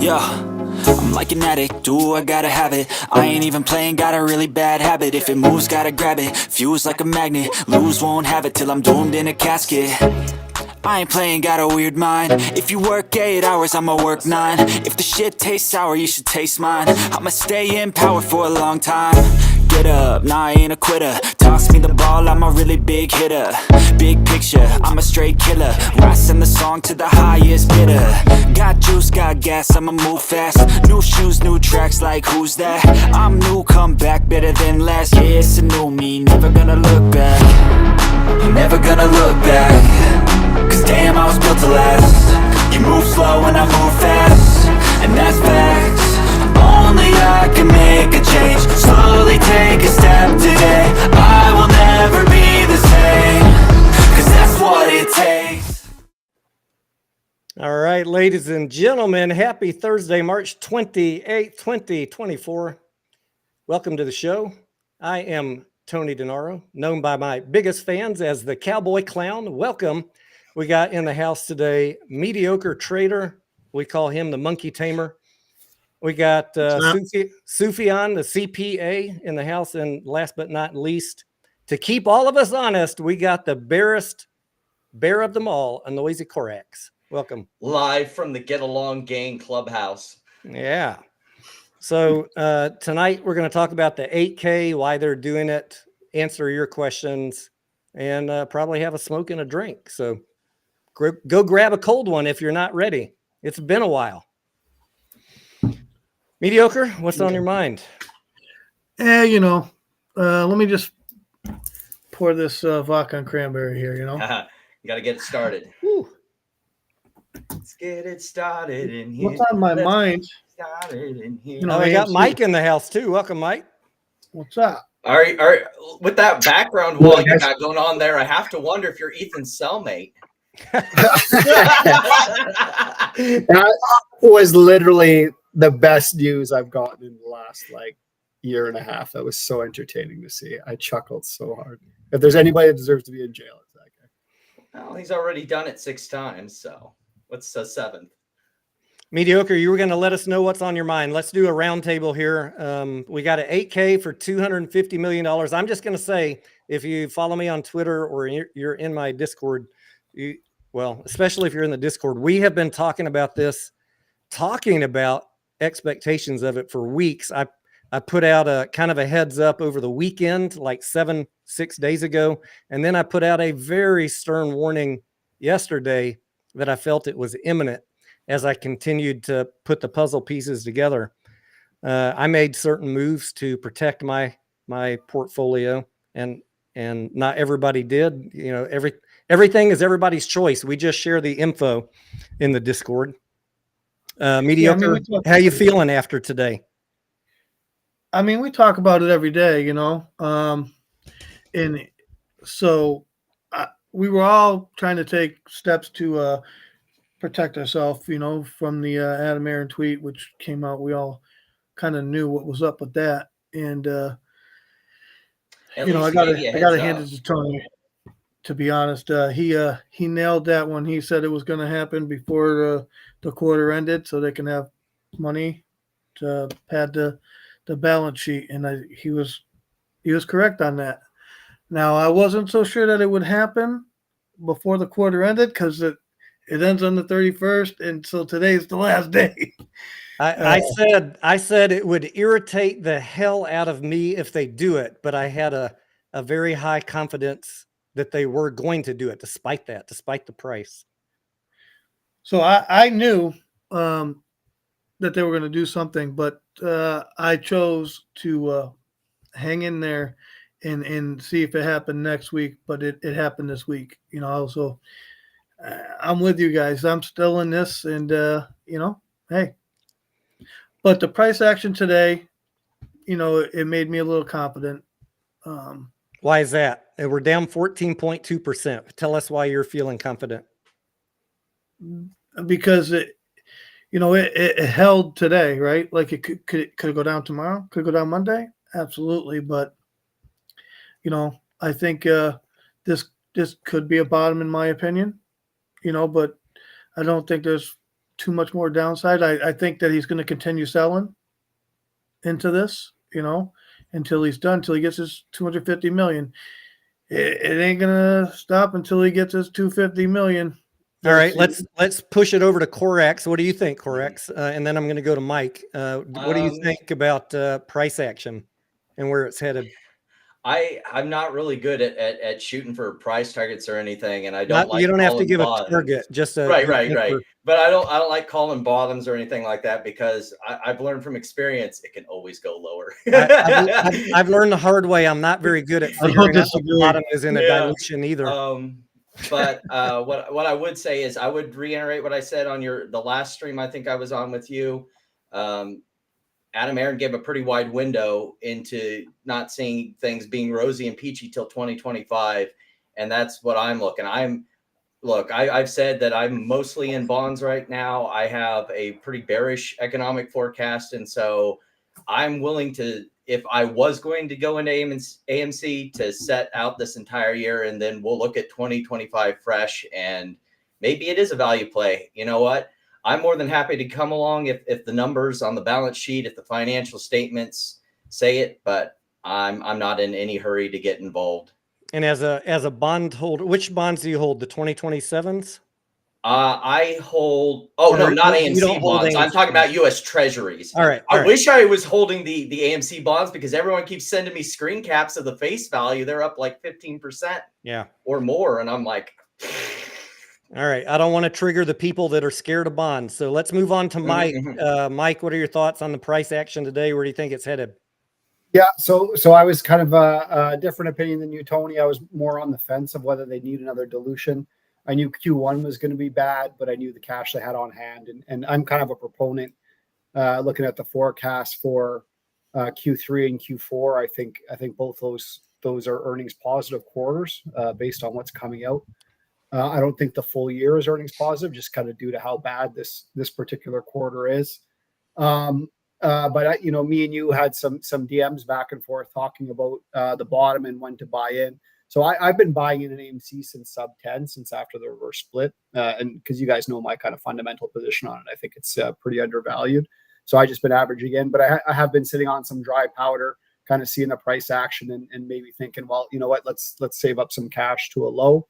Yeah, I'm like an addict, do I gotta have it. I ain't even playing, got a really bad habit. If it moves, gotta grab it, fuse like a magnet. Lose, won't have it till I'm doomed in a casket. I ain't playing, got a weird mind. If you work 8 hours, I'ma work 9. If the shit tastes sour, you should taste mine. I'ma stay in power for a long time. Get up, nah, I ain't a quitter. Toss me the ball, I'm a really big hitter. Big picture, I'm a straight killer. Rising the song to the highest bidder. Got juice, got gas, I'ma move fast. New shoes, new tracks, like who's that? I'm new, come back, better than last. Yeah, it's a new me, never gonna look back. Never gonna look back. Cause damn, I was built to last. You move slow and I move fast, and that's facts. Only I can make a change. Slowly take a step today. I will never be the same, cause that's what it takes. All right, ladies and gentlemen, happy Thursday, March 28th, 2024. Welcome to the show. I am Tony Denaro, known by my biggest fans as the Cowboy Clown. Welcome. We got in the house today, mediocre trader. We call him the monkey tamer. We got Sufyan, the CPA, in the house. And last but not least, to keep all of us honest, we got the barest bear of them all, a noisy Corax. Welcome. Live from the Get Along Gang Clubhouse. Yeah. So tonight we're going to talk about the 8K, why they're doing it, answer your questions, and probably have a smoke and a drink. So go grab a cold one if you're not ready. It's been a while. Mediocre, what's on your mind? Let me just pour this vodka and cranberry here, You got to get it started. Whew. Let's get it started in here. What's on my mind? Started in here. We got Mike in the house too. Welcome, Mike. What's up? All right. With that background wall you got going on there, I have to wonder if you're Ethan's cellmate. That was literally the best news I've gotten in the last year and a half. That was so entertaining to see. I chuckled so hard. If there's anybody that deserves to be in jail, it's that guy. Well, he's already done it 6 times, so what's the 7th? Mediocre, you were going to let us know what's on your mind. Let's do a roundtable here. We got an 8K for $250 million. I'm just going to say, if you follow me on Twitter or you're in my Discord, especially if you're in the Discord, we have been talking about expectations of it for weeks. I put out a kind of a heads up over the weekend, like 6 days ago. And then I put out a very stern warning yesterday that I felt it was imminent as I continued to put the puzzle pieces together. I made certain moves to protect my portfolio, and not everybody did. Everything is everybody's choice. We just share the info in the Discord. Mediocre, how you feeling after today? I mean, we talk about it every day, and so we were all trying to take steps to protect ourselves, from the Adam Aaron tweet, which came out. We all kind of knew what was up with that, and I gotta hand it to Tony. To be honest, he nailed that when he said it was going to happen before the quarter ended, so they can have money to pad the balance sheet, and he was correct on that. Now, I wasn't so sure that it would happen before the quarter ended because it ends on the 31st, and so today's the last day. I said it would irritate the hell out of me if they do it, but I had a very high confidence that they were going to do it despite the price. So I knew that they were going to do something, but I chose to hang in there and see if it happened next week, but it happened this week, so I'm with you guys. I'm still in this, and hey, but the price action today, it made me a little confident. Why is that? We're down 14.2%. Tell us why you're feeling confident. Because it held today, right? Like it could it go down tomorrow? Could it go down Monday? Absolutely. But, I think this could be a bottom in my opinion, but I don't think there's too much more downside. I think that he's going to continue selling into this, until he's done, until he gets his 250 million. It ain't going to stop until he gets his 250 million. All right, let's push it over to Corex. What do you think, Corex? And then I'm going to go to Mike. What do you think about price action and where it's headed? I'm not really good at shooting for price targets or anything, and I don't like. You don't have to give bottoms. a target, just a right. But I don't like calling bottoms or anything like that, because I've learned from experience it can always go lower. I've learned the hard way. I'm not very good at figuring out the bottom is in a dilution either. But what I would say is I would reiterate what I said on the last stream I think I was on with you. Adam Aaron gave a pretty wide window into not seeing things being rosy and peachy till 2025. And that's what I'm looking. I've said that I'm mostly in bonds right now. I have a pretty bearish economic forecast. And so I'm willing to, if I was going to go into AMC, to set out this entire year, and then we'll look at 2025 fresh, and maybe it is a value play. You know what? I'm more than happy to come along if the numbers on the balance sheet, if the financial statements say it, but I'm not in any hurry to get involved. And as a bond holder, which bonds do you hold? The 2027s? I hold. Oh, no, not AMC bonds. I'm talking about U.S. Treasuries. All right. I wish I was holding the AMC bonds, because everyone keeps sending me screen caps of the face value. They're up like 15%. Yeah. Or more, and I'm like. All right. I don't want to trigger the people that are scared of bonds. So let's move on to Mike. Mike, what are your thoughts on the price action today? Where do you think it's headed? Yeah, so I was kind of a different opinion than you, Tony. I was more on the fence of whether they need another dilution. I knew Q1 was going to be bad, but I knew the cash they had on hand. And I'm kind of a proponent looking at the forecast for Q3 and Q4. I think both those are earnings positive quarters based on what's coming out. I don't think the full year is earnings positive, just kind of due to how bad this particular quarter is. But me and you had some DMs back and forth talking about the bottom and when to buy in. So I've been buying in an AMC since sub 10, since after the reverse split. And because you guys know my kind of fundamental position on it, I think it's pretty undervalued. So I just been averaging in, but I have been sitting on some dry powder, kind of seeing the price action and maybe thinking, well, you know what, let's save up some cash to a low.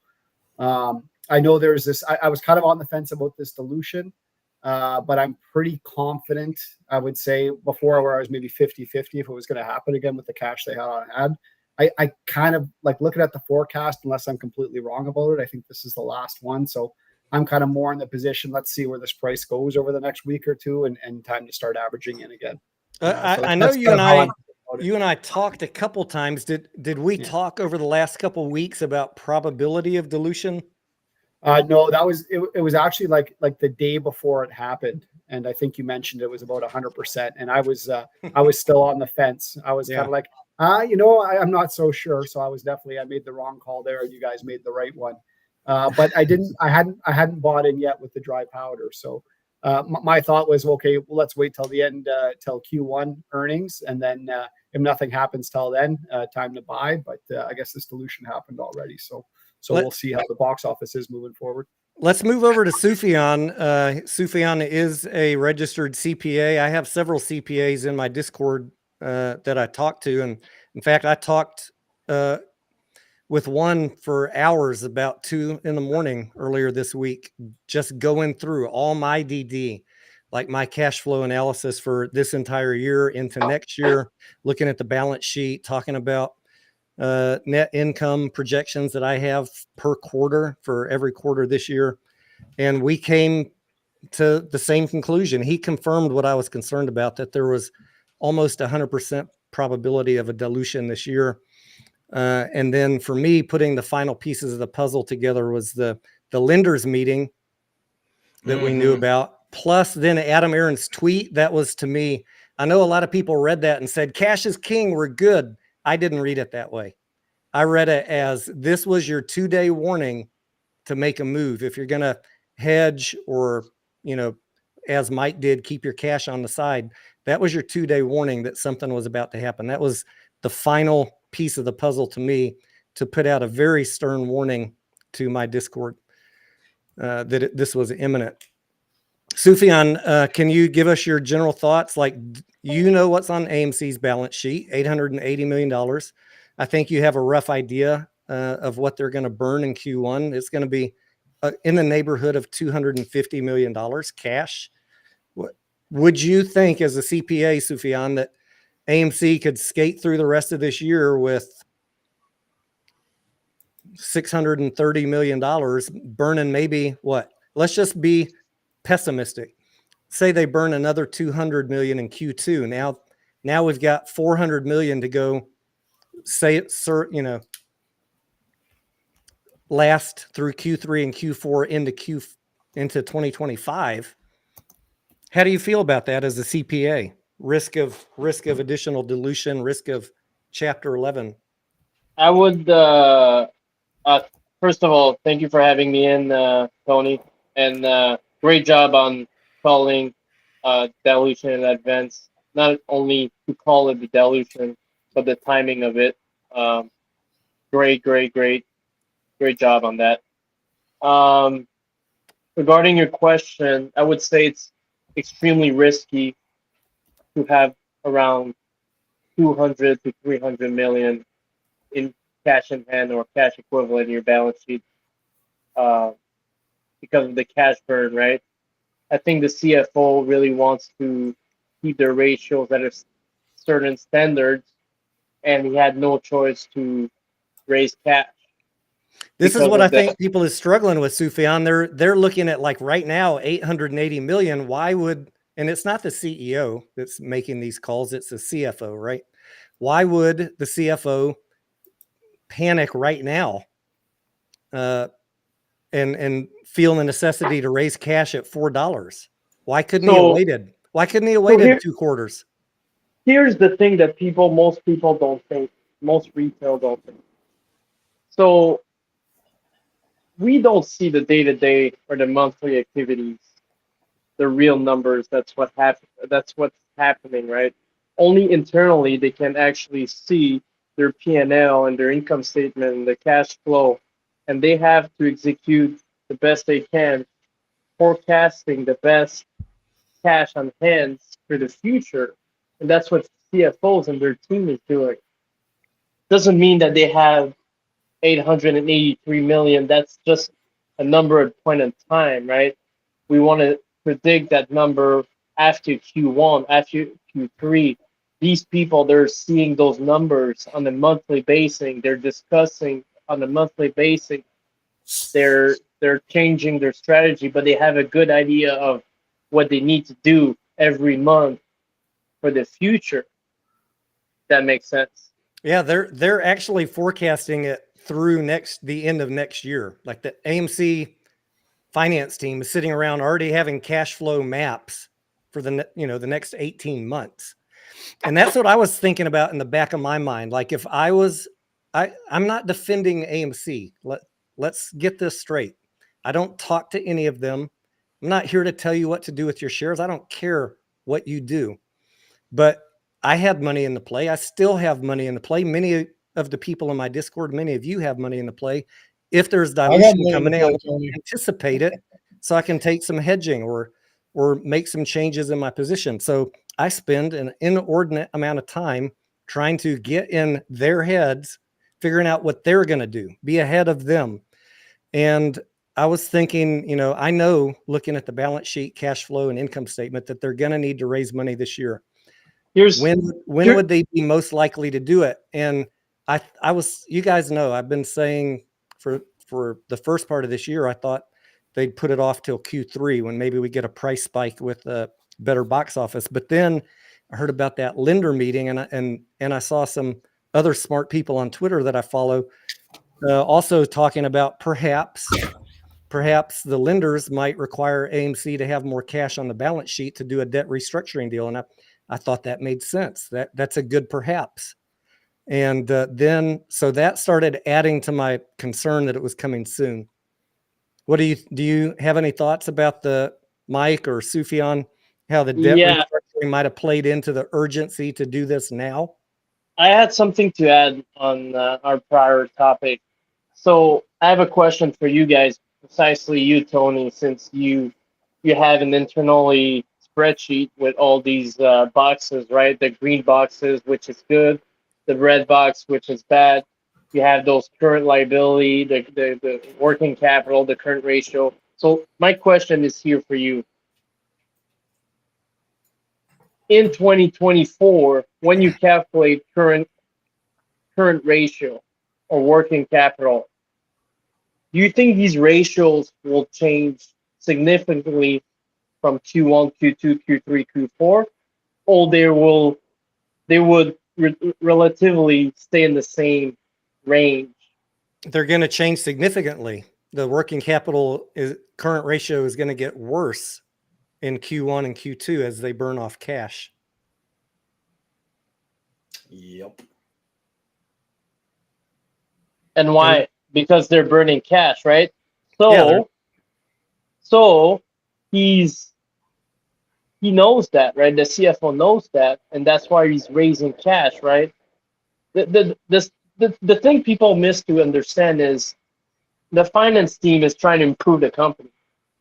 I know there's this, I was kind of on the fence about this dilution, but I'm pretty confident, I would say before, where I was maybe 50-50 if it was going to happen again with the cash they had on hand. I kind of like looking at the forecast, unless I'm completely wrong about it. I think this is the last one. So I'm kind of more in the position, let's see where this price goes over the next week or two, and time to start averaging in again. I know you and I talked a couple times. Did we talk over the last couple of weeks about probability of dilution? No, that was it was actually like the day before it happened, and I think you mentioned it was about 100%, and I was still on the fence. I was kind of like, I'm not so sure. So I made the wrong call there, and you guys made the right one. But I hadn't bought in yet with the dry powder. So my thought was, okay, well, let's wait till the end, till Q1 earnings, and then if nothing happens till then, time to buy. But I guess this dilution happened already, so we'll see how the box office is moving forward. Let's move over to Sufyan. Sufyan is a registered CPA. I have several CPAs in my Discord that I talk to, and in fact, I talked with one for hours about 2 a.m. earlier this week, just going through all my DD, like my cash flow analysis for this entire year into next year, looking at the balance sheet, talking about net income projections that I have per quarter for every quarter this year. And we came to the same conclusion. He confirmed what I was concerned about, that there was almost 100% probability of a dilution this year. And then for me, putting the final pieces of the puzzle together was the lenders meeting that we knew about, plus then Adam Aaron's tweet. That was, to me, I know a lot of people read that and said, cash is king, we're good. I didn't read it that way. I read it as, this was your 2-day warning to make a move. If you're going to hedge or, as Mike did, keep your cash on the side, that was your 2-day warning that something was about to happen. That was the final piece of the puzzle to me, to put out a very stern warning to my Discord that this was imminent. Sufyan, can you give us your general thoughts? Like, you know what's on AMC's balance sheet, $880 million. I think you have a rough idea of what they're going to burn in Q1. It's going to be in the neighborhood of $250 million cash. Would you think, as a CPA, Sufyan, that AMC could skate through the rest of this year with $630 million, burning maybe what? Let's just be pessimistic. Say they burn another 200 million in Q2. Now we've got 400 million to go. Say it, sir, last through Q3 and Q4 into 2025. How do you feel about that as a CPA? Risk of additional dilution, risk of Chapter 11. I would first of all, thank you for having me in, Tony, and great job on calling dilution in advance. Not only to call it the dilution, but the timing of it. Great job on that. Regarding your question, I would say it's extremely risky to have around 200 to 300 million in cash in hand or cash equivalent in your balance sheet because of the cash burn, right? I think the CFO really wants to keep their ratios at a certain standards, and he had no choice to raise cash. This is what I think people is struggling with, Sufyan. They're looking at, like, right now, 880 million. Why would, and it's not the CEO that's making these calls, it's the CFO, right? Why would the CFO panic right now and feel the necessity to raise cash at $4? Why couldn't he have waited? Why couldn't he have waited 2 quarters? Here's the thing that most people don't think, most retail don't think. So we don't see the day-to-day or the monthly activities, the real numbers. That's what's happening, right? Only internally they can actually see their P&L and their income statement and the cash flow, and they have to execute the best they can, forecasting the best cash on hand for the future. And that's what CFOs and their team is doing. Doesn't mean that they have 883 million. That's just a number at point in time, right? We want to predict that number after Q1, after Q3. These people, they're seeing those numbers on a monthly basis. They're discussing on a monthly basis. They're changing their strategy, but they have a good idea of what they need to do every month for the future. That makes sense. Yeah, they're actually forecasting it through the end of next year. Like, the AMC finance team is sitting around already having cash flow maps for the next 18 months. And that's what I was thinking about in the back of my mind. Like, if I'm not defending AMC. Let's get this straight. I don't talk to any of them. I'm not here to tell you what to do with your shares. I don't care what you do. But I had money in the play. I still have money in the play. Many of the people in my Discord, many of you have money in the play. If there's dilution coming in, I anticipate it so I can take some hedging or make some changes in my position. So I spend an inordinate amount of time trying to get in their heads, figuring out what they're going to do, be ahead of them. And I was thinking, I know, looking at the balance sheet, cash flow, and income statement, that they're going to need to raise money this year. When would they be most likely to do it? And you guys know, I've been saying for the first part of this year, I thought they'd put it off till Q3 when maybe we get a price spike with a better box office. But then I heard about that lender meeting, and I saw some other smart people on Twitter that I follow also talking about perhaps the lenders might require AMC to have more cash on the balance sheet to do a debt restructuring deal. And I thought that made sense. That's a good perhaps. And so that started adding to my concern that it was coming soon. What do you have any thoughts about the Mike or Sufyan, how the debt restructuring might have played into the urgency to do this now? I had something to add on our prior topic. So I have a question for you guys, precisely you, Tony, since you you have an internally spreadsheet with all these boxes, right? The green boxes, which is good, the red box, which is bad. You have those current liability, the working capital, the current ratio. So my question is here for you. In 2024, when you calculate current ratio or working capital, do you think these ratios will change significantly from Q1, Q2, Q3, Q4, or they would relatively stay in the same range? They're going to change significantly. The working capital current ratio is going to get worse in Q1 and Q2 as they burn off cash. Yep. And why? Because they're burning cash, right? Yeah, So he knows that, right? The CFO knows that, and that's why he's raising cash, right? The thing people miss to understand is the finance team is trying to improve the company.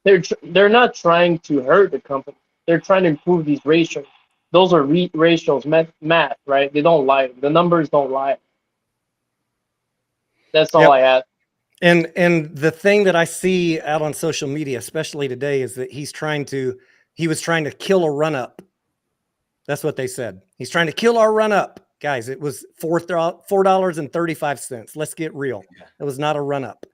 They're not trying to hurt the company. They're trying to improve these ratios. Those are ratios, math, right? They don't lie. The numbers don't lie. That's all I had. And the thing that I see out on social media, especially today, is that he was trying to kill a run up. That's what they said. He's trying to kill our run up. Guys, it was $4.35. Let's get real. It was not a run up.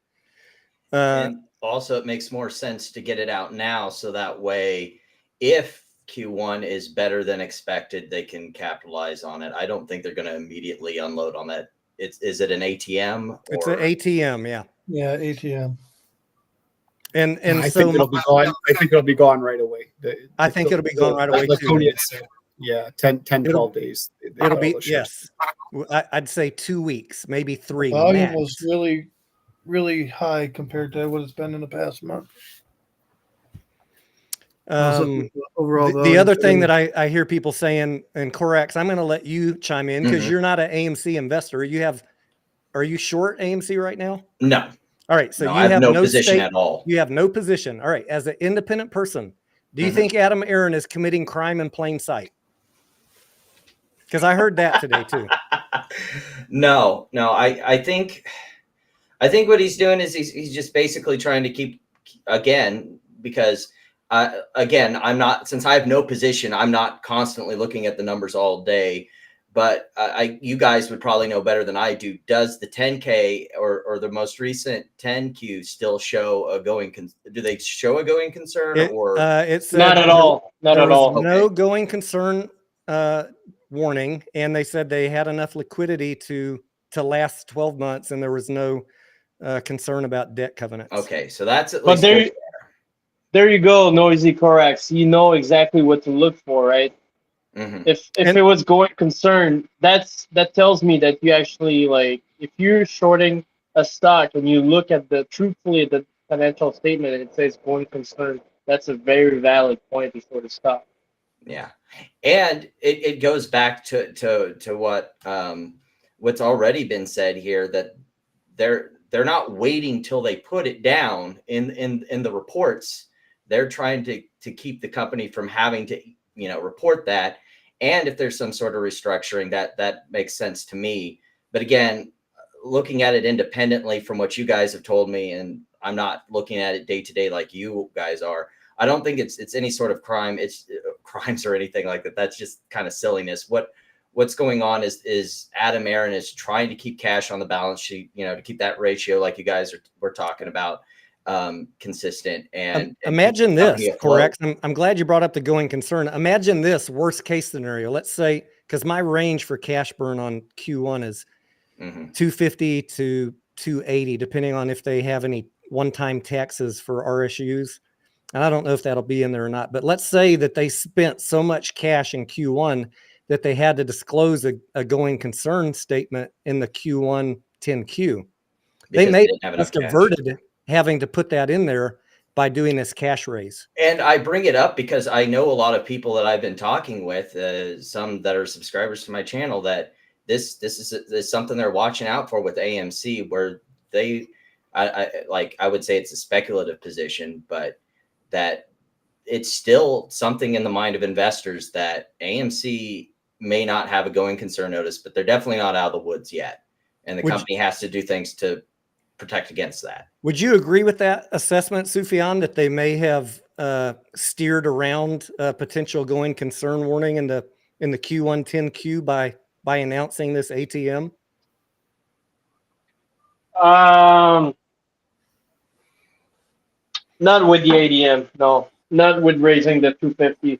And also, it makes more sense to get it out now, so that way, if Q1 is better than expected, they can capitalize on it. I don't think they're going to immediately unload on that. Is it an ATM? It's an ATM, yeah. Yeah, ATM. And I so think it'll be gone. I think it'll be gone right away. I think it'll be gone right away too. Tony had said, yeah, 10, 12 days. It'll be, yes. I'd say 2 weeks, maybe 3. Volume max. was really, really high compared to what it's been in the past month. Overall, the other thing that I hear people saying, and Corax, I'm going to let you chime in because you're not an AMC investor. Are you short AMC right now? No. All right. So no, you I have no position stake at all. You have no position. All right. As an independent person, do you think Adam Aaron is committing crime in plain sight? Because I heard that today too. No. I think what he's doing is he's just basically trying to keep, again, because again, I'm not, since I have no position, I'm not constantly looking at the numbers all day, but you guys would probably know better than I do. Does the 10K or the most recent 10Q still show a going, do they show a going concern it's not at all. Not at all. No going concern warning. And they said they had enough liquidity to last 12 months and there was no concern about debt covenants. Okay. So that's at least. But there you go, Noisy Corax. You know exactly what to look for, right? If it was going concern, that tells me that you actually, like, if you're shorting a stock and you look at truthfully at the financial statement and it says going concern, that's a very valid point to short a stock. Yeah. And it goes back to what what's already been said here, that they're not waiting till they put it down in the reports. They're trying to keep the company from having to, report that. And if there's some sort of restructuring, that makes sense to me. But again, looking at it independently from what you guys have told me, and I'm not looking at it day to day like you guys are, I don't think it's any sort of crime. It's crimes or anything like that. That's just kind of silliness. What's going on is Adam Aaron is trying to keep cash on the balance sheet, to keep that ratio, like you guys were talking about, consistent. And imagine this, correct? I'm glad you brought up the going concern. Imagine this worst case scenario. Let's say, because my range for cash burn on Q1 is 250 to 280, depending on if they have any one-time taxes for RSUs. And I don't know if that'll be in there or not, but let's say that they spent so much cash in Q1 that they had to disclose a going concern statement in the Q1 10Q. They may have just averted having to put that in there by doing this cash raise. And I bring it up because I know a lot of people that I've been talking with, some that are subscribers to my channel, that this is something they're watching out for with AMC, where I would say it's a speculative position, but that it's still something in the mind of investors that AMC may not have a going concern notice, but they're definitely not out of the woods yet. And the company has to do things to protect against that. Would you agree with that assessment, Sufyan, that they may have steered around a potential going concern warning in the Q1 10Q by announcing this ATM? Not with the ADM, no. Not with raising the 250.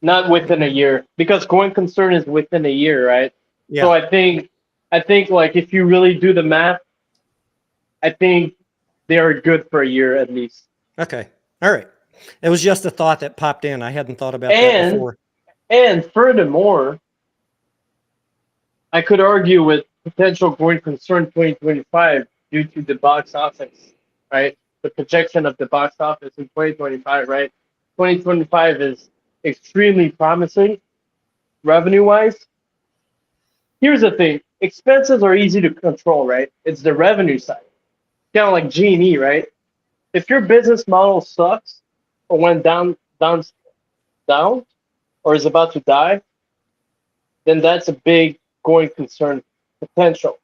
Not within a year, because going concern is within a year, right? Yeah. So I think like if you really do the math, I think they are good for a year at least. Okay. All right. It was just a thought that popped in. I hadn't thought about that before. And furthermore, I could argue with potential going concern 2025 due to the box office, right? The projection of the box office in 2025, right? 2025 is extremely promising revenue-wise. Here's the thing. Expenses are easy to control, right? It's the revenue side. Kind of like G&E, right? If your business model sucks or went down, or is about to die, then that's a big going concern potential.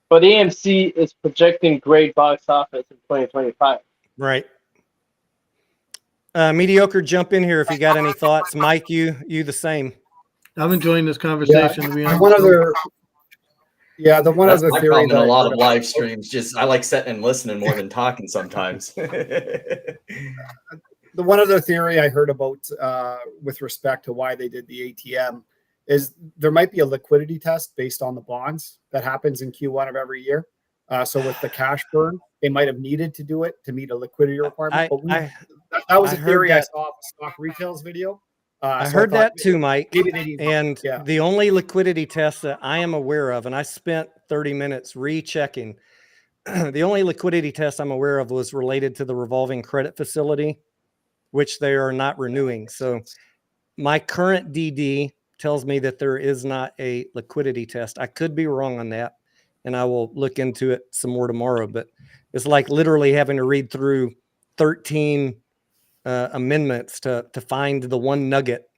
But AMC is projecting great box office in 2025. Right. Mediocre, jump in here if you got any thoughts. Mike, you the same. I'm enjoying this conversation. To be honest. The one other That's my theory problem in that a I lot heard of live streams. Just I like sitting and listening more than talking sometimes. the one other theory I heard about with respect to why they did the ATM is there might be a liquidity test based on the bonds that happens in Q1 of every year. So with the cash burn, they might have needed to do it to meet a liquidity requirement. That was a theory I saw of Stock Retail's video. I heard that too, Mike. Maybe they need, and the only liquidity test that I am aware of, and I spent 30 minutes rechecking, the only liquidity test I'm aware of was related to the revolving credit facility, which they are not renewing. So my current DD tells me that there is not a liquidity test. I could be wrong on that, and I will look into it some more tomorrow. But it's like literally having to read through 13 amendments to find the one nugget.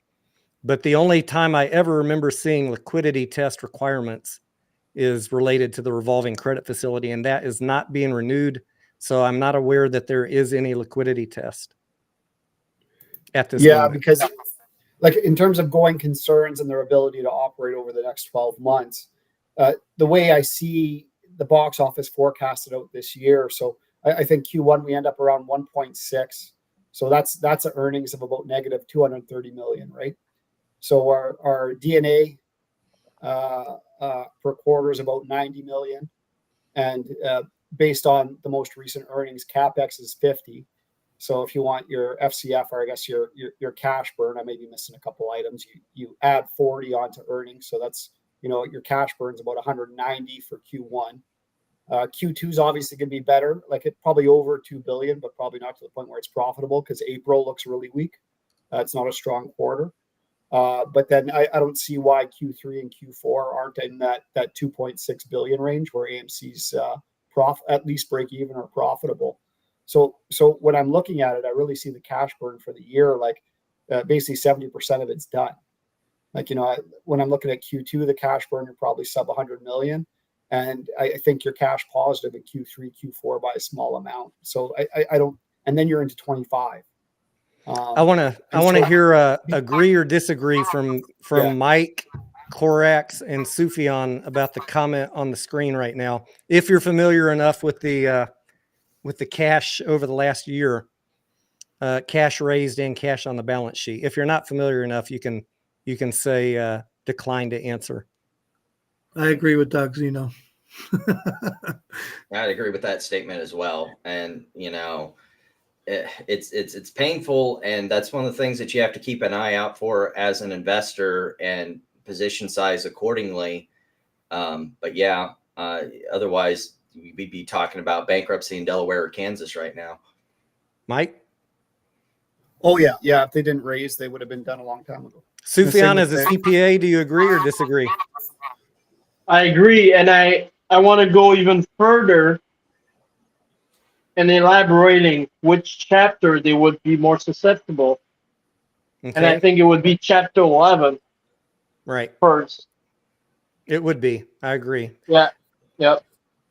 But the only time I ever remember seeing liquidity test requirements is related to the revolving credit facility, and that is not being renewed. So I'm not aware that there is any liquidity test at this moment. Because like in terms of going concerns and their ability to operate over the next 12 months, the way I see the box office forecasted out this year. So I think Q1, we end up around 1.6. So that's an earnings of about negative 230 million, right? So our DNA per quarter is about 90 million. And based on the most recent earnings, CapEx is 50. So if you want your FCF, or I guess your cash burn, I may be missing a couple items. You add 40 onto earnings. So that's, your cash burn's about 190 for Q1. Q2 is obviously going to be better, like it probably over 2 billion, but probably not to the point where it's profitable because April looks really weak. It's not a strong quarter. But then I don't see why Q3 and Q4 aren't in that 2.6 billion range where AMC's at least break even or profitable. So when I'm looking at it, I really see the cash burn for the year, like basically 70% of it's done. Like, when I'm looking at Q2, the cash burn, you're probably sub 100 million. And I think you're cash positive in Q3, Q4 by a small amount. So I don't, and then you're into 25. I want to hear agree or disagree from Mike, Korax, and Sufyan about the comment on the screen right now. If you're familiar enough with the cash over the last year, cash raised and cash on the balance sheet. If you're not familiar enough, you can say decline to answer. I agree with Doug Zeno. I'd agree with that statement as well. And, it's painful. And that's one of the things that you have to keep an eye out for as an investor and position size accordingly. But otherwise we'd be talking about bankruptcy in Delaware or Kansas right now. Mike? Oh yeah. Yeah. If they didn't raise, they would have been done a long time ago. Sufyan, as a CPA, do you agree or disagree? I agree, and I want to go even further and elaborating which chapter they would be more susceptible. And I Okay. think it would be chapter 11 Right. first. It would be. I agree. Yeah. Yep.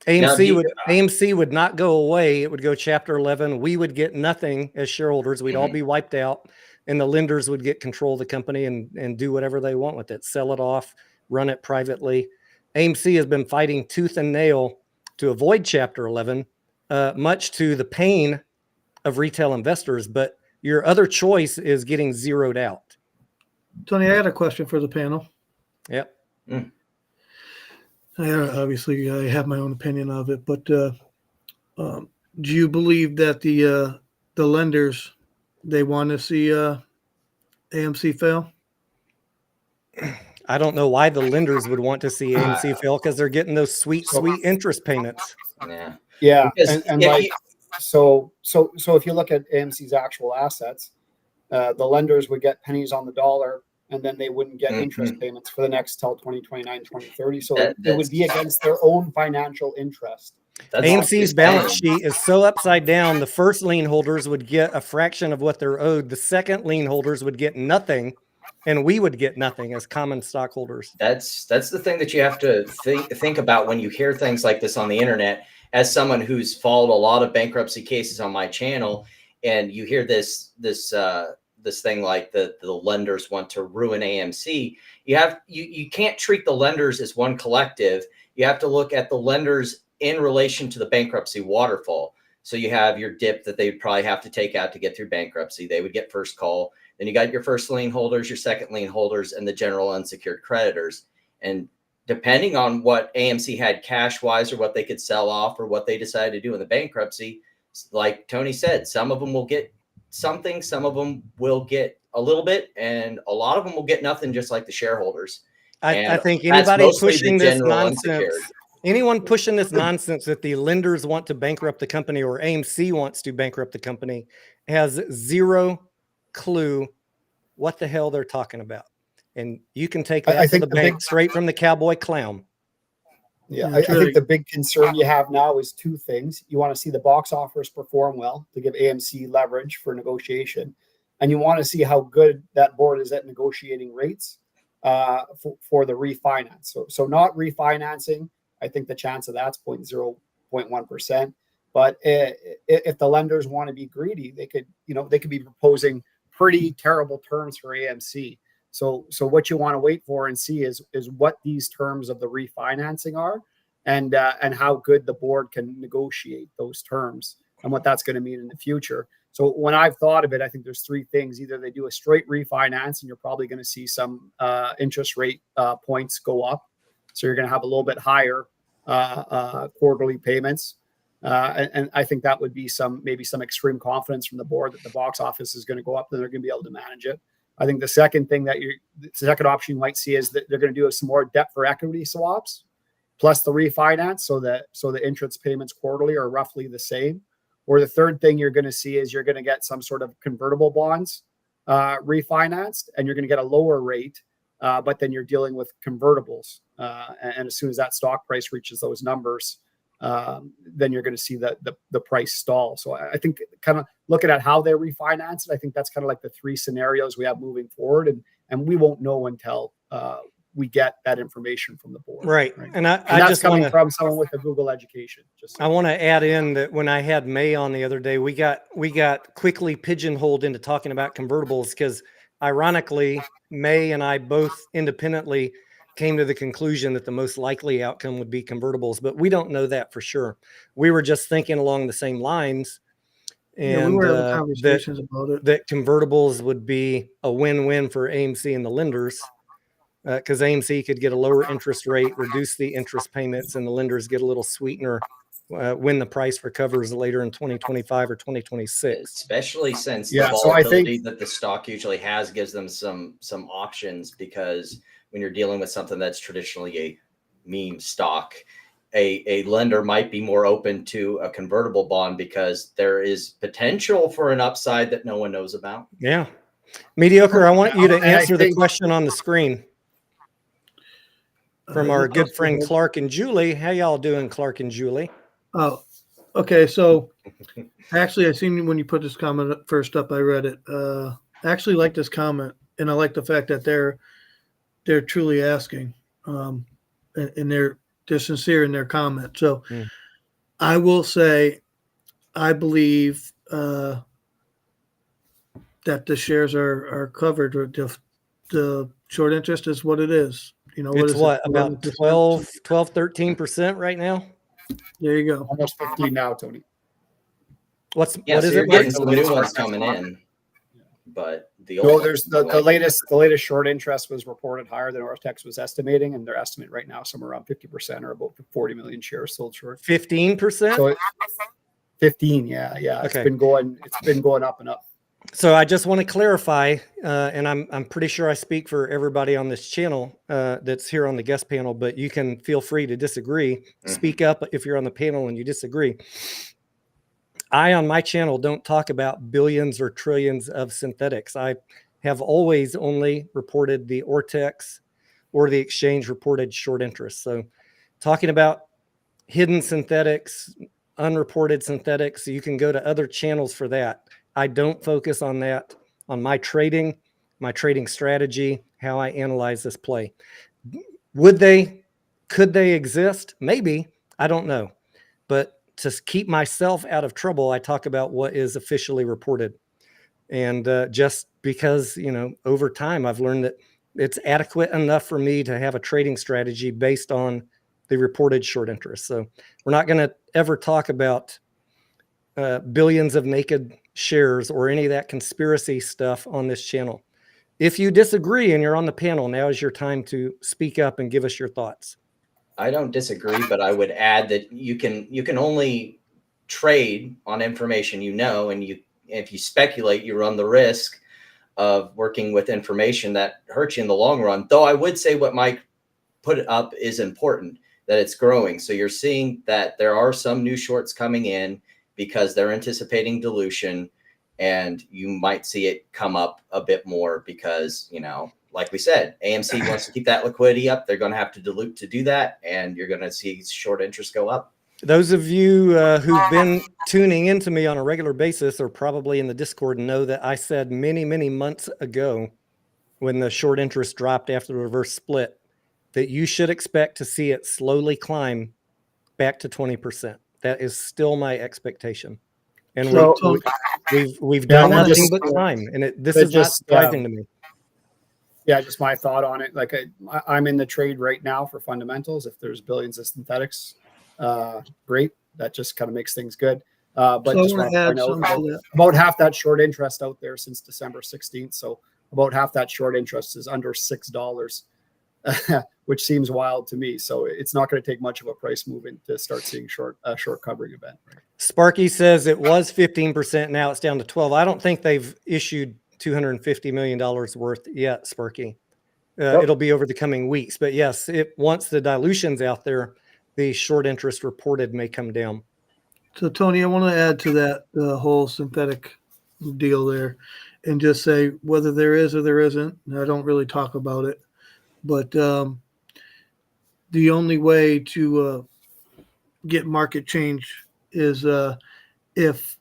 AMC would not go away. It would go chapter 11. We would get nothing as shareholders. We'd all be wiped out, and the lenders would get control of the company and do whatever they want with it, sell it off, run it privately. AMC has been fighting tooth and nail to avoid chapter 11, much to the pain of retail investors. But your other choice is getting zeroed out. Tony, I had a question for the panel. Yep. Obviously, I have my own opinion of it, but do you believe that the lenders, they want to see AMC fail? I don't know why the lenders would want to see AMC fail, because they're getting those sweet interest payments. Yeah, Because and if like you- so if you look at AMC's actual assets, the lenders would get pennies on the dollar, and then they wouldn't get interest payments for the next till 2029, 2030. So it would be against their own financial interest. AMC's balance sheet is so upside down. The first lien holders would get a fraction of what they're owed. The second lien holders would get nothing, and we would get nothing as common stockholders. That's the thing that you have to think about when you hear things like this on the internet. As someone who's followed a lot of bankruptcy cases on my channel, and you hear this thing like the lenders want to ruin AMC, you can't treat the lenders as one collective. You have to look at the lenders in relation to the bankruptcy waterfall. So you have your dip that they would probably have to take out to get through bankruptcy. They would get first call. Then you got your first lien holders, your second lien holders, and the general unsecured creditors. And depending on what AMC had cash wise, or what they could sell off, or what they decided to do in the bankruptcy, like Tony said, some of them will get something, some of them will get a little bit, and a lot of them will get nothing, just like the shareholders. I think anybody pushing this nonsense, unsecured. anyone pushing this nonsense that the lenders want to bankrupt the company, or AMC wants to bankrupt the company, has zero clue what the hell they're talking about. And you can take that to the bank straight from the cowboy clown. Yeah, I think the big concern you have now is two things. You want to see the box office perform well to give AMC leverage for negotiation. And you want to see how good that board is at negotiating rates for the refinance. So not refinancing, I think the chance of that's 0.1%. But if the lenders want to be greedy, they could be proposing pretty terrible terms for AMC. So what you want to wait for and see is what these terms of the refinancing are, and how good the board can negotiate those terms, and what that's going to mean in the future. So when I've thought of it, I think there's three things. Either they do a straight refinance, and you're probably going to see some interest rate points go up, so you're going to have a little bit higher quarterly payments. And I think that would be maybe some extreme confidence from the board that the box office is going to go up, and they're going to be able to manage it. I think the second thing the second option you might see is that they're going to do some more debt for equity swaps, plus the refinance, so the interest payments quarterly are roughly the same. Or the third thing you're going to see is you're going to get some sort of convertible bonds refinanced, and you're going to get a lower rate, but then you're dealing with convertibles, and as soon as that stock price reaches those numbers, then you're going to see the price stall. So I think kind of looking at how they refinance it, I think that's kind of like the three scenarios we have moving forward, and we won't know until we get that information from the board. Right. And that's just coming from someone with a Google education. I want to add in that when I had May on the other day, we got quickly pigeonholed into talking about convertibles, because ironically, May and I both independently came to the conclusion that the most likely outcome would be convertibles, but we don't know that for sure. We were just thinking along the same lines, and we were having conversations about it. That convertibles would be a win-win for AMC and the lenders, because AMC could get a lower interest rate, reduce the interest payments, and the lenders get a little sweetener when the price recovers later in 2025 or 2026. Especially since Yeah, the so I volatility think that the stock usually has gives them some options, because when you're dealing with something that's traditionally a meme stock, a lender might be more open to a convertible bond, because there is potential for an upside that no one knows about. Yeah. Mediocre, I want you to answer the question on the screen from our good friend Clark and Julie. How y'all doing, Clark and Julie? Oh, Okay, so actually, I seen when you put this comment first up, I read it. I actually like this comment, and I like the fact that they're truly asking, and they're sincere in their comment. So Mm. I will say, I believe that the shares are covered. Or the short interest is what it is. You know, It's is what, it? about 11%? 13% right now? There you go. Almost 15 now, Tony. What Yeah, is so you're it, getting Mike? some new ones coming in, but the old No, ones there's are the latest short interest was reported higher than Ortex was estimating, and their estimate right now somewhere around 50% or about 40 million shares sold short. 15%? So 15, yeah. Okay. It's been going up and up. So I just want to clarify, and I'm pretty sure I speak for everybody on this channel that's here on the guest panel, but you can feel free to disagree. Speak up if you're on the panel and you disagree. I, on my channel, don't talk about billions or trillions of synthetics. I have always only reported the Ortex or the exchange reported short interest. So talking about hidden synthetics, unreported synthetics, you can go to other channels for that. I don't focus on that, on my trading strategy, how I analyze this play. Could they exist? Maybe, I don't know. But to keep myself out of trouble, I talk about what is officially reported. And just because, over time, I've learned that it's adequate enough for me to have a trading strategy based on the reported short interest. So we're not going to ever talk about billions of naked shares or any of that conspiracy stuff on this channel. If you disagree and you're on the panel, now is your time to speak up and give us your thoughts. I don't disagree, but I would add that you can only trade on information and if you speculate, you run the risk of working with information that hurts you in the long run. Though I would say what Mike put up is important, that it's growing. So you're seeing that there are some new shorts coming in because they're anticipating dilution, and you might see it come up a bit more because, like we said, AMC wants to keep that liquidity up. They're going to have to dilute to do that, and you're going to see short interest go up. Those of you who've been tuning into me on a regular basis are probably in the Discord know that I said many, many months ago when the short interest dropped after the reverse split that you should expect to see it slowly climb back to 20%. That is still my expectation. And So, we've done Yeah, nothing but climb, and this is not surprising to me. Yeah, just my thought on it. Like I'm in the trade right now for fundamentals. If there's billions of synthetics, great. That just kind of makes things good. But so I just want to add something to that. about half that short interest out there since December 16th. So about half that short interest is under $6, which seems wild to me. So it's not going to take much of a price movement to start seeing short covering event. Right? Sparky says it was 15%. Now it's down to 12. I don't think they've issued $250 million worth yet, Sparky. It'll be over the coming weeks. But yes, once the dilution's out there, the short interest reported may come down. So, Tony, I want to add to that the whole synthetic deal there and just say whether there is or there isn't. I don't really talk about it, but the only way to get market change is if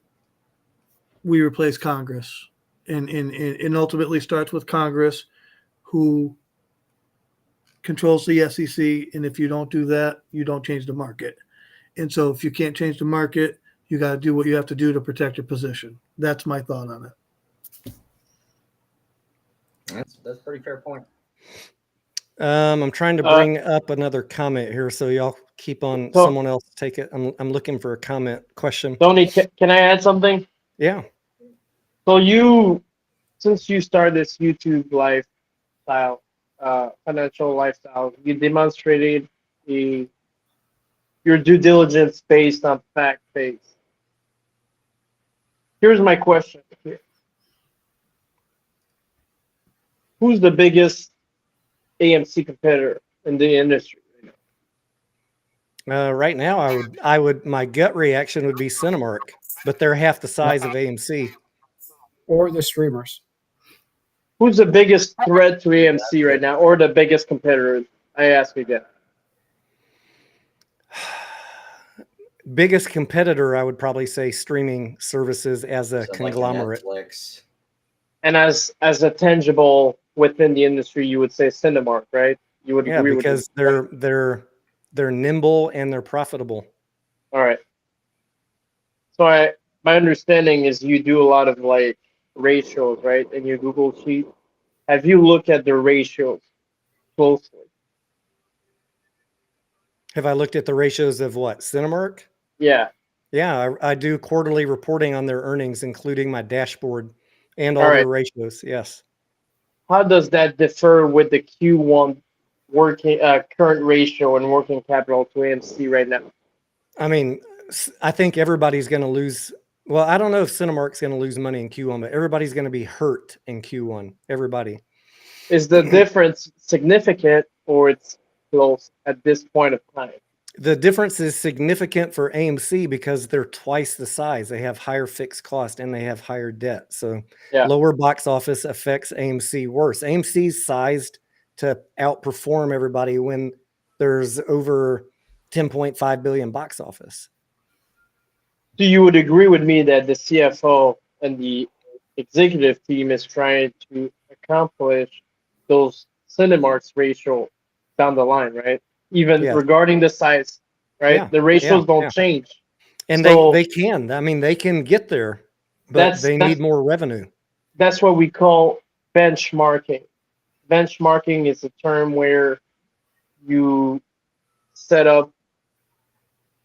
we replace Congress, and ultimately starts with Congress, who controls the SEC. And if you don't do that, you don't change the market. And so if you can't change the market, you got to do what you have to do to protect your position. That's my thought on it. That's a pretty fair point. I'm trying to bring up another comment here, so y'all keep on. Someone else take it. I'm looking for a comment question. Tony, can I add something? Yeah. So since you started this YouTube lifestyle, financial lifestyle, you demonstrated your due diligence based on fact base. Here's my question. Who's the biggest AMC competitor in the industry right now? Right now, my gut reaction would be Cinemark, but they're half the size of AMC. Or the streamers. Who's the biggest threat to AMC right now, or the biggest competitor? I ask again. biggest competitor, I would probably say streaming services as a So like conglomerate. Netflix. And as a tangible within the industry, you would say Cinemark, right? You would Yeah, agree because with they're nimble and they're profitable. All right. So my understanding is you do a lot of like ratios, right? In your Google sheet. Have you looked at the ratios closely? Have I looked at the ratios of what? Cinemark? Yeah. Yeah, I do quarterly reporting on their earnings, including my dashboard and All all right. their ratios. Yes. How does that differ with the Q1 working current ratio and working capital to AMC right now? I mean, I think everybody's going to lose. Well, I don't know if Cinemark's going to lose money in Q1, but everybody's going to be hurt in Q1. Everybody. Is the difference significant or it's close at this point of time? The difference is significant for AMC because they're twice the size. They have higher fixed cost and they have higher debt. So Yeah. lower box office affects AMC worse. AMC's sized to outperform everybody when there's over 10.5 billion box office. So you would agree with me that the CFO and the executive team is trying to accomplish those Cinemark's ratio down the line, right? Even Yeah. regarding the size, right? Yeah, The ratios yeah, don't yeah. change. And So they can. I mean, they can get there, but that's need more revenue. that's what we call benchmarking. Benchmarking is a term where you set up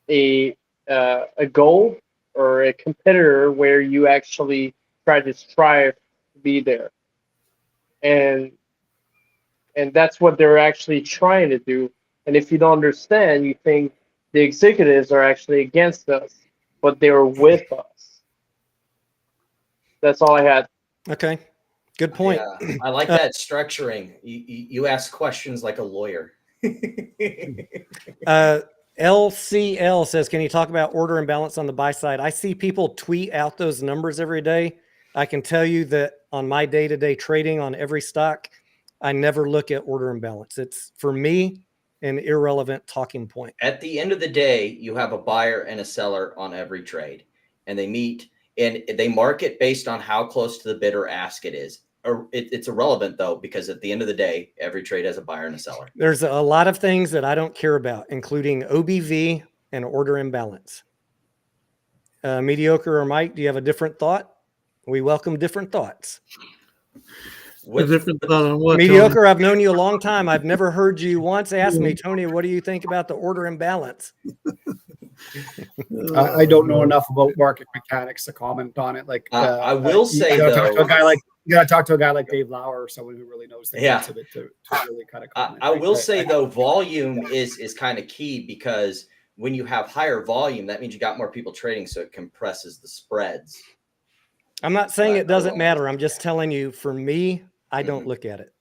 a goal or a competitor where you actually try to strive to be there, and that's what they're actually trying to do. And if you don't understand, you think the executives are actually against us, but they're with us. That's all I had. Okay, good point. Yeah, I like that structuring. You ask questions like a lawyer. LCL says, can you talk about order imbalance on the buy side? I see people tweet out those numbers every day. I can tell you that on my day-to-day trading on every stock, I never look at order imbalance. It's, for me, an irrelevant talking point. At the end of the day, you have a buyer and a seller on every trade, and they meet and they market based on how close to the bid or ask it is. It's irrelevant though, because at the end of the day, every trade has a buyer and a seller. There's a lot of things that I don't care about, including OBV and order imbalance. Mediocre or Mike, do you have a different thought? We welcome different thoughts. A different thought on what? Mediocre, Tony? I've known you a long time. I've never heard you once ask me, Tony, what do you think about the order imbalance? I don't know enough about market mechanics to comment on it. Like I will say you gotta though, talk to a guy like you got to talk to a guy like Dave Lauer or someone who really knows the Yeah. parts of it to really kind of comment. I will say though, volume is kind of key, because when you have higher volume, that means you got more people trading, so it compresses the spreads. I'm not saying But it doesn't I matter. I'm just telling you, for me, I don't look at it.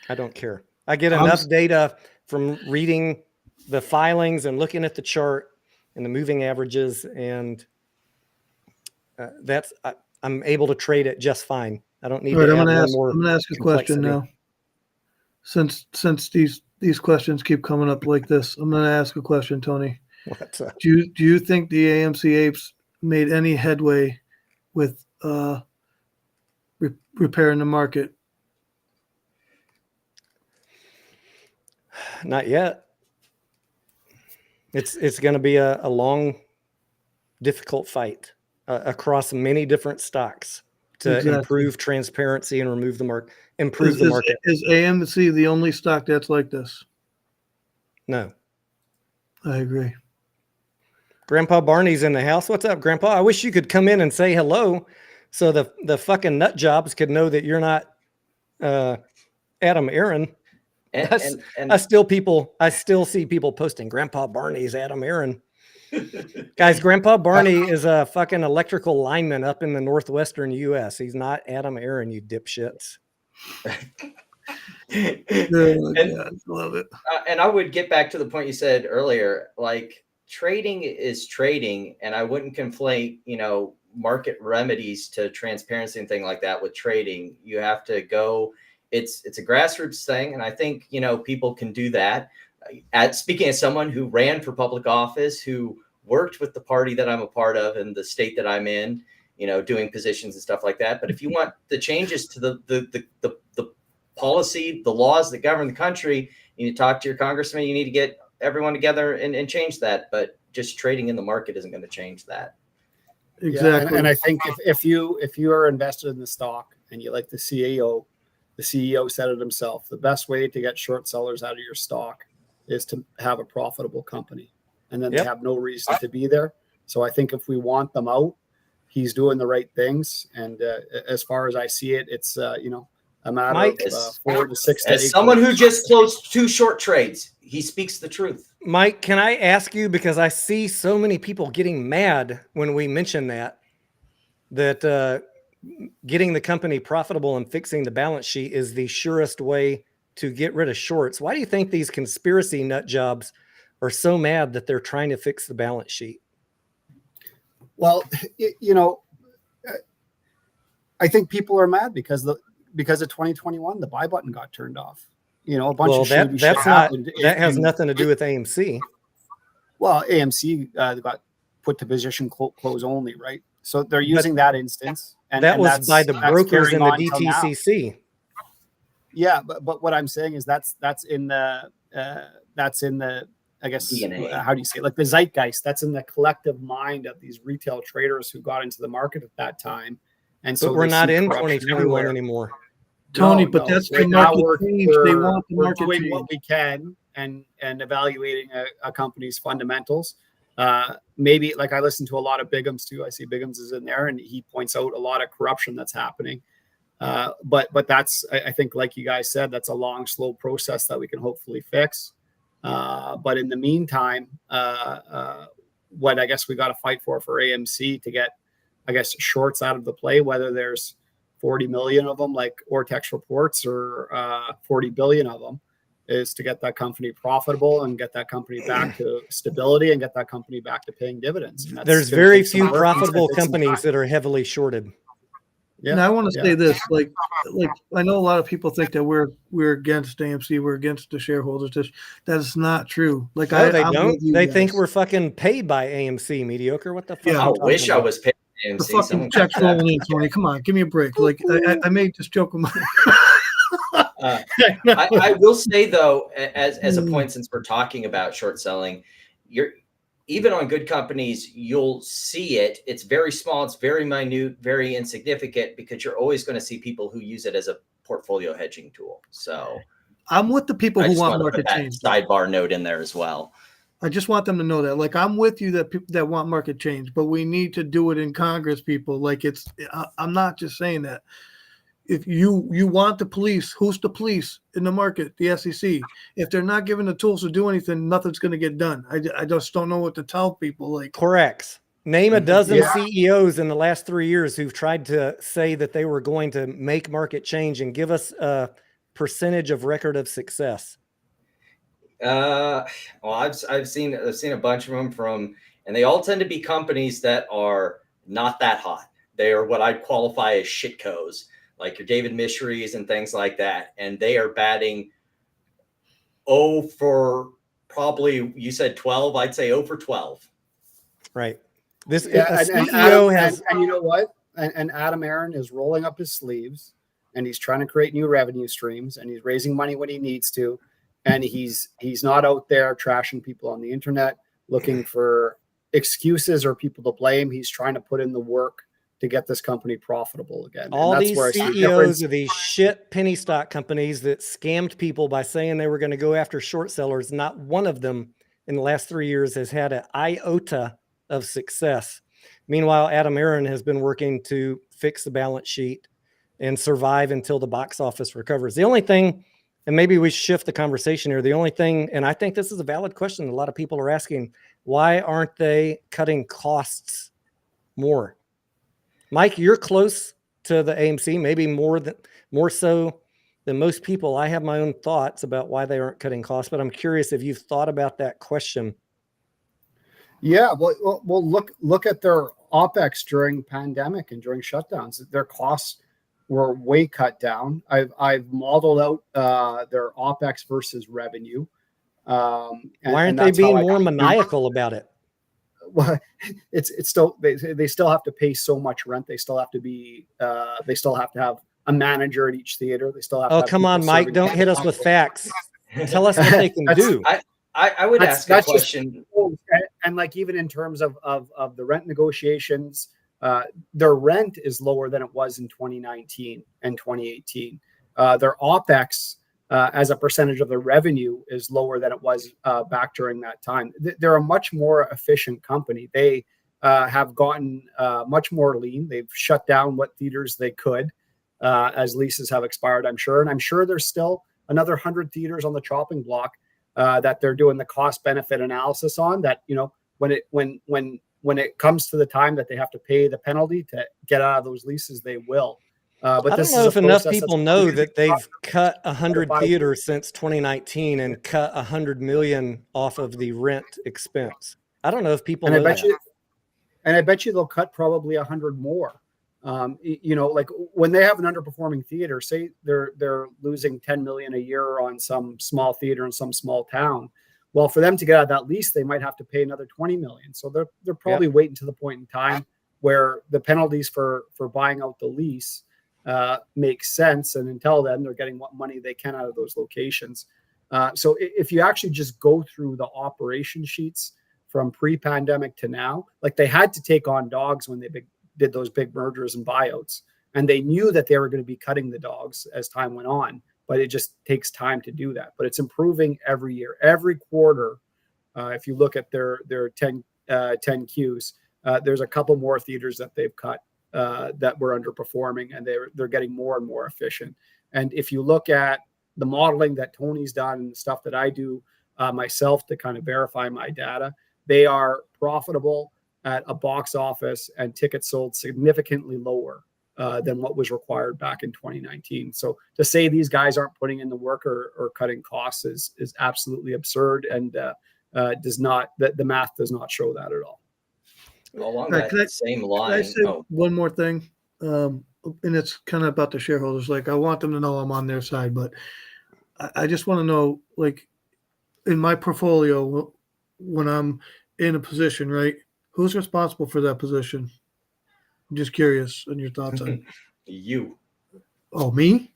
I don't care. I get enough data from reading the filings and looking at the chart and the moving averages, and I'm able to trade it just fine. I don't need All right, to I'm add gonna one ask. more. I'm gonna ask a question complexity. now. Since these questions keep coming up like this, I'm gonna ask a question, Tony. What's up? Do you think the AMC apes made any headway with repairing the market? Not yet. It's going to be a long, difficult fight across many different stocks to Exactly. improve transparency and remove the market, improve the market. Is AMC the only stock that's like this? No. I agree. Grandpa Barney's in the house. What's up, Grandpa? I wish you could come in and say hello so the fucking nut jobs could know that you're not Adam Aaron. And I still see people posting Grandpa Barney's Adam Aaron. Guys, Grandpa Barney is a fucking electrical lineman up in the northwestern US. He's not Adam Aaron, you dipshits. God, love it. And I would get back to the point you said earlier, like trading is trading, and I wouldn't conflate, market remedies to transparency and thing like that with trading. You have to go. It's a grassroots thing, and I think people can do that. Speaking as someone who ran for public office, who worked with the party that I'm a part of and the state that I'm in, doing positions and stuff like that. But if you want the changes to the policy, the laws that govern the country, you need to talk to your congressman. You need to get everyone together and change that. But just trading in the market isn't going to change that. Exactly. Yeah, and I think if you are invested in the stock and you like the CEO said it himself, the best way to get short sellers out of your stock is to have a profitable company, and then they have no reason to be there. So I think if we want them out, he's doing the right things. And as far as I see it, it's a matter of 4 to 6 to 8. As someone who just closed 2 short trades, he speaks the truth. Mike, can I ask you, because I see so many people getting mad when we mention that getting the company profitable and fixing the balance sheet is the surest way to get rid of shorts. Why do you think these conspiracy nut jobs are so mad that they're trying to fix the balance sheet? Well, I think people are mad because of 2021, the buy button got turned off. A bunch of shady shit happened. That has nothing to do with AMC. Well, AMC got put to position close only, right? So they're using that instance. And that was by the brokers in the DTCC. Yeah, but what I'm saying is that's in the I guess DNA. How do you say it? Like the zeitgeist? That's in the collective mind of these retail traders who got into the market at that time. And so we're not in 2021 anymore. Tony, that's the market change. They want the market doing change. what we can and evaluating a company's fundamentals. Maybe, like, I listen to a lot of Bigham's too. I see Bigham's is in there, and he points out a lot of corruption that's happening. But that's, I think, like you guys said, that's a long, slow process that we can hopefully fix. But in the meantime, what I guess we got to fight for AMC to get, I guess, shorts out of the play, whether there's 40 million of them like Ortex reports or 40 billion of them, is to get that company profitable and get that company back to stability and get that company back to paying dividends. There's very few profitable companies that are heavily shorted. Yeah. And I want to say this, like I know a lot of people think that we're against AMC, we're against the shareholders. That is not true. Like, no, they don't. They think we're fucking paid by AMC, mediocre. What the fuck? Yeah, I wish I was paid by AMC. The fucking check's rolling in, Tony. Come on, give me a break. Like, I made this joke with I will say though, as a point, since we're talking about short selling, even on good companies, you'll see it. It's very small, it's very minute, very insignificant, because you're always going to see people who use it as a portfolio hedging tool. So I'm with the people who want market change. Sidebar note in there as well. I just want them to know that. Like, I'm with you that people that want market change, but we need to do it in Congress, people. Like, I'm not just saying that. If you want the police, who's the police in the market? The SEC. If they're not given the tools to do anything, nothing's going to get done. I just don't know what to tell people. Like, correct. Name a dozen CEOs in the last 3 years who've tried to say that they were going to make market change, and give us a percentage of record of success. Well, I've seen a bunch of them and they all tend to be companies that are not that hot. They are what I'd qualify as shitcos, like your David Mishries and things like that. And they are batting 0 for probably, you said 12, I'd say 0 for 12. Right. This CEO has, and you know what? And Adam Aaron is rolling up his sleeves, and he's trying to create new revenue streams, and he's raising money when he needs to. And he's not out there trashing people on the internet, looking for excuses or people to blame. He's trying to put in the work to get this company profitable again. All these CEOs of these shit penny stock companies that scammed people by saying they were going to go after short sellers, not one of them in the last 3 years has had an iota of success. Meanwhile, Adam Aaron has been working to fix the balance sheet and survive until the box office recovers. The only thing, and maybe we shift the conversation here, the only thing, and I think this is a valid question a lot of people are asking, why aren't they cutting costs more? Mike, you're close to the AMC, maybe more so than most people. I have my own thoughts about why they aren't cutting costs, but I'm curious if you've thought about that question. Yeah, well, look at their OpEx during pandemic and during shutdowns. Their costs were way cut down. I've modeled out their OpEx versus revenue. Why aren't they being more maniacal about it? well, it's still they still have to pay so much rent. They still have to be they still have to have a manager at each theater. They still have. Oh, to have come on, people Mike! serving Don't hit us with facts. Tell us what they can That's- do. I would ask a just question. and like even in terms of the rent negotiations, their rent is lower than it was in 2019 and 2018. Their OPEX as a percentage of their revenue is lower than it was back during that time. They're a much more efficient company. They have gotten much more lean. They've shut down what theaters they could as leases have expired, I'm sure. And I'm sure there's still another 100 theaters on the chopping block that they're doing the cost benefit analysis on, that, you know, when it comes to the time that they have to pay the penalty to get out of those leases, they will. But I this don't know is a if enough process people that's know really that they've tough. cut 100 5 theaters since 2019 and cut 100 million off of the rent expense. I don't know if people And I know bet that. you, and I bet you they'll cut probably 100 more. You know, like when they have an underperforming theater, say they're losing 10 million a year on some small theater in some small town. Well, for them to get out of that lease, they might have to pay another 20 million. So they're probably waiting to the point in time where the penalties for buying out the lease make sense. And until then, they're getting what money they can out of those locations. So if you actually just go through the operation sheets from pre-pandemic to now, like they had to take on dogs when they did those big mergers and buyouts, and they knew that they were going to be cutting the dogs as time went on, but it just takes time to do that. But it's improving every year, every quarter. If you look at their 10 Qs, there's a couple more theaters that they've cut that were underperforming, and they're getting more and more efficient. And if you look at the modeling that Tony's done and the stuff that I do myself to kind of verify my data, they are profitable at a box office and tickets sold significantly lower than what was required back in 2019. So to say these guys aren't putting in the work or cutting costs is absolutely absurd, and does not, the math does not show that at all. Along Right, that same Can I line. say one more thing? And it's kind of about the shareholders. Like, I want them to know I'm on their side, but I just want to know, like, in my portfolio, when I'm in a position, right, who's responsible for that position? I'm just curious on your thoughts on. You. Oh, me?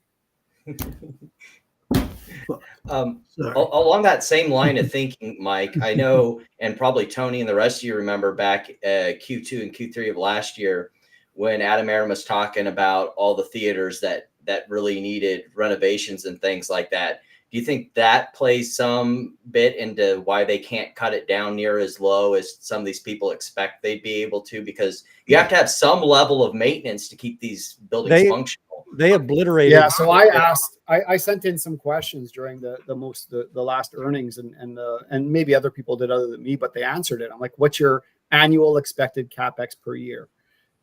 Sorry. Along that same line of thinking, Mike, I know, and probably Tony and the rest of you remember back Q2 and Q3 of last year when Adam Aaron was talking about all the theaters that really needed renovations and things like that. Do you think that plays some bit into why they can't cut it down near as low as some of these people expect they'd be able to? Because you have to have some level of maintenance to keep these buildings functional. They obliterated. Yeah, so I sent in some questions during the last earnings, and maybe other people did other than me, but they answered it. I'm like, what's your annual expected CapEx per year?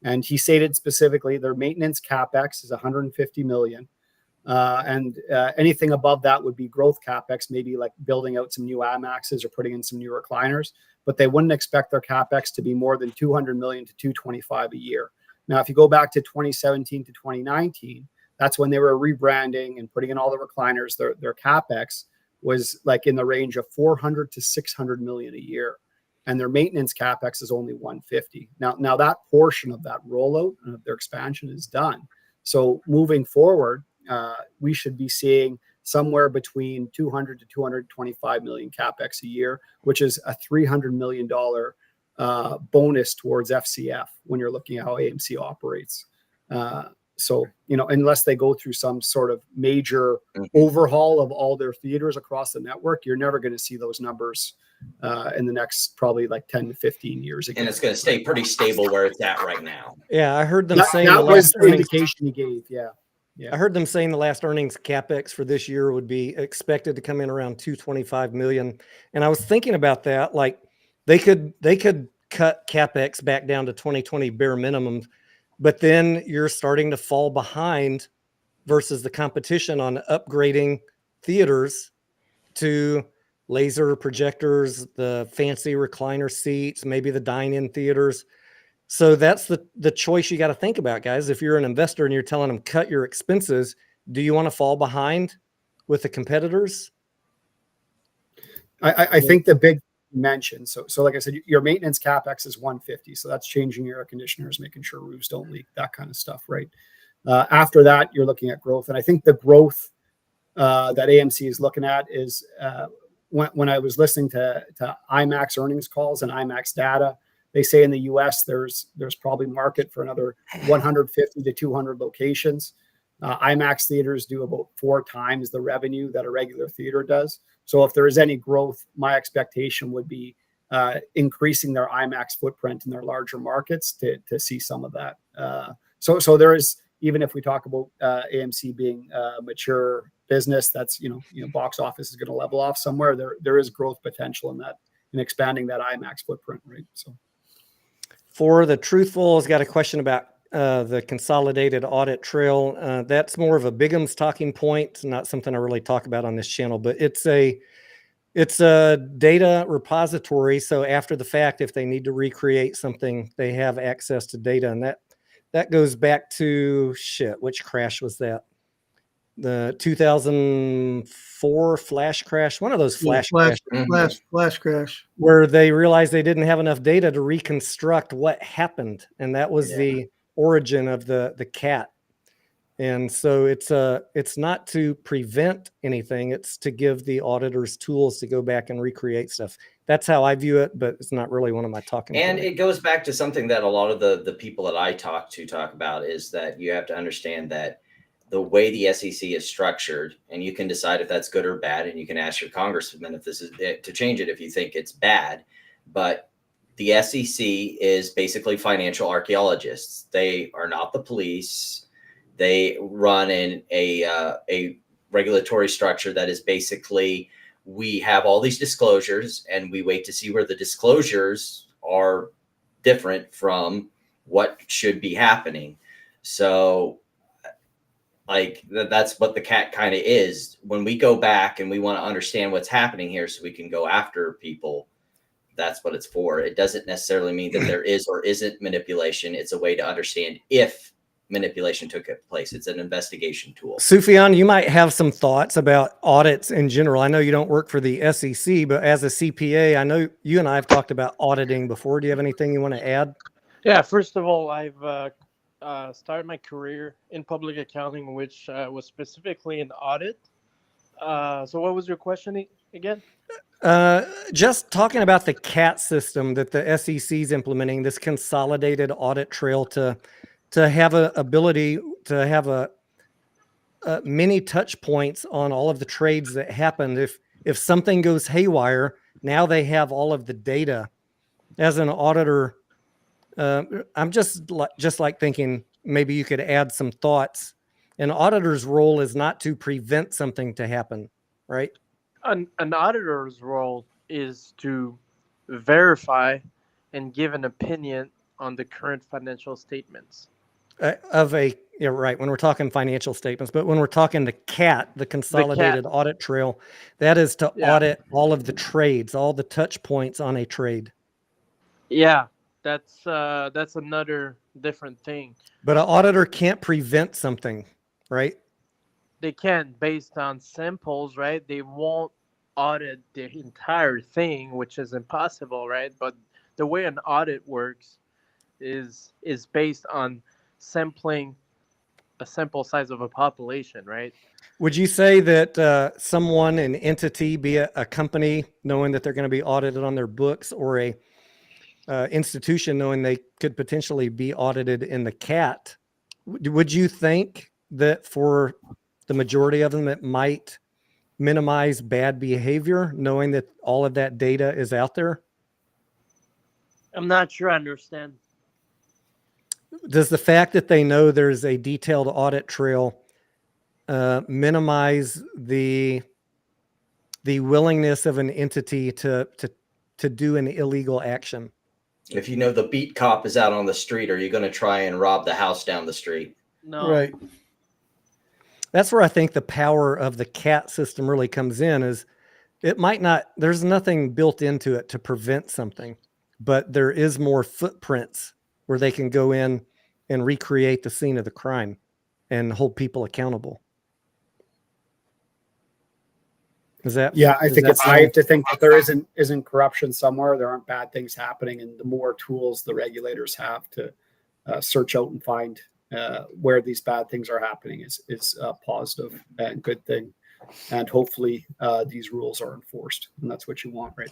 And he stated specifically their maintenance CapEx is 150 million. And anything above that would be growth CapEx, maybe like building out some new AMAXs or putting in some new recliners, but they wouldn't expect their CapEx to be more than 200 million to 225 a year. Now, if you go back to 2017 to 2019, that's when they were rebranding and putting in all the recliners. Their CapEx was like in the range of 400 to 600 million a year. And their maintenance CapEx is only 150. Now that portion of that rollout of their expansion is done. So moving forward, we should be seeing somewhere between 200 to 225 million CapEx a year, which is a $300 million bonus towards FCF when you're looking at how AMC operates. So, you know, unless they go through some sort of major overhaul of all their theaters across the network, you're never going to see those numbers in the next probably like 10 to 15 years. Again. And it's going to stay pretty stable where it's at right now. Yeah, I heard them saying that was the indication he gave. Yeah. I heard them saying the last earnings CapEx for this year would be expected to come in around 225 million. And I was thinking about that, like they could cut CapEx back down to 2020 bare minimum, but then you're starting to fall behind versus the competition on upgrading theaters to laser projectors, the fancy recliner seats, maybe the dine-in theaters. So that's the choice you got to think about, guys. If you're an investor and you're telling them cut your expenses, do you want to fall behind with the competitors? I think the mentioned. So like I said, your maintenance capex is 150. So that's changing your air conditioners, making sure roofs don't leak, that kind of stuff, right? After that, you're looking at growth. And I think the growth that AMC is looking at is when I was listening to IMAX earnings calls and IMAX data, they say in the US, there's probably market for another 150 to 200 locations. IMAX theaters do about 4 times the revenue that a regular theater does. So if there is any growth, my expectation would be increasing their IMAX footprint in their larger markets to see some of that. So there is, even if we talk about AMC being a mature business, that's box office is going to level off somewhere. There is growth potential in that, in expanding that IMAX footprint, right? So, for the truthfuls, got a question about the consolidated audit trail. That's more of a Bigham's talking point, not something I really talk about on this channel, but it's a data repository. So after the fact, if they need to recreate something, they have access to data, and that goes back to which crash was that? The 2004 flash crash, one of those flash crashes, Flash crash, where they realized they didn't have enough data to reconstruct what happened, and that was the origin of the cat. And so it's not to prevent anything; it's to give the auditors tools to go back and recreate stuff. That's how I view it, but it's not really one of my talking points. And it goes back to something that a lot of the people that I talk about is that you have to understand that the way the SEC is structured, and you can decide if that's good or bad, and you can ask your congressman if this is to change it if you think it's bad. But the SEC is basically financial archaeologists. They are not the police. They run in a regulatory structure that is basically, we have all these disclosures and we wait to see where the disclosures are different from what should be happening. So like that's what the cat kind of is. When we go back and we want to understand what's happening here so we can go after people, that's what it's for. It doesn't necessarily mean that there is or isn't manipulation. It's a way to understand if manipulation took place. It's an investigation tool. Sufyan, you might have some thoughts about audits in general. I know you don't work for the SEC, but as a CPA, I know you and I have talked about auditing before. Do you have anything you want to add? Yeah, first of all, I've started my career in public accounting, which was specifically in audit. So what was your question again? Just talking about the CAT system that the SEC is implementing, this consolidated audit trail to have a ability to have a many touch points on all of the trades that happened. If something goes haywire, now they have all of the data. As an auditor, I'm just like thinking maybe you could add some thoughts. An auditor's role is not to prevent something to happen, right? An auditor's role is to verify and give an opinion on the current financial statements. Right. When we're talking financial statements, but when we're talking the CAT, the consolidated audit trail, that is to audit all of the trades, all the touch points on a trade. Yeah, that's another different thing. But an auditor can't prevent something, right? They can, based on samples, right? They won't audit the entire thing, which is impossible, right? But the way an audit works is based on sampling a sample size of a population, right? Would you say that someone, an entity, be it a company, knowing that they're going to be audited on their books, or a institution knowing they could potentially be audited in the CAT, would you think that for the majority of them it might minimize bad behavior, knowing that all of that data is out there? I'm not sure I understand. Does the fact that they know there's a detailed audit trail minimize the willingness of an entity to do an illegal action? If you know the beat cop is out on the street, are you going to try and rob the house down the street? No. right? That's where I think the power of the CAT system really comes in. Is it might not, there's nothing built into it to prevent something, but there is more footprints where they can go in and recreate the scene of the crime and hold people accountable. Is that? Yeah, I does think that it's sound- naive to think that there isn't corruption somewhere. There aren't bad things happening, and the more tools the regulators have to search out and find where these bad things are happening is a positive and good thing. And hopefully these rules are enforced, and that's what you want, right?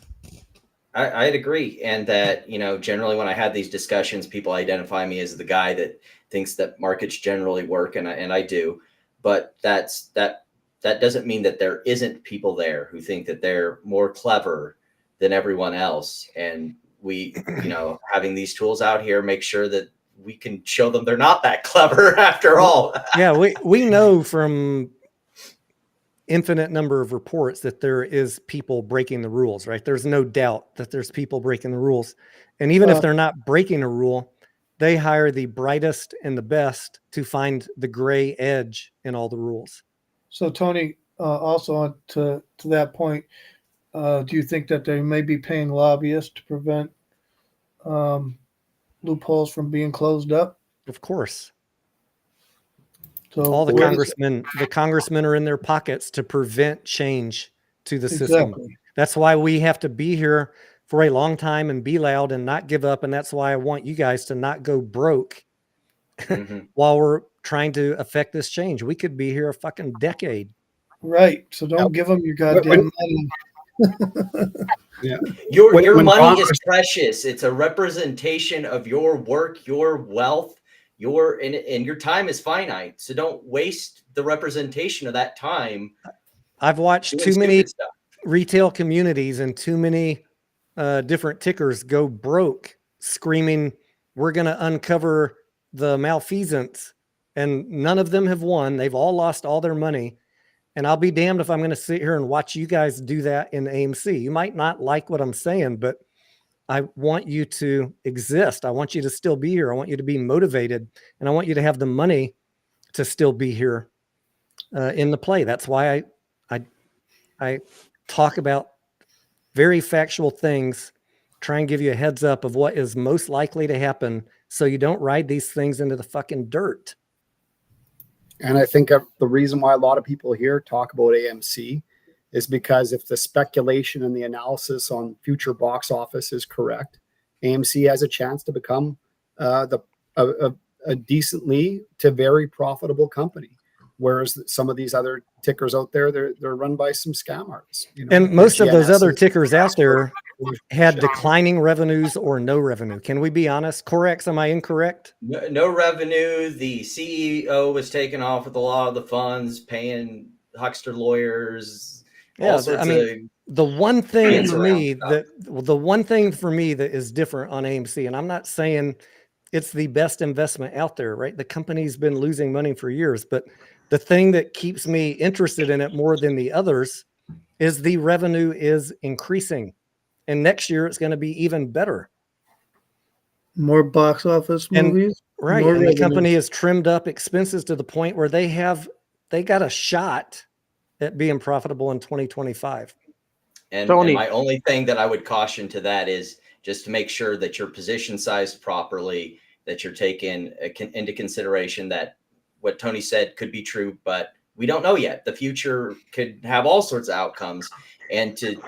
I'd agree. And that, generally when I had these discussions, people identify me as the guy that thinks that markets generally work. And I do, but that doesn't mean that there isn't people there who think that they're more clever than everyone else. And we, having these tools out here, make sure that we can show them they're not that clever after all. Yeah, we know from infinite number of reports that there is people breaking the rules, right? There's no doubt that there's people breaking the rules. And even if they're not breaking a rule, they hire the brightest and the best to find the gray edge in all the rules. So Tony, also to that point, do you think that they may be paying lobbyists to prevent loopholes from being closed up? Of course. So All the congressmen are in their pockets to prevent change to the system. Exactly. That's why we have to be here for a long time and be loud and not give up. And that's why I want you guys to not go broke while we're trying to affect this change. We could be here a fucking decade. Right. So don't give them your goddamn money. Yeah. Your money Congress is precious. It's a representation of your work, your wealth, and your time is finite. So don't waste the representation of that time. I've watched doing too many stupid stuff. retail communities and too many different tickers go broke screaming, we're going to uncover the malfeasance. And none of them have won. They've all lost all their money. And I'll be damned if I'm going to sit here and watch you guys do that in AMC. You might not like what I'm saying, but I want you to exist. I want you to still be here. I want you to be motivated, and I want you to have the money to still be here in the play. That's why I talk about very factual things, try and give you a heads up of what is most likely to happen so you don't ride these things into the fucking dirt. And I think the reason why a lot of people here talk about AMC is because if the speculation and the analysis on future box office is correct, AMC has a chance to become a decently to very profitable company. Whereas some of these other tickers out there, they're run by some scam artists. And most of those other GNSs, tickers out there had declining revenues or no revenue. Can we be honest? Corex, am I incorrect? No revenue. The CEO was taken off with a lot of the funds, paying huckster lawyers. Yeah, the one thing for me that is different on AMC, and I'm not saying it's the best investment out there, right? The company's been losing money for years, but the thing that keeps me interested in it more than the others is the revenue is increasing. And next year it's going to be even better. More box office movies. Right. More And revenue. the company has trimmed up expenses to the point where they got a shot at being profitable in 2025 And Tony. my only thing that I would caution to that is just to make sure that your position sized properly, that you're taking into consideration that what Tony said could be true, but we don't know yet. The future could have all sorts of outcomes, and to,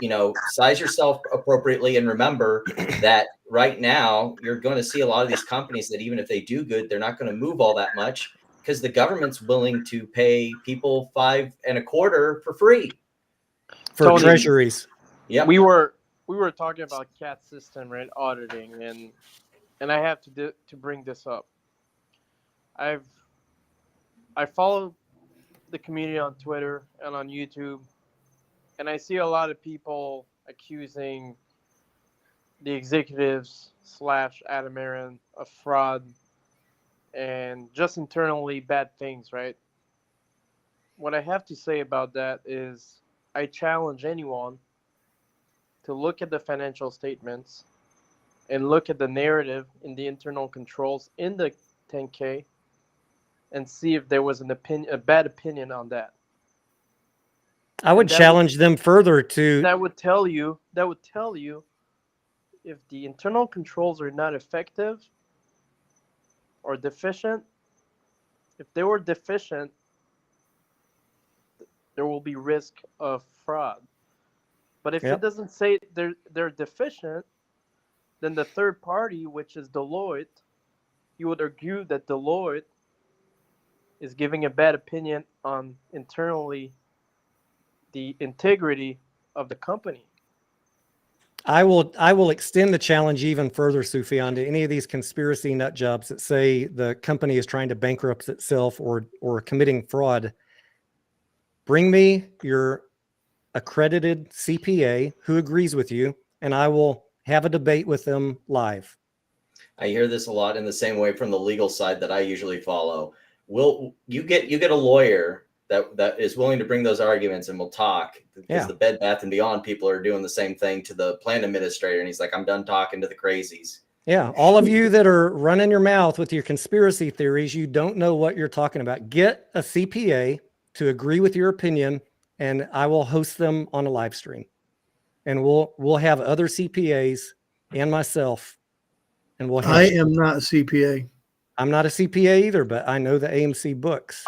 size yourself appropriately. And remember that right now you're going to see a lot of these companies that even if they do good, they're not going to move all that much because the government's willing to pay people 5 1/4 for free for Tony, treasuries. Yeah, We were talking about CAT system, right? Auditing, and I have to bring this up. I follow the community on Twitter and on YouTube, and I see a lot of people accusing the executives / Adam Aaron of fraud and just internally bad things, right? What I have to say about that is I challenge anyone to look at the financial statements and look at the narrative in the internal controls in the 10K and see if there was a bad opinion on that. I would challenge them further to That would tell you if the internal controls are not effective or deficient. If they were deficient, there will be risk of fraud. But if Yep. it doesn't say they're deficient, then the third party, which is Deloitte, you would argue that Deloitte is giving a bad opinion on internally the integrity of the company. I will extend the challenge even further, Sufyan, to any of these conspiracy nut jobs that say the company is trying to bankrupt itself or committing fraud. Bring me your accredited CPA who agrees with you, and I will have a debate with them live. I hear this a lot in the same way from the legal side that I usually follow. Will you get a lawyer that is willing to bring those arguments and we'll talk, because the Bed Bath and Beyond people are doing the same thing to the plan administrator, and he's like, I'm done talking to the crazies. Yeah, all of you that are running your mouth with your conspiracy theories, you don't know what you're talking about. Get a CPA to agree with your opinion, and I will host them on a live stream. And we'll have other CPAs and myself, and we'll have. I am not a CPA. I'm not a CPA either, but I know the AMC books.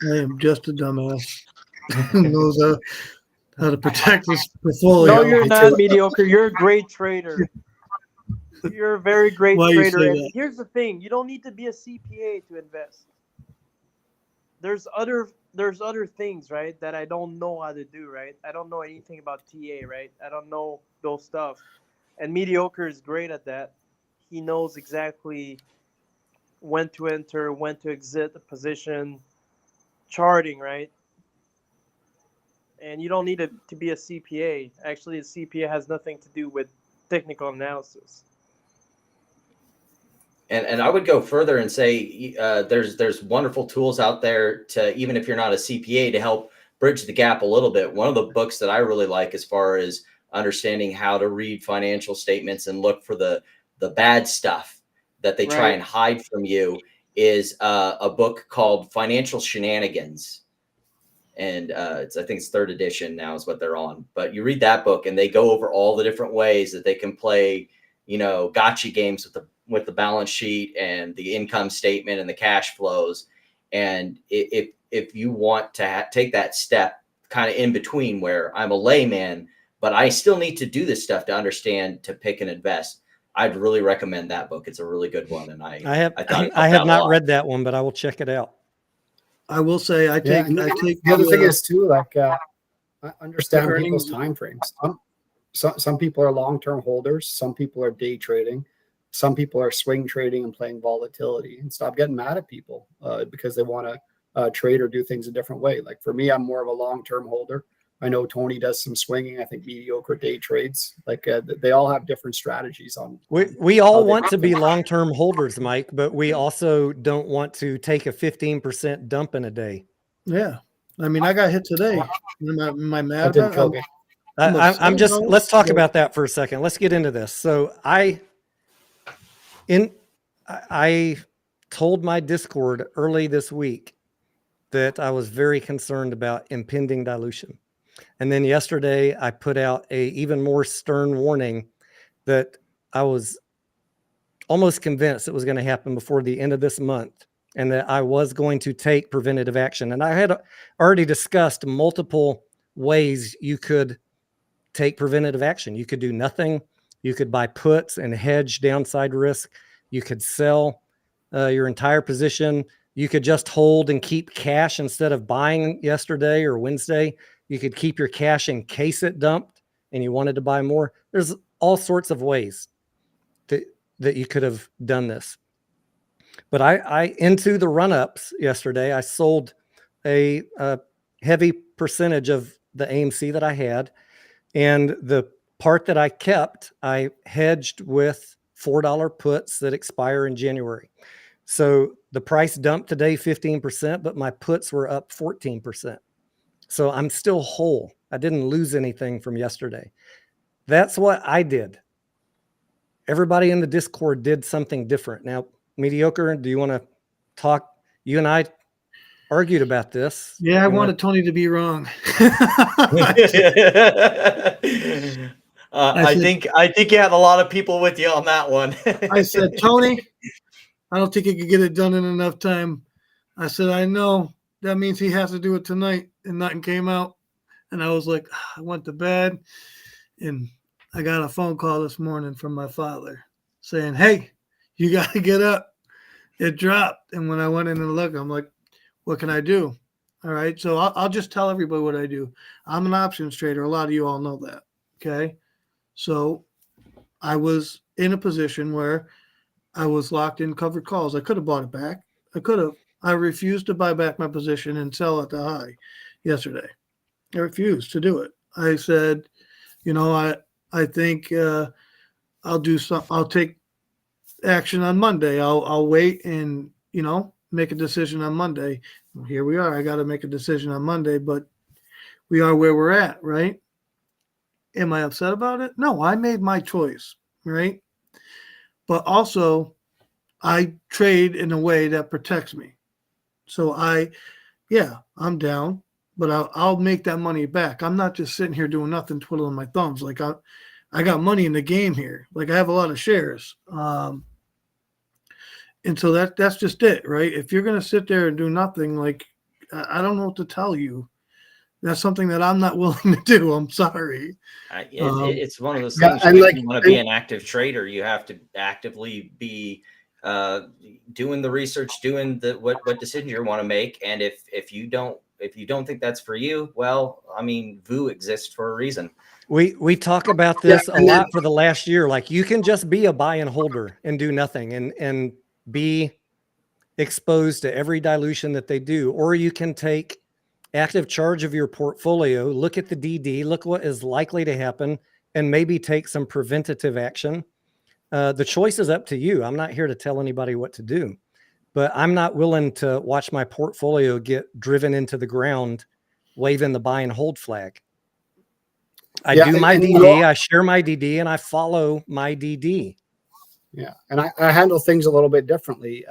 I am just a dumbass who knows how to protect his portfolio. No, you're not mediocre. You're a great trader. You're a very great Why you trader. say And that? here's the thing: you don't need to be a CPA to invest. There's other things, right, that I don't know how to do, right? I don't know anything about TA, right? I don't know those stuff. And mediocre is great at that. He knows exactly when to enter, when to exit the position, charting, right? And you don't need to be a CPA. Actually, a CPA has nothing to do with technical analysis. And I would go further and say there's wonderful tools out there to, even if you're not a CPA, to help bridge the gap a little bit. One of the books that I really like as far as understanding how to read financial statements and look for the bad stuff that they try and hide from you is a book called Financial Shenanigans. And I think it's 3rd edition now is what they're on. But you read that book and they go over all the different ways that they can play, gotcha games with the balance sheet and the income statement and the cash flows. And if you want to take that step kind of in between where I'm a layman, but I still need to do this stuff to understand, to pick and invest, I'd really recommend that book. It's a really good one. And I have not read that one, but I will check it out. I will say I take the other thing is too, like I understand people's time frames. Some people are long-term holders, some people are day trading, some people are swing trading and playing volatility. And stop getting mad at people because they want to trade or do things a different way. Like for me, I'm more of a long-term holder. I know Tony does some swinging. I think mediocre day trades. Like they all have different strategies on. We all want to be long-term holders, Mike, but we also don't want to take a 15% dump in a day. Yeah, I mean, I got hit today. Am I mad? Let's talk about that for a second. Let's get into this. So I told my Discord early this week that I was very concerned about impending dilution. And then yesterday I put out a even more stern warning that I was almost convinced it was going to happen before the end of this month, and that I was going to take preventative action. And I had already discussed multiple ways you could take preventative action. You could do nothing. You could buy puts and hedge downside risk. You could sell your entire position. You could just hold and keep cash instead of buying yesterday or Wednesday. You could keep your cash in case it dumped and you wanted to buy more. There's all sorts of ways that you could have done this. But I into the run-ups yesterday, I sold a heavy percentage of the AMC that I had. And the part that I kept, I hedged with $4 puts that expire in January. So the price dumped today 15%, but my puts were up 14%. So I'm still whole. I didn't lose anything from yesterday. That's what I did. Everybody in the Discord did something different. Now, Mediocre, do you want to talk? You and I argued about this. Yeah, I wanted Tony to be wrong. I think you had a lot of people with you on that one. I said, Tony, I don't think he could get it done in enough time. I said, I know. That means he has to do it tonight. And nothing came out. And I was like, I went to bed. And I got a phone call this morning from my father saying, "Hey, you got to get up. It dropped." And when I went in and looked, I'm like, "What can I do?" All right. So I'll just tell everybody what I do. I'm an options trader. A lot of you all know that. Okay. So I was in a position where I was locked in covered calls. I could have bought it back. I refused to buy back my position and sell at the high yesterday. I refused to do it. I said, I think I'll take action on Monday. I'll wait and, make a decision on Monday. Here we are. I got to make a decision on Monday, but we are where we're at, right? Am I upset about it? No, I made my choice, right? But also, I trade in a way that protects me. So I'm down, but I'll make that money back. I'm not just sitting here doing nothing, twiddling my thumbs. Like I got money in the game here. Like I have a lot of shares. And so that's just it, right? If you're going to sit there and do nothing, like I don't know what to tell you. That's something that I'm not willing to do. I'm sorry. It's one of those Yeah, things. and If like- you want to be an active trader, you have to actively be doing the research, doing what decisions you want to make. And if you don't think that's for you, well, I mean, VU exists for a reason. We talk about this Yeah, a and lot then- for the last year. Like you can just be a buy and holder and do nothing and be exposed to every dilution that they do, or you can take active charge of your portfolio, look at the DD, look what is likely to happen, and maybe take some preventative action. The choice is up to you. I'm not here to tell anybody what to do, but I'm not willing to watch my portfolio get driven into the ground, waving the buy and hold flag. I do my DD, I share my DD, and I follow my DD. Yeah, and I handle things a little bit differently.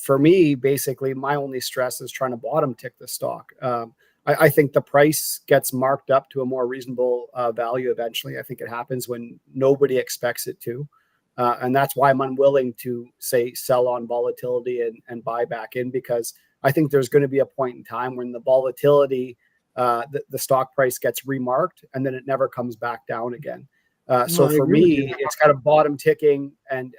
For me, basically, my only stress is trying to bottom tick the stock. I think the price gets marked up to a more reasonable value eventually. I think it happens when nobody expects it to. And that's why I'm unwilling to, say, sell on volatility and buy back in, because I think there's going to be a point in time when the volatility, the stock price gets remarked and then it never comes back down again. So for me, it's kind of bottom ticking and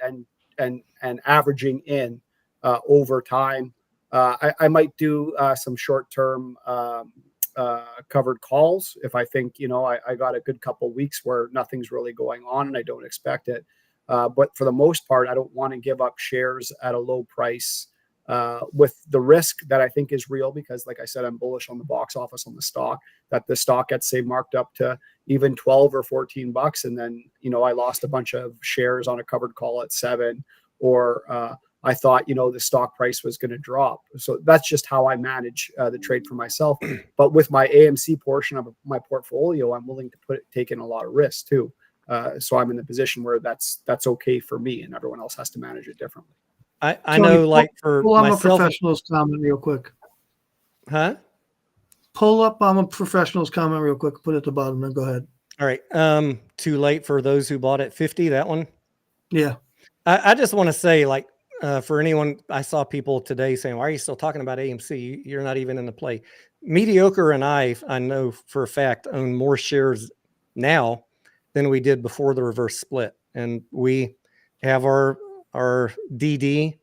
averaging in over time. I might do some short-term covered calls if I think, I got a good couple of weeks where nothing's really going on and I don't expect it. But for the most part, I don't want to give up shares at a low price with the risk that I think is real, because like I said, I'm bullish on the box office on the stock, that the stock gets, say, marked up to even 12 or 14 bucks. And then, I lost a bunch of shares on a covered call at 7, or I thought, the stock price was going to drop. So that's just how I manage the trade for myself. But with my AMC portion of my portfolio, I'm willing to take in a lot of risk too. So I'm in the position where that's okay for me, and everyone else has to manage it differently. I Tony, know, like for pull up a myself, professional's comment real quick. huh? Pull up a professional's comment real quick. Put it at the bottom and go ahead. All right. Too late for those who bought at 50. That one. Yeah. I just want to say, like, for anyone, I saw people today saying, "Why are you still talking about AMC? You're not even in the play." Mediocre and I know for a fact, own more shares now than we did before the reverse split, and we have our DD.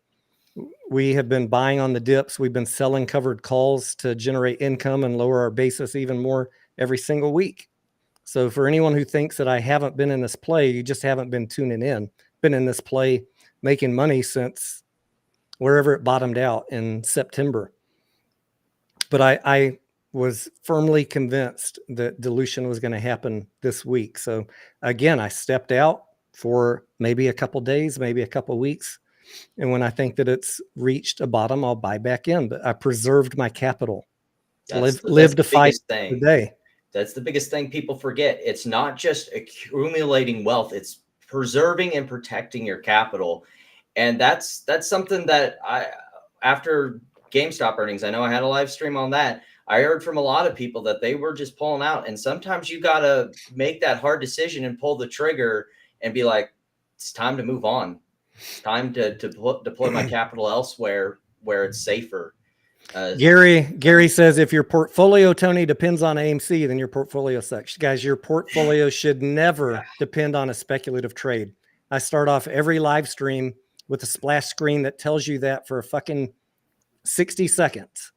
We have been buying on the dips. We've been selling covered calls to generate income and lower our basis even more every single week. So for anyone who thinks that I haven't been in this play, you just haven't been tuning in. Been in this play making money since wherever it bottomed out in September. But I was firmly convinced that dilution was going to happen this week. So again, I stepped out for maybe a couple days, maybe a couple weeks. And when I think that it's reached a bottom, I'll buy back in. But I preserved my capital. Live to fight today. That's the biggest thing people forget. It's not just accumulating wealth. It's preserving and protecting your capital. And that's something that after GameStop earnings, I know I had a live stream on that. I heard from a lot of people that they were just pulling out. And sometimes you got to make that hard decision and pull the trigger and be like, it's time to move on. It's time to deploy my capital elsewhere where it's safer. Gary says, if your portfolio, Tony, depends on AMC, then your portfolio sucks. Guys, your portfolio should never depend on a speculative trade. I start off every live stream with a splash screen that tells you that for a fucking 60 seconds.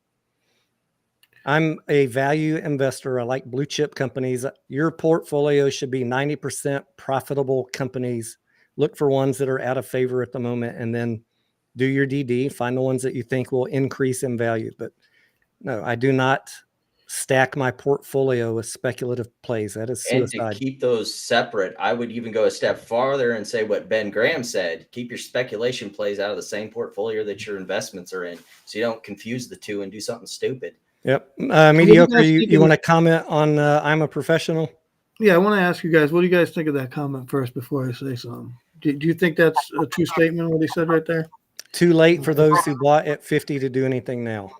I'm a value investor. I like blue chip companies. Your portfolio should be 90% profitable companies. Look for ones that are out of favor at the moment, and then do your DD. Find the ones that you think will increase in value. But no, I do not stack my portfolio with speculative plays. That is suicide. And to keep those separate, I would even go a step farther and say what Ben Graham said: keep your speculation plays out of the same portfolio that your investments are in, so you don't confuse the two and do something stupid. Yep. Mediocre, you want to comment on I'm a professional? Yeah, I want to ask you guys, what do you guys think of that comment first before I say something? Do you think that's a true statement, what he said right there? Too late for those who bought at 50 to do anything now.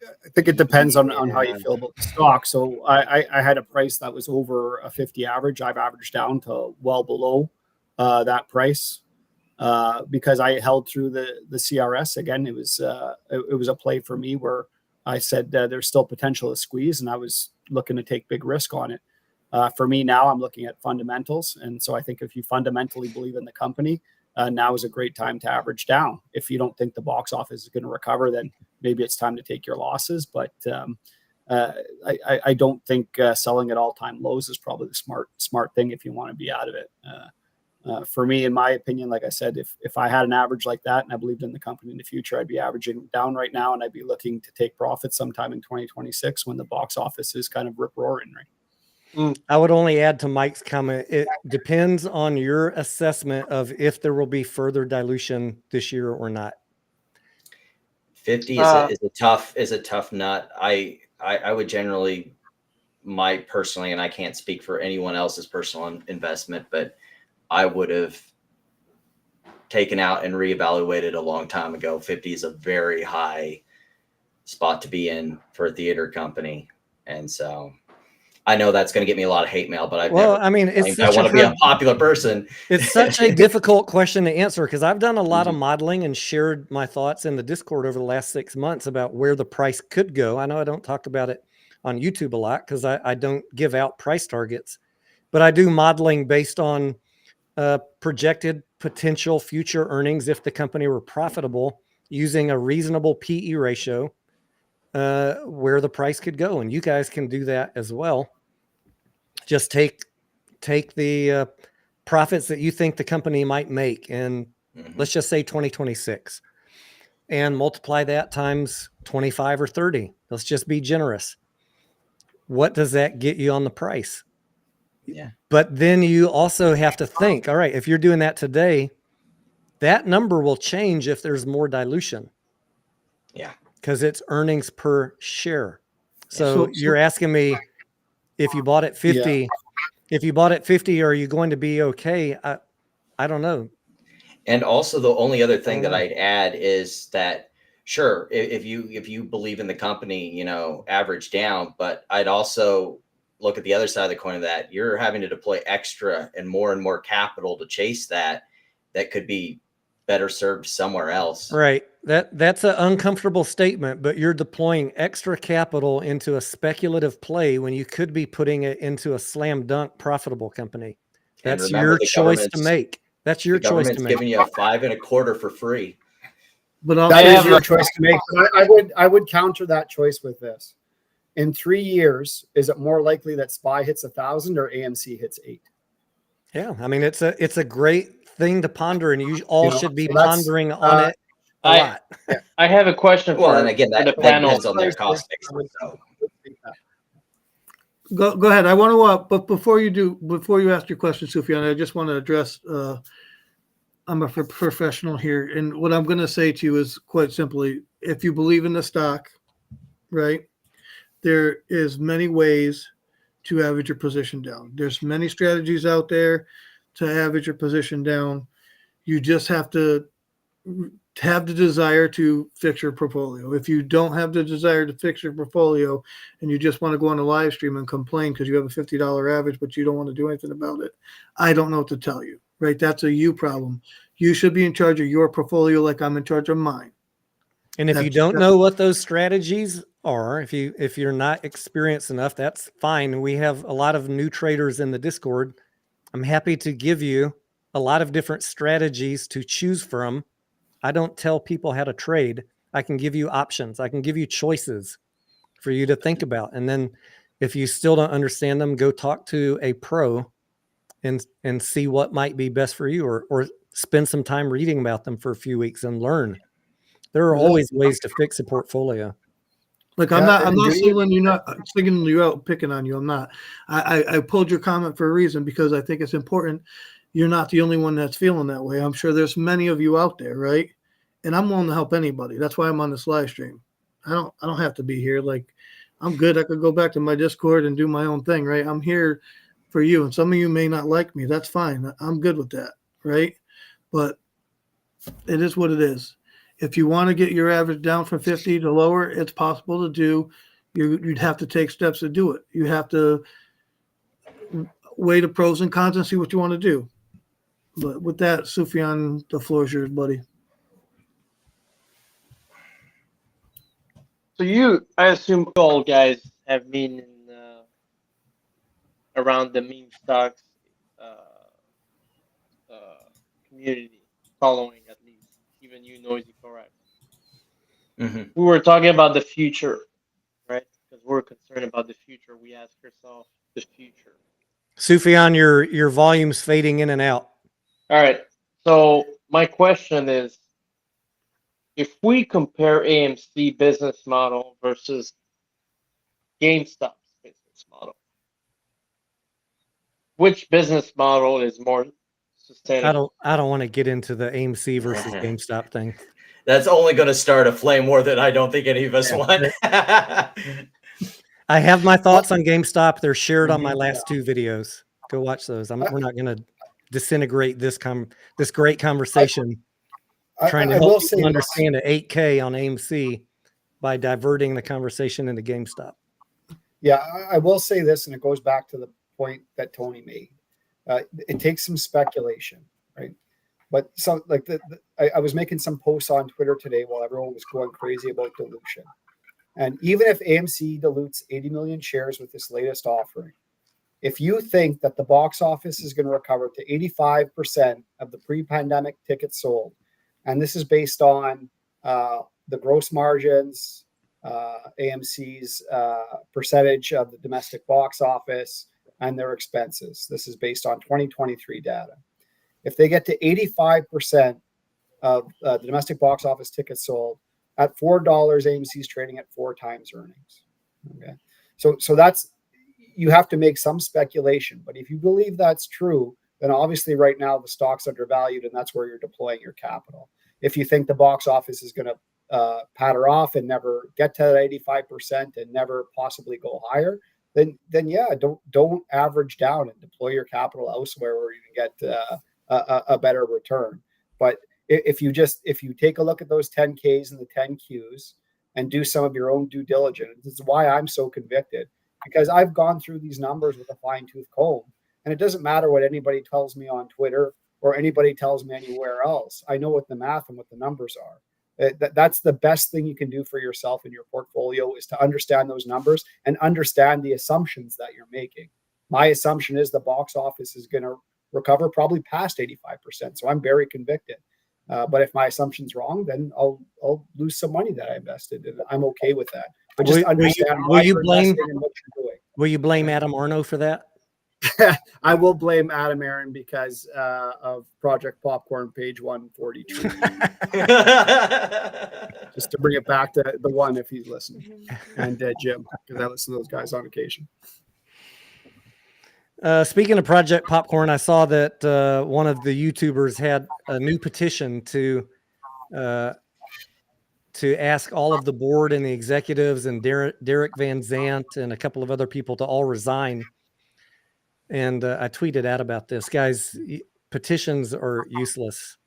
I think it depends on how you feel about the stock. So I had a price that was over a 50 average. I've averaged down to well below that price because I held through the CRS. Again, it was a play for me where I said there's still potential to squeeze, and I was looking to take big risk on it. For me now, I'm looking at fundamentals. And so I think if you fundamentally believe in the company, now is a great time to average down. If you don't think the box office is going to recover, then maybe it's time to take your losses. But I don't think selling at all-time lows is probably the smart thing if you want to be out of it. For me, in my opinion, like I said, if I had an average like that and I believed in the company in the future, I'd be averaging down right now, and I'd be looking to take profits sometime in 2026 when the box office is kind of rip-roaring, right? I would only add to Mike's comment. It depends on your assessment of if there will be further dilution this year or not. 50 is a tough nut. I would generally, personally, and I can't speak for anyone else's personal investment, but I would have taken out and reevaluated a long time ago. 50 is a very high spot to be in for a theater company, and so I know that's going to get me a lot of hate mail, but I want to be a popular person. It's such a difficult question to answer because I've done a lot of modeling and shared my thoughts in the Discord over the last 6 months about where the price could go. I know I don't talk about it on YouTube a lot because I don't give out price targets, but I do modeling based on projected potential future earnings if the company were profitable using a reasonable PE ratio. Where the price could go, and you guys can do that as well. Just take the profits that you think the company might make, and let's just say 2026, and multiply that times 25 or 30. Let's just be generous. What does that get you on the price? Yeah. But then you also have to think, all right, if you're doing that today, that number will change if there's more dilution. Yeah. Because it's earnings per share. So you're asking me if you bought at 50, if you bought at 50, are you going to be okay? I don't know. And also the only other thing that I'd add is that, sure, if you believe in the company, average down, but I'd also look at the other side of the coin of that. You're having to deploy extra and more capital to chase that could be better served somewhere else. Right. That's an uncomfortable statement, but you're deploying extra capital into a speculative play when you could be putting it into a slam dunk profitable company. That's your choice to make. That's your choice to make. Giving you a 5 1/4 for free. But that is your choice to make. But I would counter that choice with this. In 3 years, is it more likely that SPY hits 1,000 or AMC hits 8? Yeah, I mean it's a great thing to ponder, and you all should be pondering on it a lot. I have a question for, and again, that depends on their cost basis. So. Go ahead. I want to, but before you ask your question, Sufyan, I just want to address. I'm a professional here, and what I'm going to say to you is quite simply: if you believe in the stock, right, there is many ways to average your position down. There's many strategies out there to average your position down. You just have to have the desire to fix your portfolio. If you don't have the desire to fix your portfolio and you just want to go on a live stream and complain because you have a $50 average, but you don't want to do anything about it, I don't know what to tell you, right? That's a you problem. You should be in charge of your portfolio like I'm in charge of mine. And if you don't know what those strategies are, if you're not experienced enough, that's fine. We have a lot of new traders in the Discord. I'm happy to give you a lot of different strategies to choose from. I don't tell people how to trade. I can give you options. I can give you choices for you to think about. And then if you still don't understand them, go talk to a pro and see what might be best for you, or spend some time reading about them for a few weeks and learn. There are always ways to fix a portfolio. Like I'm not singling you out, picking on you. I'm not. I pulled your comment for a reason, because I think it's important. You're not the only one that's feeling that way. I'm sure there's many of you out there, right? And I'm willing to help anybody. That's why I'm on this live stream. I don't have to be here. Like, I'm good. I could go back to my Discord and do my own thing, right? I'm here for you. And some of you may not like me. That's fine. I'm good with that, right? But it is what it is. If you want to get your average down from 50 to lower, it's possible to do. You'd have to take steps to do it. You have to weigh the pros and cons and see what you want to do. But with that, Sufyan, the floor is yours, buddy. So I assume all guys have been in, around the meme stocks community, following at least, even you, Noisy, correct? Mm-hmm. We were talking about the future, right? Because we're concerned about the future. We ask ourselves the future. Sufyan, your volume's fading in and out. All right. So my question is, if we compare AMC business model versus GameStop's business model, which business model is more sustainable? I don't want to get into the AMC versus GameStop thing. That's only going to start a flame war that I don't think any of us want. I have my thoughts on GameStop. They're shared on my last two videos. Go watch those. We're not going to disintegrate this great conversation. Trying to help people understand at 8K on AMC by diverting the conversation into GameStop. Yeah, I will say this, and it goes back to the point that Tony made. It takes some speculation, right? But I was making some posts on Twitter today while everyone was going crazy about dilution. And even if AMC dilutes 80 million shares with this latest offering, if you think that the box office is going to recover to 85% of the pre-pandemic tickets sold, and this is based on the gross margins, AMC's percentage of the domestic box office, and their expenses. This is based on 2023 data. If they get to 85% of the domestic box office tickets sold, at $4, AMC is trading at 4 times earnings. Okay, so that's, you have to make some speculation. But if you believe that's true, then obviously right now the stock's undervalued, and that's where you're deploying your capital. If you think the box office is going to patter off and never get to that 85% and never possibly go higher, then yeah, don't average down and deploy your capital elsewhere where you can get a better return. But if you take a look at those 10Ks and the 10Qs and do some of your own due diligence, this is why I'm so convicted, because I've gone through these numbers with a fine-tooth comb, and it doesn't matter what anybody tells me on Twitter or anybody tells me anywhere else. I know what the math and what the numbers are. That's the best thing you can do for yourself in your portfolio, is to understand those numbers and understand the assumptions that you're making. My assumption is the box office is going to recover probably past 85%. So I'm very convicted. But if my assumption's wrong, then I'll lose some money that I invested, and I'm okay with that. But just understand why you're investing and what you're doing. Will you blame Adam Arno for that? I will blame Adam Aaron because of Project Popcorn, page 142. Just to bring it back to the one, if he's listening, and Jim, because I listen to those guys on occasion. Speaking of Project Popcorn, I saw that one of the YouTubers had a new petition to ask all of the board and the executives and Derek Van Zant and a couple of other people to all resign. And I tweeted out about this. Guys, petitions are useless.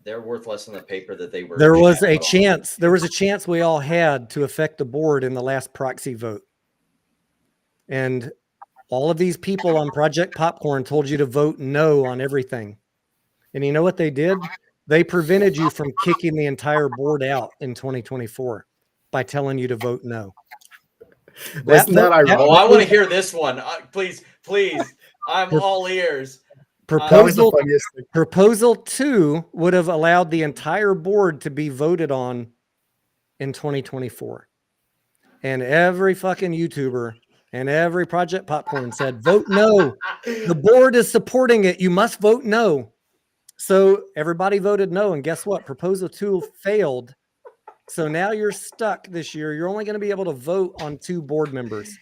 They're worth less than the paper that they were. There was a chance we all had to affect the board in the last proxy vote. And all of these people on Project Popcorn told you to vote no on everything. And you know what they did? They prevented you from kicking the entire board out in 2024 by telling you to vote no. Wasn't that ironic? Oh, I want to hear this one. Please. I'm all ears. That was the Proposal funniest thing. Proposal 2 would have allowed the entire board to be voted on in 2024. And every fucking YouTuber and every Project Popcorn said, vote no. The board is supporting it. You must vote no. So everybody voted no. And guess what? Proposal 2 failed. So now you're stuck this year. You're only going to be able to vote on 2 board members.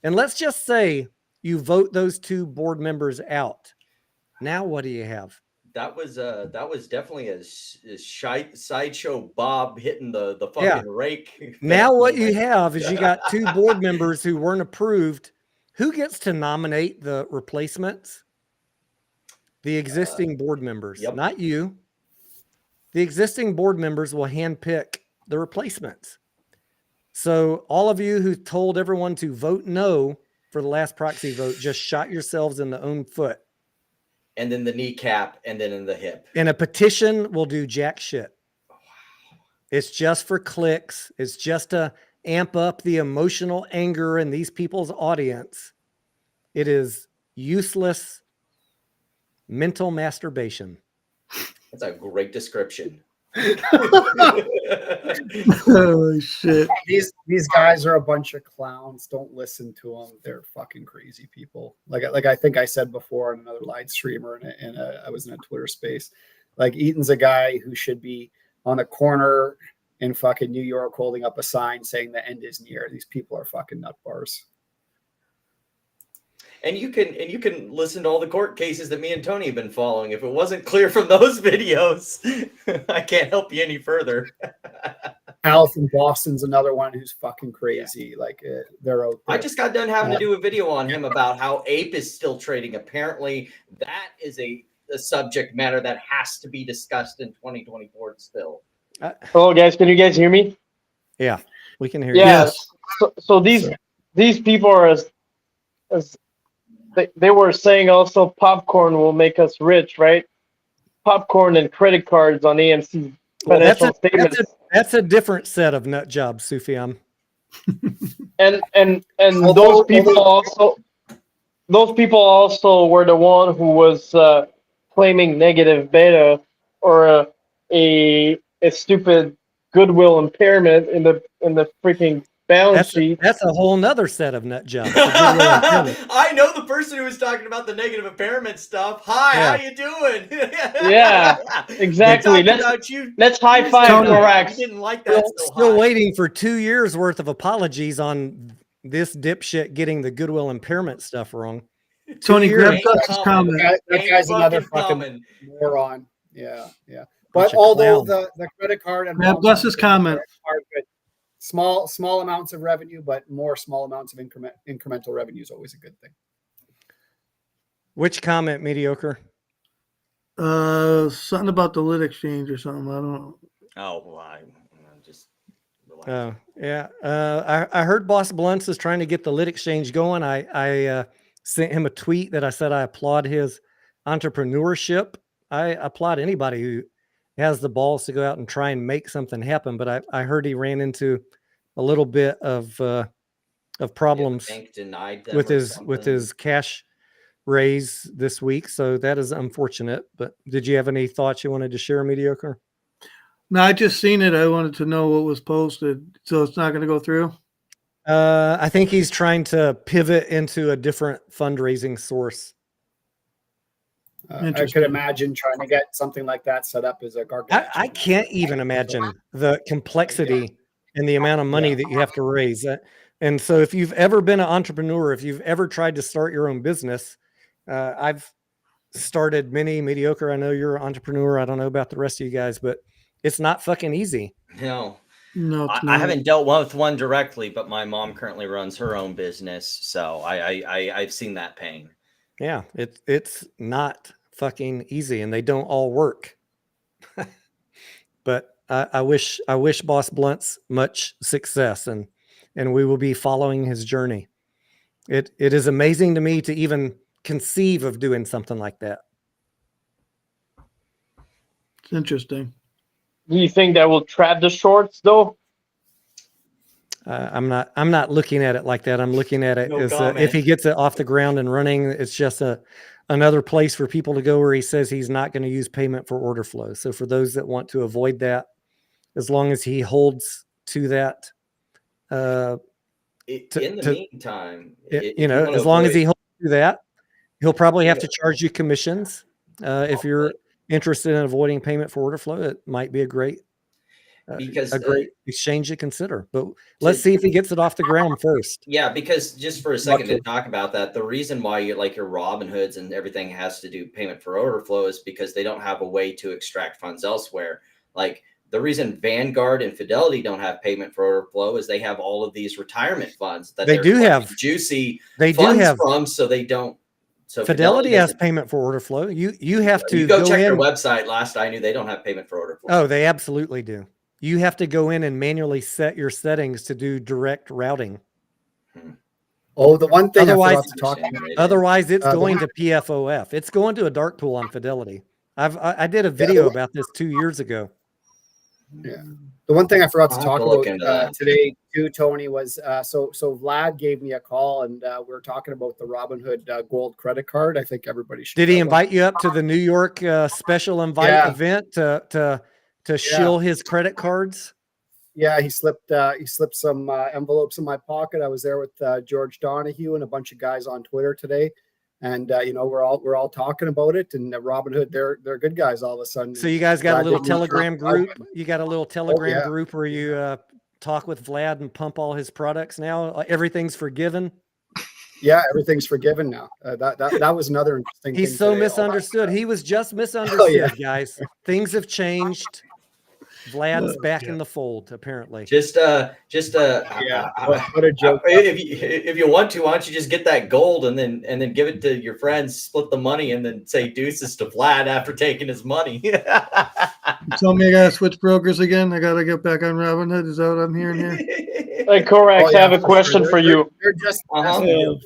And let's just say you vote those 2 board members out. Now what do you have? That was definitely a sideshow Bob hitting the fucking rake. Now what you have is you got 2 board members who weren't approved. Who gets to nominate the replacements? The existing board members, Yep. Not you. The existing board members will handpick the replacements. So all of you who told everyone to vote no for the last proxy vote just shot yourselves in the own foot. And then the kneecap, and then in the hip. And a petition will do jack shit. It's just for clicks. It's just to amp up the emotional anger in these people's audience. It is useless mental masturbation. That's a great description. Oh shit! These guys are a bunch of clowns. Don't listen to them. They're fucking crazy people. Like I think I said before in another live streamer, I was in a Twitter space. Like Eaton's a guy who should be on a corner in fucking New York holding up a sign saying the end is near. These people are fucking nut bars. And you can listen to all the court cases that me and Tony have been following. If it wasn't clear from those videos, I can't help you any further. Al from Boston's another one who's fucking crazy. Like they're out there. I just got done having to do a video on him about how Ape is still trading. Apparently, that is a subject matter that has to be discussed in 2024 still. Hello, guys. Can you guys hear me? Yeah, we can hear you. Yes. So these people are as they were saying also popcorn will make us rich, right? Popcorn and credit cards on AMC financial statements. That's a different set of nut jobs, Sufyan. And those people also were the one who was claiming negative beta or a stupid goodwill impairment in the freaking balance sheet. That's a whole nother set of nut jobs. I know the person who was talking about the negative impairment stuff. Hi, how you doing? Yeah, exactly. Let's high five Thorax. Didn't like that. Still waiting for 2 years worth of apologies on this dipshit getting the goodwill impairment stuff wrong. Tony, grab Gus's comment. That guy's another fucking moron. Yeah. But although the credit card and grab Gus's comment are good. Small amounts of revenue, but more small amounts of incremental revenue is always a good thing. Which comment, mediocre? Something about the lit exchange or something. I don't know. Oh, well, I'm just relax. Oh, yeah. I heard Boss Blunts is trying to get the lit exchange going. I sent him a tweet that I said I applaud his entrepreneurship. I applaud anybody who has the balls to go out and try and make something happen. But I heard he ran into a little bit of problems with his cash raise this week. So that is unfortunate. But did you have any thoughts you wanted to share, mediocre? No, I just seen it. I wanted to know what was posted. So it's not going to go through? I think he's trying to pivot into a different fundraising source. I could imagine trying to get something like that set up as a gargantuan. I can't even imagine the complexity and the amount of money that you have to raise. And so if you've ever been an entrepreneur, if you've ever tried to start your own business, I've started many. Mediocre, I know you're an entrepreneur. I don't know about the rest of you guys, but it's not fucking easy. No, it's I haven't dealt with one directly, but my mom currently runs her own business. So I've seen that pain. Yeah, it's not fucking easy, and they don't all work. But I wish Boss Blunts much success, and we will be following his journey. It is amazing to me to even conceive of doing something like that. It's interesting. Do you think that will trap the shorts though? I'm not looking at it like that. I'm looking at it No as comment. if he gets it off the ground and running, it's just another place for people to go where he says he's not going to use payment for order flow. So for those that want to avoid that, as long as he holds to that, In the meantime, as long as he holds to that, he'll probably have to charge you commissions. If you're interested in avoiding payment for order flow, it might be a great exchange to consider. But let's see if he gets it off the ground first. Yeah, because just for a second to talk about that, the reason why your Robinhoods and everything has to do payment for order flow is because they don't have a way to extract funds elsewhere. Like the reason Vanguard and Fidelity don't have payment for order flow is they have all of these retirement funds that they do have juicy they funds do have from, so they don't. So Fidelity has payment for order flow. You have to go check their website. Last I knew, they don't have payment for order flow. Oh, they absolutely do. You have to go in and manually set your settings to do direct routing. Oh, the one thing I forgot to talk about. Otherwise, it's going to PFOF. It's going to a dark pool on Fidelity. I did a video about this 2 years ago. Yeah. The one thing I forgot to talk about today too, Tony, was so Vlad gave me a call and we were talking about the Robinhood Gold credit card. I think everybody should. Did he invite you up to the New York special event to shill his credit cards? Yeah, he slipped some envelopes in my pocket. I was there with George Donahue and a bunch of guys on Twitter today. And we're all talking about it, and Robinhood, they're good guys all of a sudden. So you guys got a little Telegram group. You got a little Telegram group where you talk with Vlad and pump all his products now. Everything's forgiven. Yeah, everything's forgiven now. That was another interesting. He's so misunderstood. He was just misunderstood, guys. Things have changed. Vlad's back in the fold, apparently. What a joke. If you want to, why don't you just get that gold and then give it to your friends, split the money, and then say deuces to Vlad after taking his money. You tell me I gotta switch brokers again. I gotta get back on Robinhood. Is that what I'm hearing here? Hey, Corex, I have a question for you. They're just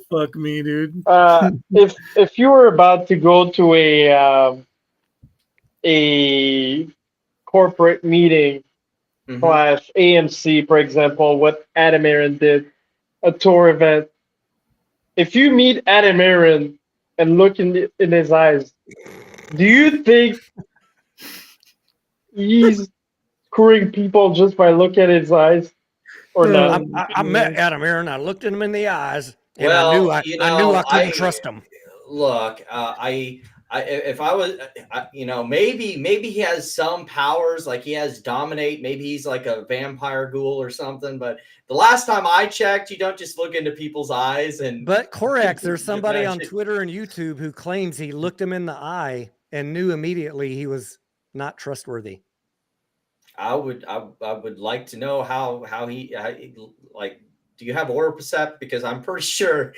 fuck me, dude. If you were about to go to a corporate meeting / AMC, for example, what Adam Aaron did, a tour event. If you meet Adam Aaron and look in his eyes, do you think he's screwing people just by looking at his eyes, or not? I met Adam Aaron. I looked at him in the eyes, and Well, I knew I couldn't trust him. Look, if I was, maybe he has some powers, like he has dominate. Maybe he's like a vampire ghoul or something. But the last time I checked, you don't just look into people's eyes. But Corex, there's somebody on Twitter and YouTube who claims he looked him in the eye and knew immediately he was not trustworthy. I would like to know how he like. Do you have aura percept? Because I'm pretty sure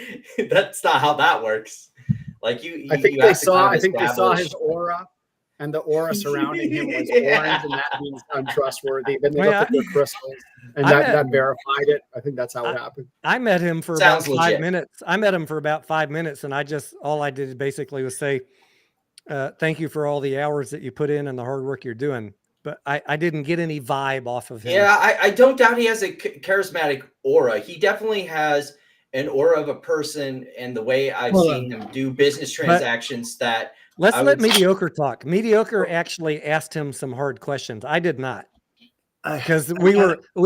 that's not how that works. Like I think they saw his aura, and the aura surrounding him was orange, and that means untrustworthy. Then they looked at their crystals, and that verified it. I think that's how it happened. I met him for about 5 minutes. I met him for about 5 minutes, and all I did basically was say, "Thank you for all the hours that you put in and the hard work you're doing." But I didn't get any vibe off of him. Yeah, I don't doubt he has a charismatic aura. He definitely has an aura of a person, and the way I've seen him do business transactions let's let Mediocre talk. Mediocre actually asked him some hard questions. I did not, because we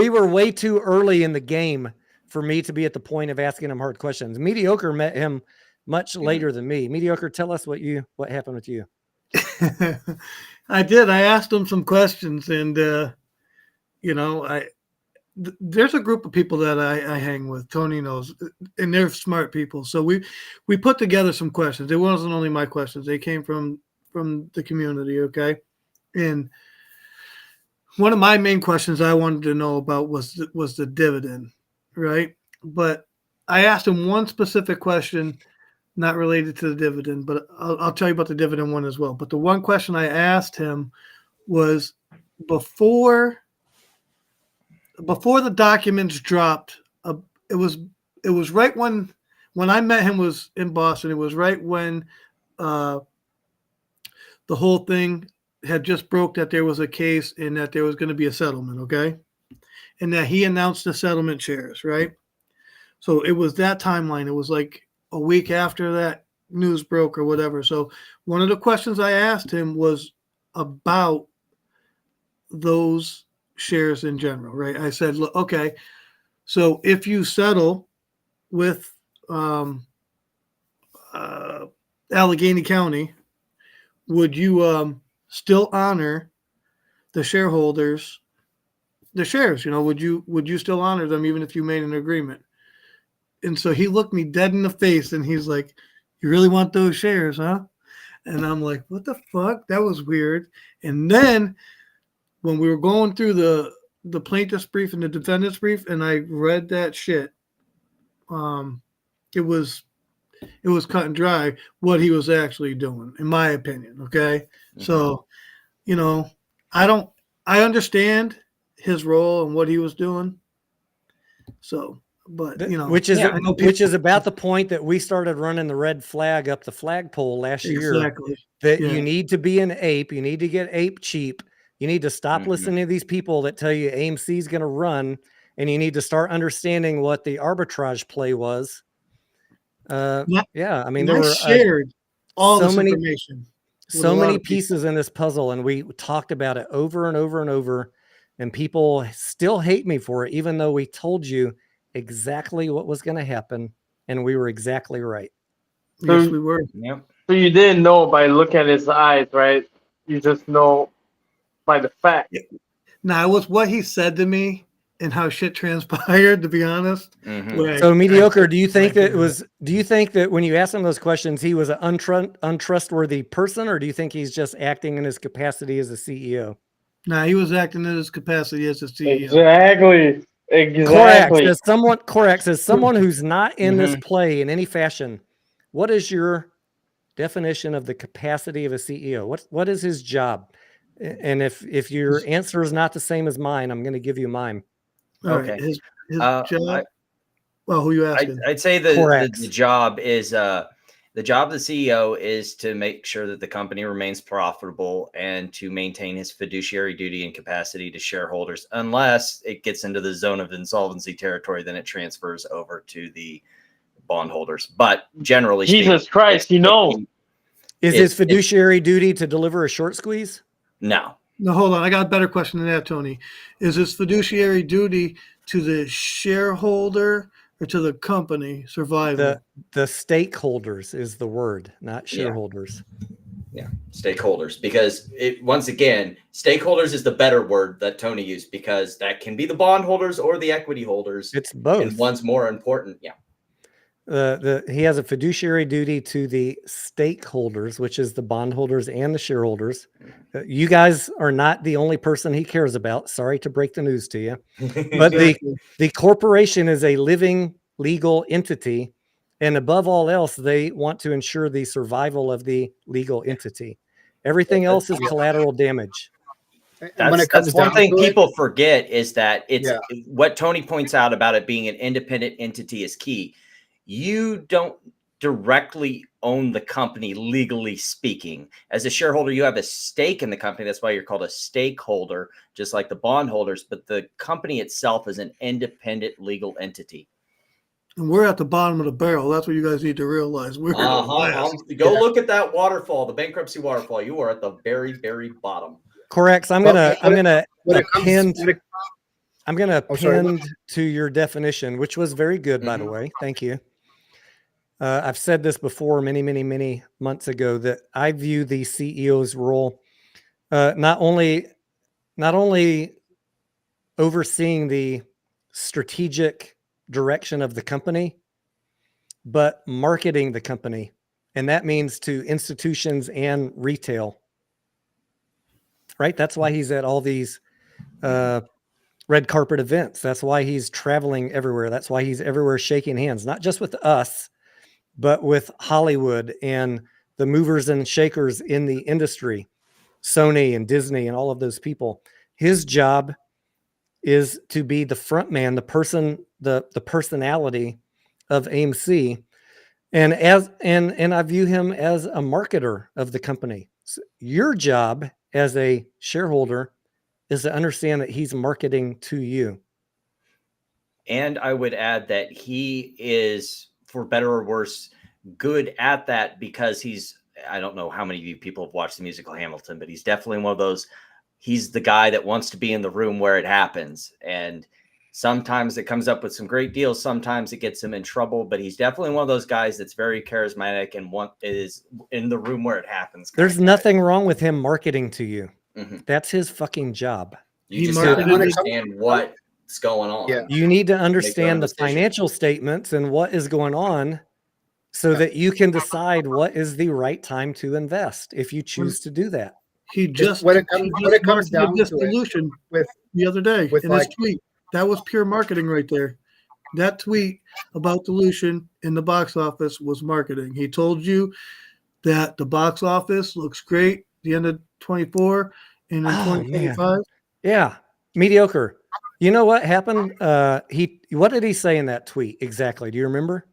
were way too early in the game for me to be at the point of asking him hard questions. Mediocre met him much later than me. Mediocre, tell us what happened with you. I did. I asked him some questions, and there's a group of people that I hang with. Tony knows, and they're smart people. So we put together some questions. It wasn't only my questions; they came from the community. Okay, and one of my main questions I wanted to know about was the dividend, right? But I asked him one specific question, not related to the dividend, but I'll tell you about the dividend one as well. But the one question I asked him was before the documents dropped. It was right when I met him was in Boston. It was right when the whole thing had just broke that there was a case and that there was going to be a settlement, okay? And that he announced the settlement shares, right? So it was that timeline. It was like a week after that news broke or whatever. So one of the questions I asked him was about those shares in general, right? I said, look, okay, so if you settle with Allegheny County, would you still honor the shareholders, the shares? Would you still honor them even if you made an agreement? And so he looked me dead in the face and he's like, "You really want those shares, huh?" And I'm like, "What the fuck? That was weird." And then when we were going through the plaintiff's brief and the defendant's brief, and I read that shit, it was cut and dry what he was actually doing, in my opinion. Okay. Mm-hmm. So, I understand his role and what he was doing. So, but which is about the point that we started running the red flag up the flagpole last year. That you need to be an ape. You need to get ape cheap. You need to stop listening to these people that tell you AMC is going to run, and you need to start understanding what the arbitrage play was. I mean, there were shared all this information. So many pieces in this puzzle, and we talked about it over and over and over, and people still hate me for it, even though we told you exactly what was going to happen, and we were exactly right. Yes, we were. Yep. So you didn't know by looking at his eyes, right? You just know by the fact. Now, it was what he said to me and how shit transpired, to be honest. Mm-hmm. So mediocre. Do you think that when you asked him those questions, he was an untrustworthy person, or do you think he's just acting in his capacity as a CEO? Nah, he was acting in his capacity as a CEO. Exactly. Correct. As someone who's not in this play in any fashion, what is your definition of the capacity of a CEO? What is his job? And if your answer is not the same as mine, I'm going to give you mine. Okay. His job. Who are you asking? I'd say the job is the job of the CEO is to make sure that the company remains profitable and to maintain his fiduciary duty and capacity to shareholders, unless it gets into the zone of insolvency territory, then it transfers over to the bondholders. But generally, Jesus Christ, is his fiduciary duty to deliver a short squeeze? No. No, hold on. I got a better question than that, Tony. Is his fiduciary duty to the shareholder or to the company survival? The stakeholders is the word, not shareholders. Yeah, stakeholders. Because once again, stakeholders is the better word that Tony used, because that can be the bondholders or the equity holders. It's both. And one's more important. Yeah. He has a fiduciary duty to the stakeholders, which is the bondholders and the shareholders. You guys are not the only person he cares about. Sorry to break the news to you, but the corporation is a living legal entity, and above all else, they want to ensure the survival of the legal entity. Everything else is collateral damage. That's one thing people forget, is that what Tony points out about it being an independent entity is key. You don't directly own the company, legally speaking. As a shareholder, you have a stake in the company. That's why you're called a stakeholder, just like the bondholders. But the company itself is an independent legal entity. And we're at the bottom of the barrel. That's what you guys need to realize. We're Go look at that waterfall, the bankruptcy waterfall. You are at the very, very bottom. Correct. So I'm gonna append to your definition, which was very good, by the way. Thank you. I've said this before many, many, many months ago, that I view the CEO's role not only overseeing the strategic direction of the company, but marketing the company. And that means to institutions and retail. Right? That's why he's at all these red carpet events. That's why he's traveling everywhere. That's why he's everywhere shaking hands, not just with us, but with Hollywood and the movers and shakers in the industry, Sony and Disney and all of those people. His job is to be the front man, the person, the personality of AMC. And I view him as a marketer of the company. So your job as a shareholder is to understand that he's marketing to you. And I would add that he is, for better or worse, good at that because I don't know how many of you people have watched the musical Hamilton, but he's definitely one of those. He's the guy that wants to be in the room where it happens. And sometimes it comes up with some great deals. Sometimes it gets him in trouble, but he's definitely one of those guys that's very charismatic and is in the room where it happens. There's nothing wrong with him marketing to you. Mm-hmm. That's his fucking job. You just have to understand what's going on. Yeah. You need to understand the financial statements and what is going on so that you can decide what is the right time to invest if you choose to do that. He just when it comes down to dilution with the other day with in his tweet. That was pure marketing right there. That tweet about dilution in the box office was marketing. He told you that the box office looks great at the end of 24 and in 2025. Yeah, mediocre. You know what happened? What did he say in that tweet exactly? Do you remember?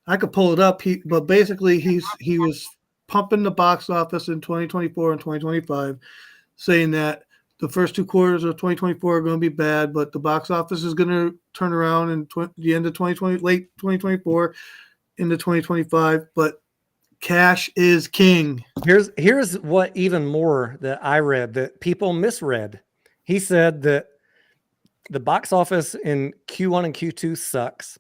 I could pull it up. But basically he was pumping the box office in 2024 and 2025, saying that the first 2 quarters of 2024 are going to be bad, but the box office is going to turn around in the end of 2020, late 2024 into 2025. But cash is king. Here's what even more that I read that people misread. He said that the box office in Q1 and Q2 sucks.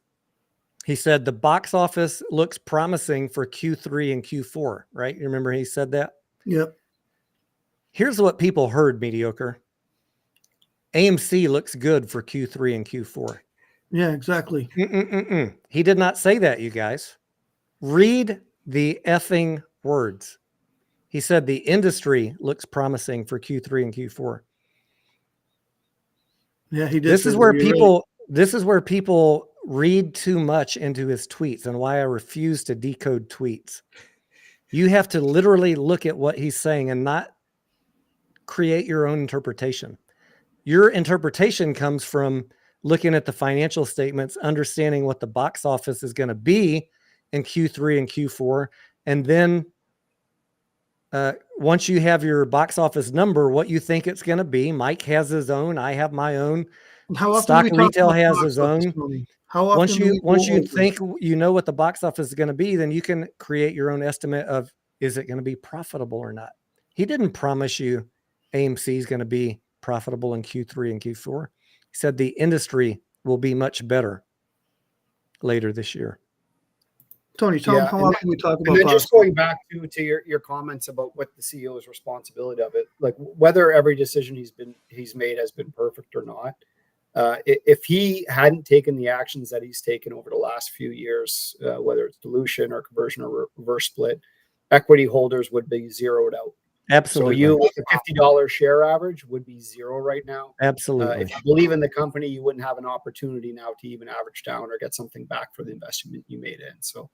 He said the box office looks promising for Q3 and Q4, right? You remember he said that? Yep. Here's what people heard, mediocre. AMC looks good for Q3 and Q4. Yeah, exactly. He did not say that, you guys. Read the effing words. He said the industry looks promising for Q3 and Q4. Yeah, he did. This is where people read too much into his tweets and why I refuse to decode tweets. You have to literally look at what he's saying and not create your own interpretation. Your interpretation comes from looking at the financial statements, understanding what the box office is going to be in Q3 and Q4. And then once you have your box office number, what you think it's going to be. Mike has his own. I have my own. Stock Retail has his own. Once you think you know what the box office is going to be, then you can create your own estimate of, is it going to be profitable or not? He didn't promise you AMC is going to be profitable in Q3 and Q4. He said the industry will be much better later this year. Tony, tell him how often we talk about. And then just going back to your comments about what the CEO's responsibility of it, like whether every decision he's made has been perfect or not. If he hadn't taken the actions that he's taken over the last few years, whether it's dilution or conversion or reverse split, equity holders would be zeroed out. Absolutely. So you with a $50 share average would be zero right now. Absolutely. If you believe in the company, you wouldn't have an opportunity now to even average down or get something back for the investment you made in. So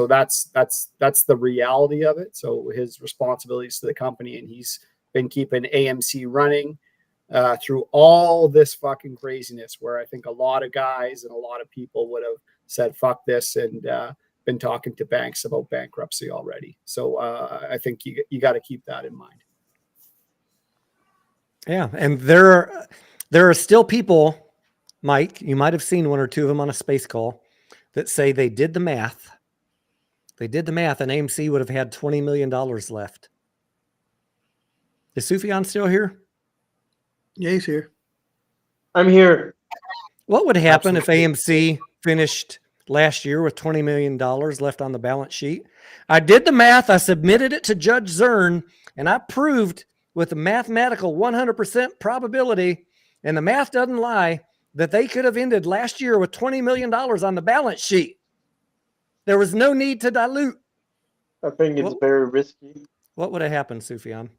that's the reality of it. So his responsibilities to the company, and he's been keeping AMC running through all this fucking craziness, where I think a lot of guys and a lot of people would have said, fuck this, and been talking to banks about bankruptcy already. So I think you got to keep that in mind. Yeah. And there are still people, Mike, you might have seen one or two of them on a space call, that say they did the math. They did the math and AMC would have had $20 million left. Is Sufjan still here? Yeah, he's here. I'm here. What would happen if AMC finished last year with $20 million left on the balance sheet? I did the math. I submitted it to Judge Zern, and I proved with a mathematical 100% probability, and the math doesn't lie, that they could have ended last year with $20 million on the balance sheet. There was no need to dilute. I think it's very risky. What would have happened, Sufjan?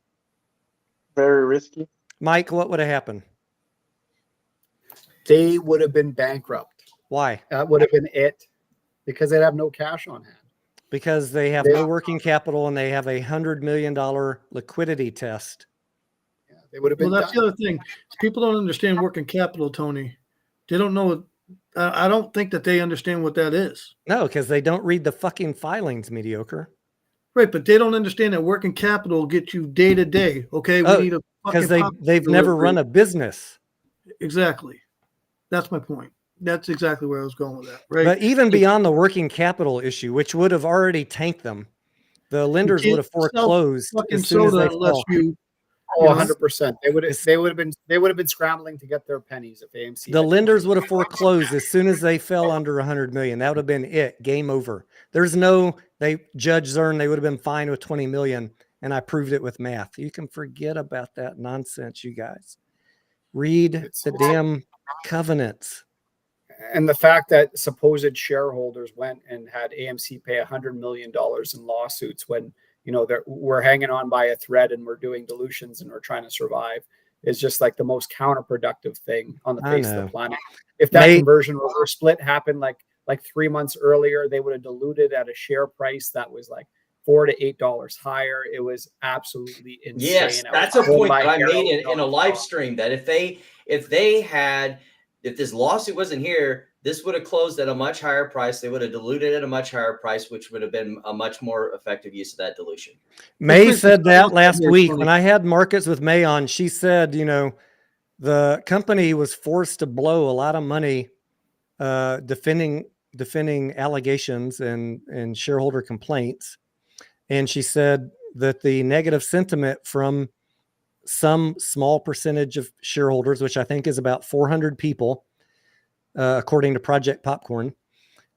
Very risky. Mike, what would have happened? They would have been bankrupt. Why? That would have been it, because they'd have no cash on hand. Because they have no working capital and they have $100 million liquidity test. Yeah, they would have been. Well, that's the other thing. People don't understand working capital, Tony. They don't know. I don't think that they understand what that is. No, because they don't read the fucking filings, mediocre. Right, but they don't understand that working capital gets you day to day. Okay, we need a because fucking they've never run a business. Exactly. That's my point. That's exactly where I was going with that. Right. But even beyond the working capital issue, which would have already tanked them, the lenders would have foreclosed as soon as they fell. Oh, 100%. They would have been scrambling to get their pennies if AMC. The lenders would have foreclosed as soon as they fell under 100 million. That would have been it. Game over. There's no, Judge Zern, they would have been fine with 20 million. And I proved it with math. You can forget about that nonsense, you guys. Read the damn covenants. And the fact that supposed shareholders went and had AMC pay $100 million in lawsuits when, we're hanging on by a thread and we're doing dilutions and we're trying to survive is just like the most counterproductive thing on the face of the planet. If that conversion reverse split happened like 3 months earlier, they would have diluted at a share price that was like $4 to $8 higher. It was absolutely insane. Yes, that's a point that I made in a live stream, that if this lawsuit wasn't here, this would have closed at a much higher price. They would have diluted at a much higher price, which would have been a much more effective use of that dilution. May said that last week when I had Markets with May on. She said, the company was forced to blow a lot of money defending allegations and shareholder complaints. And she said that the negative sentiment from some small percentage of shareholders, which I think is about 400 people, according to Project Popcorn,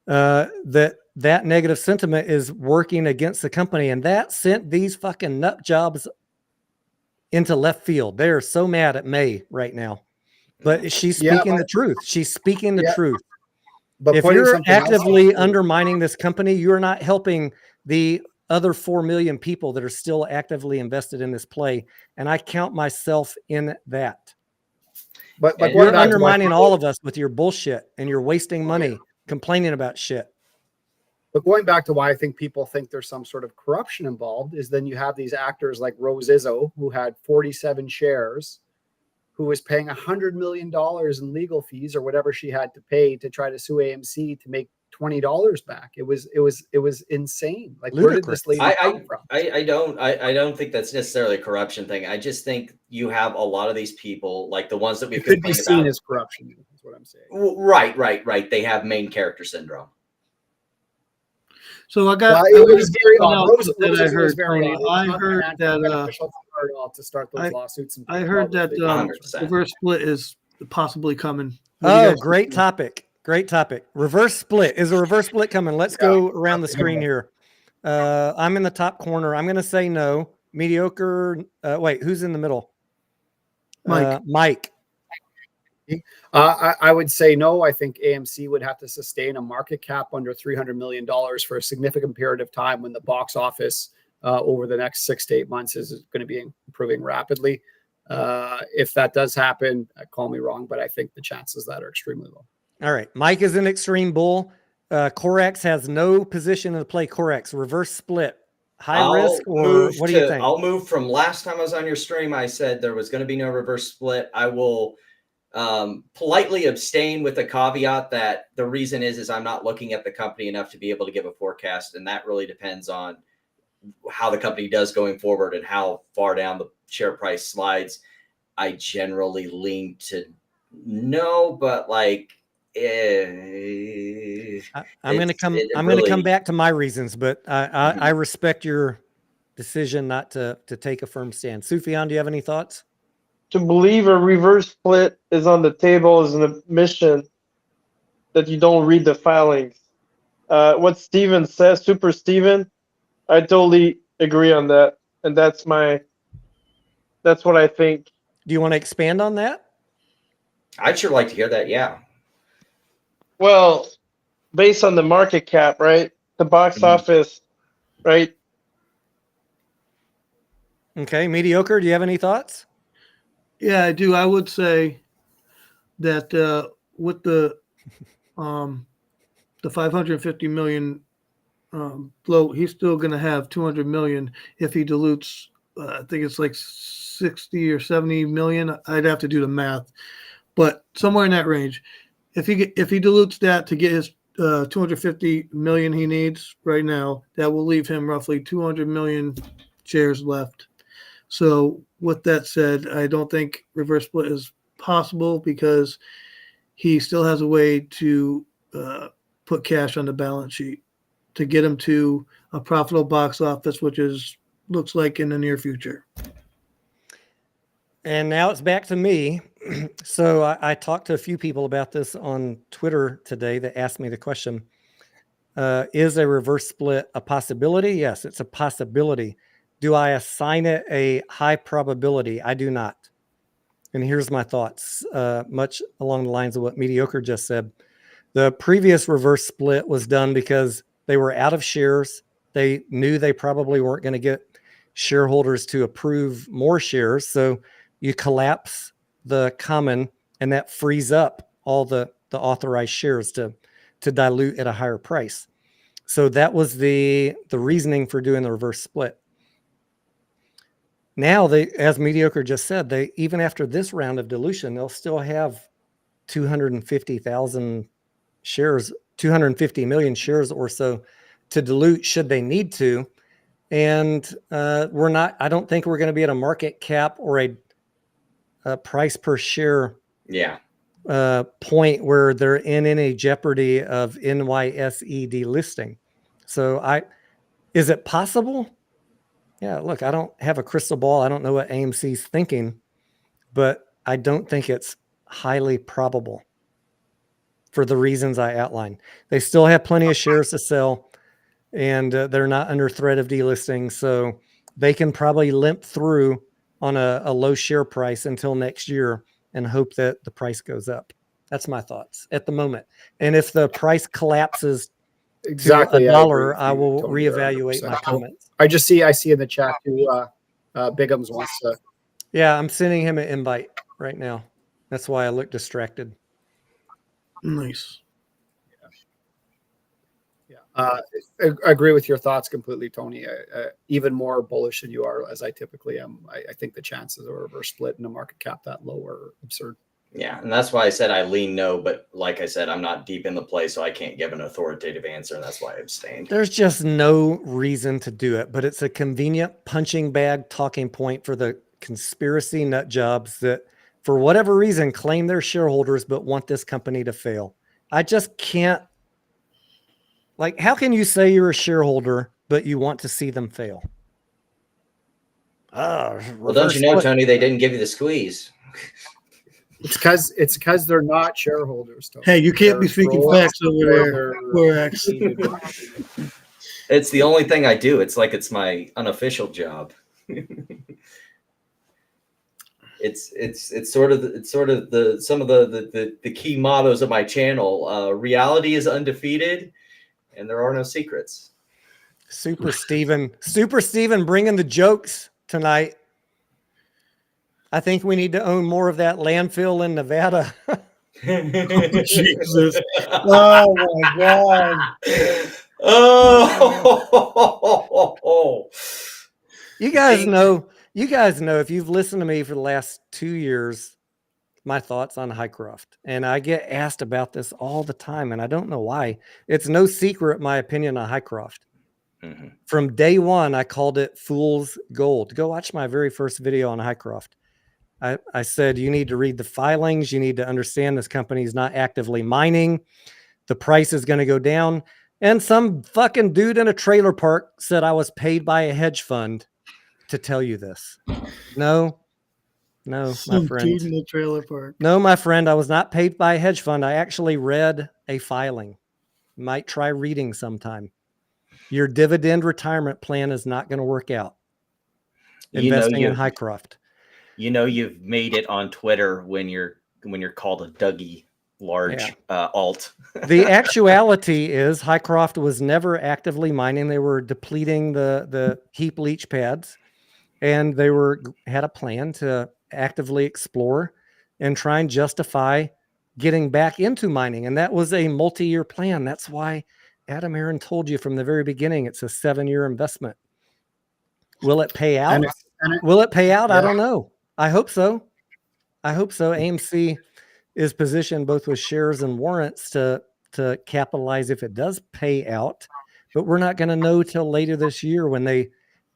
that negative sentiment is working against the company. And that sent these fucking nut jobs into left field. They are so mad at May right now. But she's speaking the truth. She's speaking the truth. But if you're actively undermining this company, you're not helping the other 4 million people that are still actively invested in this play. And I count myself in that. But you're undermining all of us with your bullshit, and you're wasting money complaining about shit. But going back to why I think people think there's some sort of corruption involved is then you have these actors like Rose Izzo, who had 47 shares, who was paying $100 million in legal fees or whatever she had to pay to try to sue AMC to make $20 back. It was insane. Like, ludicrous. Where did this lady come from? I don't think that's necessarily a corruption thing. I just think you have a lot of these people, like the ones that we could be seen as corruption. Is what I'm saying. Right. They have main character syndrome. So I got. It was very odd. I heard that to start those lawsuits. I heard that reverse split is possibly coming. Oh, great topic. Great topic. Reverse split. Is a reverse split coming? Let's go around the screen here. I'm in the top corner. I'm going to say no. Mediocre. Wait, who's in the middle? Mike. I would say no. I think AMC would have to sustain a market cap under $300 million for a significant period of time when the box office over the next 6 to 8 months is going to be improving rapidly. If that does happen, call me wrong, but I think the chances of that are extremely low. All right. Mike is an extreme bull. Corex has no position in the play. Corex, reverse split. High risk, or what do you think? I'll move from last time I was on your stream. I said there was going to be no reverse split. I will politely abstain with the caveat that the reason is I'm not looking at the company enough to be able to give a forecast. And that really depends on how the company does going forward and how far down the share price slides. I generally lean to no, but like, I'm going to come back to my reasons, but I respect your decision not to take a firm stand. Sufyan, do you have any thoughts? To believe a reverse split is on the table is an admission that you don't read the filings. What Steven says, Super Steven, I totally agree on that. And that's what I think. Do you want to expand on that? I'd sure like to hear that. Yeah. Well, based on the market cap, right? The box office, right? Okay. Mediocre, do you have any thoughts? Yeah, I do. I would say that with the 550 million float, he's still going to have 200 million if he dilutes. I think it's like 60 or 70 million. I'd have to do the math, but somewhere in that range. If he dilutes that to get his 250 million he needs right now. That will leave him roughly 200 million shares left. So with that said, I don't think reverse split is possible because he still has a way to put cash on the balance sheet to get him to a profitable box office, which looks like in the near future. And now it's back to me. So I talked to a few people about this on Twitter today that asked me the question, is a reverse split a possibility? Yes, it's a possibility. Do I assign it a high probability? I do not. And here's my thoughts, much along the lines of what Mediocre just said. The previous reverse split was done because they were out of shares. They knew they probably weren't going to get shareholders to approve more shares. So you collapse the common, and that frees up all the authorized shares to dilute at a higher price. So that was the reasoning for doing the reverse split. Now they, as Mediocre just said, they even after this round of dilution, they'll still have 250,000 shares, 250 million shares or so to dilute should they need to. And I don't think we're going to be at a market cap or a price per share point where they're in any jeopardy of NYSE delisting. So is it possible? Yeah, look, I don't have a crystal ball. I don't know what AMC's thinking, but I don't think it's highly probable for the reasons I outlined. They still have plenty of shares to sell, and they're not under threat of delisting. So they can probably limp through on a low share price until next year and hope that the price goes up. That's my thoughts at the moment. And if the price collapses Exactly. to $1, I will Tony, reevaluate 100%. my comments. I see in the chat too, Bigums wants to. Yeah, I'm sending him an invite right now. That's why I look distracted. Nice. Yeah. I agree with your thoughts completely, Tony. Even more bullish than you are, as I typically am. I think the chances of a reverse split in a market cap that low are absurd. Yeah, and that's why I said I lean no, but like I said, I'm not deep in the play, so I can't give an authoritative answer, and that's why I abstained. There's just no reason to do it, but it's a convenient punching bag talking point for the conspiracy nut jobs that, for whatever reason, claim they're shareholders but want this company to fail. I just can't. Like, how can you say you're a shareholder but you want to see them fail? Well, don't you know, Tony, they didn't give you the squeeze. It's because they're not shareholders, Tony. Hey, you can't be speaking facts over there. It's the only thing I do. It's like it's my unofficial job. It's sort of some of the key mottos of my channel. Reality is undefeated, and there are no secrets. Super Steven bringing the jokes tonight. I think we need to own more of that landfill in Nevada. Jesus. Oh my God. Oh. You guys know if you've listened to me for the last 2 years, my thoughts on Hycroft. And I get asked about this all the time, and I don't know why. It's no secret my opinion on Hycroft. Mm-hmm. From day one, I called it fool's gold. Go watch my very first video on Hycroft. I said, you need to read the filings. You need to understand this company is not actively mining. The price is going to go down. And some fucking dude in a trailer park said I was paid by a hedge fund to tell you this. No, my friend. Dude in the trailer park. No, my friend, I was not paid by a hedge fund. I actually read a filing. Might try reading sometime. Your dividend retirement plan is not going to work out. Investing in Hycroft. You know you've made it on Twitter when you're called a Dougie large alt. The actuality is Hycroft was never actively mining. They were depleting the heap leach pads, and they had a plan to actively explore and try and justify getting back into mining. And that was a multi-year plan. That's why Adam Aaron told you from the very beginning, it's a 7-year investment. Will it pay out? Will it pay out? Yeah. I don't know. I hope so. AMC is positioned both with shares and warrants to to capitalize if it does pay out, but we're not going to know till later this year when they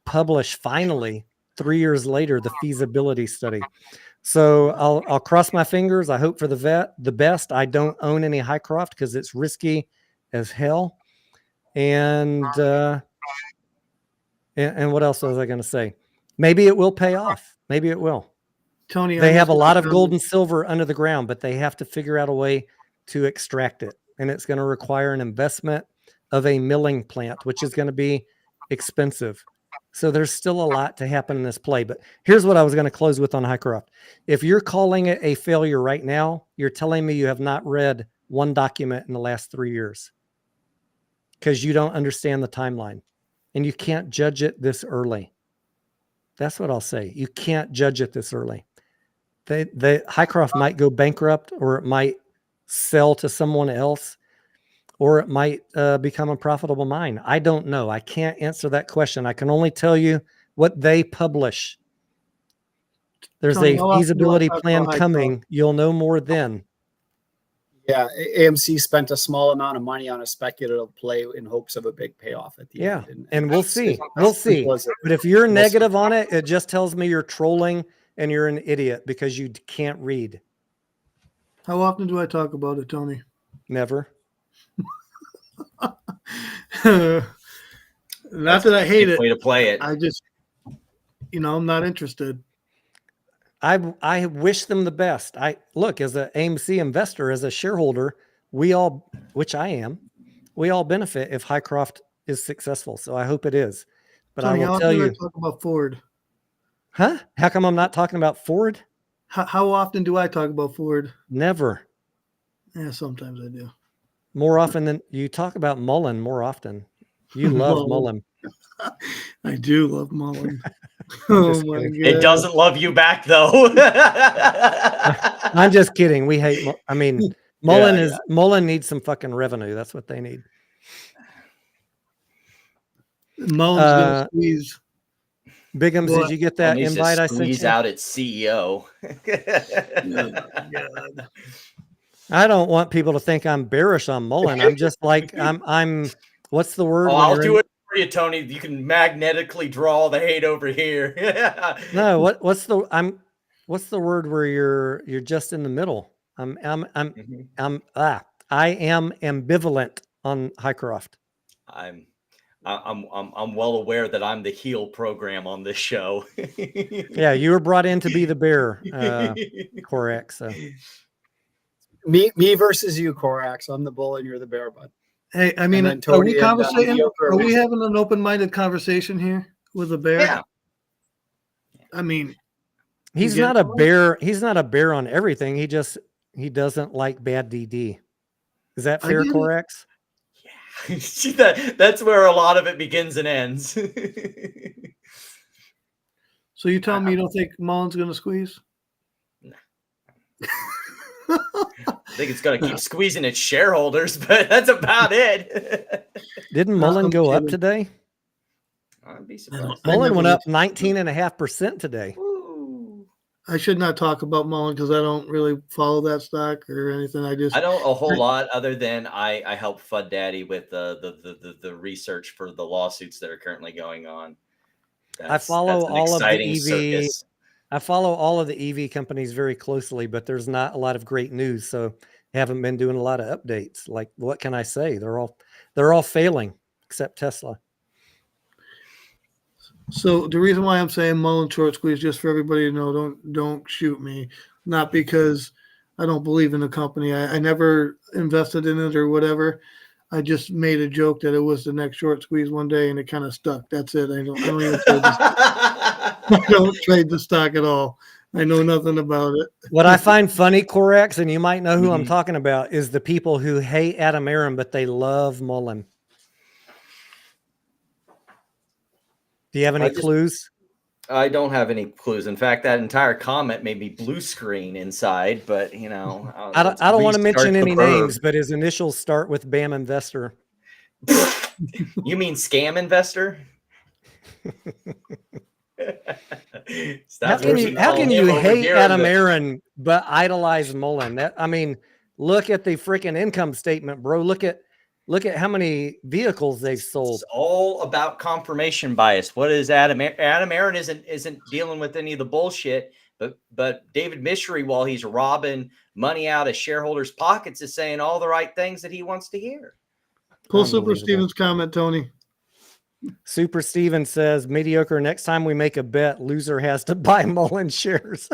publish finally 3 years later the feasibility study. So I'll cross my fingers. I hope for the best. I don't own any Hycroft because it's risky as hell. And what else was I going to say? Maybe it will pay off. Maybe it will. Tony, They have a lot of gold and silver under the ground, but they have to figure out a way to extract it. And it's going to require an investment of a milling plant, which is going to be expensive. So there's still a lot to happen in this play. But here's what I was going to close with on Hycroft. If you're calling it a failure right now, you're telling me you have not read one document in the last 3 years because you don't understand the timeline and you can't judge it this early. That's what I'll say. You can't judge it this early. Hycroft might go bankrupt, or it might sell to someone else, or it might become a profitable mine. I don't know. I can't answer that question. I can only tell you what they publish. There's Tony, a feasibility plan coming. Hycroft? You'll know more then. Yeah, AMC spent a small amount of money on a speculative play in hopes of a big payoff at the end. And we'll see. We'll see. But if you're negative on it, it just tells me you're trolling and you're an idiot because you can't read. How often do I talk about it, Tony? Never. Not that I hate it. Way to play it. I just, I'm not interested. I wish them the best. I look, as an AMC investor, as a shareholder, we all, which I am, we all benefit if Hycroft is successful. So I hope it is. But Tony, I will tell you, talk about Ford. Huh? How come I'm not talking about Ford? How often do I talk about Ford? Never. Yeah, sometimes I do. More often than you talk about Mullen. More often, you love Mullen. I do love Mullen. Oh my God. It doesn't love you back though. I'm just kidding. We hate. Mullen needs some fucking revenue. That's what they need. Mullen's gonna squeeze. Bigums, did you get that invite I sent Squeeze you? out its CEO. God. I don't want people to think I'm bearish on Mullen. I'm just like I'm. What's the word? I'll do it for you, Tony. You can magnetically draw the hate over here. No, what's the word where you're just in the middle? I am ambivalent on Hycroft. I'm well aware that I'm the heel program on this show. Yeah, you were brought in to be the bear, Korak. So me versus you, Korax. I'm the bull and you're the bear, bud. Hey, I mean, are we conversating? Are we having an open-minded conversation here with a bear? Yeah. I mean, he's not a bear. He's not a bear on everything. He doesn't like bad DD. Is that fair, Korax? Yeah. See, that's where a lot of it begins and ends. So you tell me you don't think Mullen's going to squeeze? No. I think it's going to keep squeezing its shareholders, but that's about it. Didn't Mullen go up today? I'd be surprised. Mullen went up 19.5% today. Ooh. I should not talk about Mullen because I don't really follow that stock or anything. I don't a whole lot other than I help Fud Daddy with the research for the lawsuits that are currently going on. I follow all of the EV. Circus. I follow all of the EV companies very closely, but there's not a lot of great news. So I haven't been doing a lot of updates. Like, what can I say? They're all failing except Tesla. So the reason why I'm saying Mullen short squeeze, just for everybody to know, don't shoot me. Not because I don't believe in the company. I never invested in it or whatever. I just made a joke that it was the next short squeeze one day, and it kind of stuck. That's it. I don't even trade I don't trade the stock at all. I know nothing about it. What I find funny, Corex, and you might know who I'm talking about, is the people who hate Adam Aron, but they love Mullen. Do you have any clues? I don't have any clues. In fact, that entire comment made me blue screen inside, but I don't want to mention any names, but his initials start with BAM Investor. You mean scam investor? How can you hate Adam Aron but idolize Mullen? Look at the freaking income statement, bro. Look at how many vehicles they've sold. It's all about confirmation bias. What is Adam? Adam Aaron isn't dealing with any of the bullshit, but David Mishry, while he's robbing money out of shareholders' pockets, is saying all the right things that he wants to hear. Pull Super Stevens' comment, Tony. Super Steven says, mediocre. Next time we make a bet, loser has to buy Mullen shares.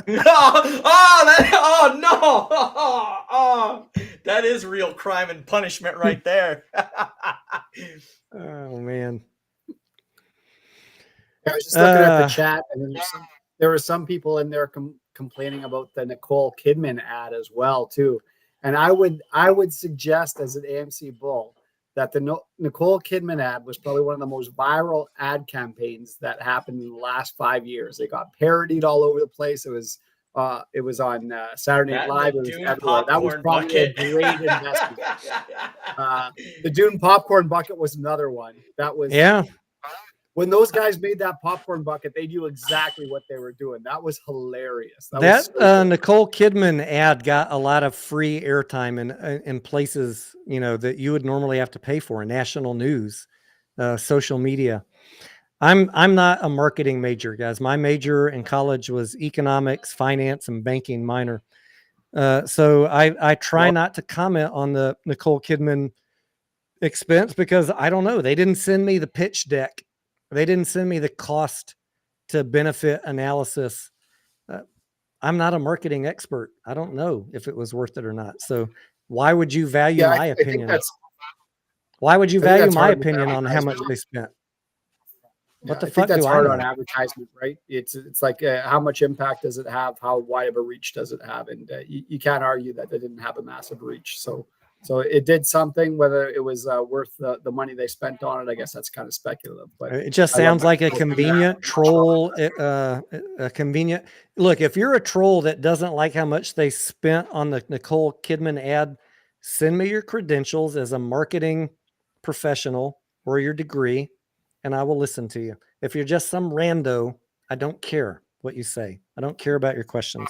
That is real crime and punishment right there. Oh, man. I was just looking at the chat, and there were some people in there complaining about the Nicole Kidman ad as well, too. And I would suggest as an AMC bull that the Nicole Kidman ad was probably one of the most viral ad campaigns that happened in the last 5 years. It got parodied all over the place. It was on Saturday Night Live. It was everywhere. That was probably a great investment. The Dune popcorn bucket was another one. That was when those guys made that popcorn bucket, they knew exactly what they were doing. That was hilarious. Nicole Kidman ad got a lot of free airtime in places, you know, that you would normally have to pay for, national news, social media. I'm not a marketing major, guys. My major in college was economics, finance, and banking minor. So I try not to comment on the Nicole Kidman expense because I don't know. They didn't send me the pitch deck. They didn't send me the cost to benefit analysis. I'm not a marketing expert. I don't know if it was worth it or not. So why would you value my opinion? Why would you value my opinion on how much they spent? What the fuck that's do hard I know? on advertisement, right? It's like how much impact does it have? How wide of a reach does it have? And you can't argue that they didn't have a massive reach. So it did something. Whether it was worth the money they spent on it, I guess that's kind of speculative. But It just sounds like a convenient troll. A convenient look. If you're a troll that doesn't like how much they spent on the Nicole Kidman ad, send me your credentials as a marketing professional or your degree, and I will listen to you. If you're just some rando, I don't care what you say. I don't care about your questions.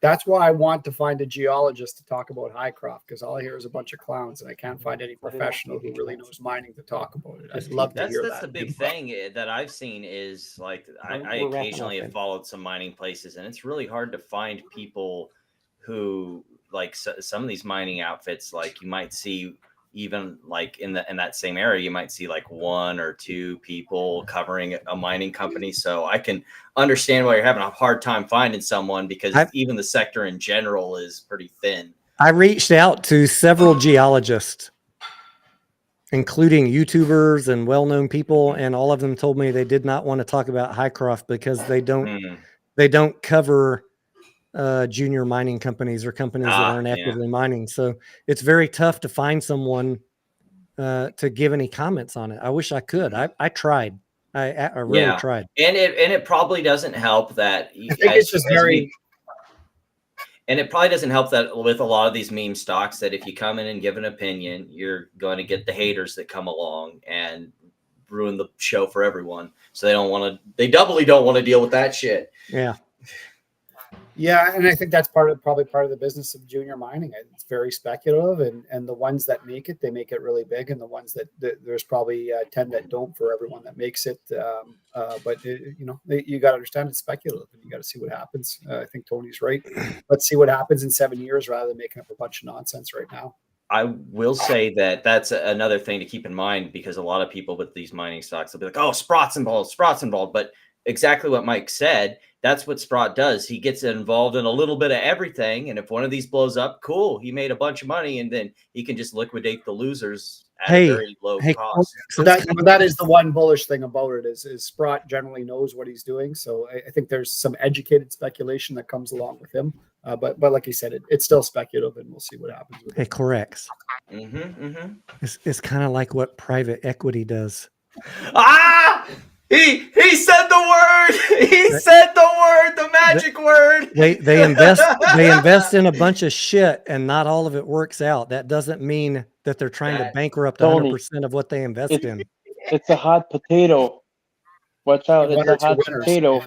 that's why I want to find a geologist to talk about Highcroft, because all I hear is a bunch of clowns, and I can't find any professional who really knows mining to talk about it. I'd love to hear that. That's the big thing that I've seen is like I occasionally have followed some mining places, and it's really hard to find people who like some of these mining outfits. Like you might see even like in that same area, you might see like one or two people covering a mining company. So I can understand why you're having a hard time finding someone, because even the sector in general is pretty thin. I reached out to several geologists, including YouTubers and well-known people, and all of them told me they did not want to talk about Highcroft because they don't cover junior mining companies or companies that aren't actively mining. So it's very tough to find someone to give any comments on it. I wish I could. I tried. I really tried. And it probably doesn't help that I think it's just and it probably doesn't help that with a lot of these meme stocks, that if you come in and give an opinion, you're going to get the haters that come along and ruin the show for everyone. So they doubly don't want to deal with that shit. Yeah. Yeah, and I think that's probably part of the business of junior mining. It's very speculative, and the ones that make it, they make it really big, and the ones that there's probably 10 that don't for everyone that makes it. But you got to understand it's speculative, and you got to see what happens. I think Tony's right. Let's see what happens in 7 years rather than making up a bunch of nonsense right now. I will say that that's another thing to keep in mind, because a lot of people with these mining stocks will be like, "Oh, Sprott's involved," but exactly what Mike said. That's what Sprott does. He gets involved in a little bit of everything. And if one of these blows up, cool. He made a bunch of money, and then he can just liquidate the losers at a very low cost. So that is the one bullish thing about it is Sprott generally knows what he's doing. So I think there's some educated speculation that comes along with him. But like you said, it's still speculative, and we'll see what happens with it. It corrects. It's kind of like what private equity does. He said the word. He said the word, the magic word. They invest in a bunch of shit, and not all of it works out. That doesn't mean that they're trying to bankrupt 100% of what they invest in. It's a hot potato. Watch out! It's a hot potato.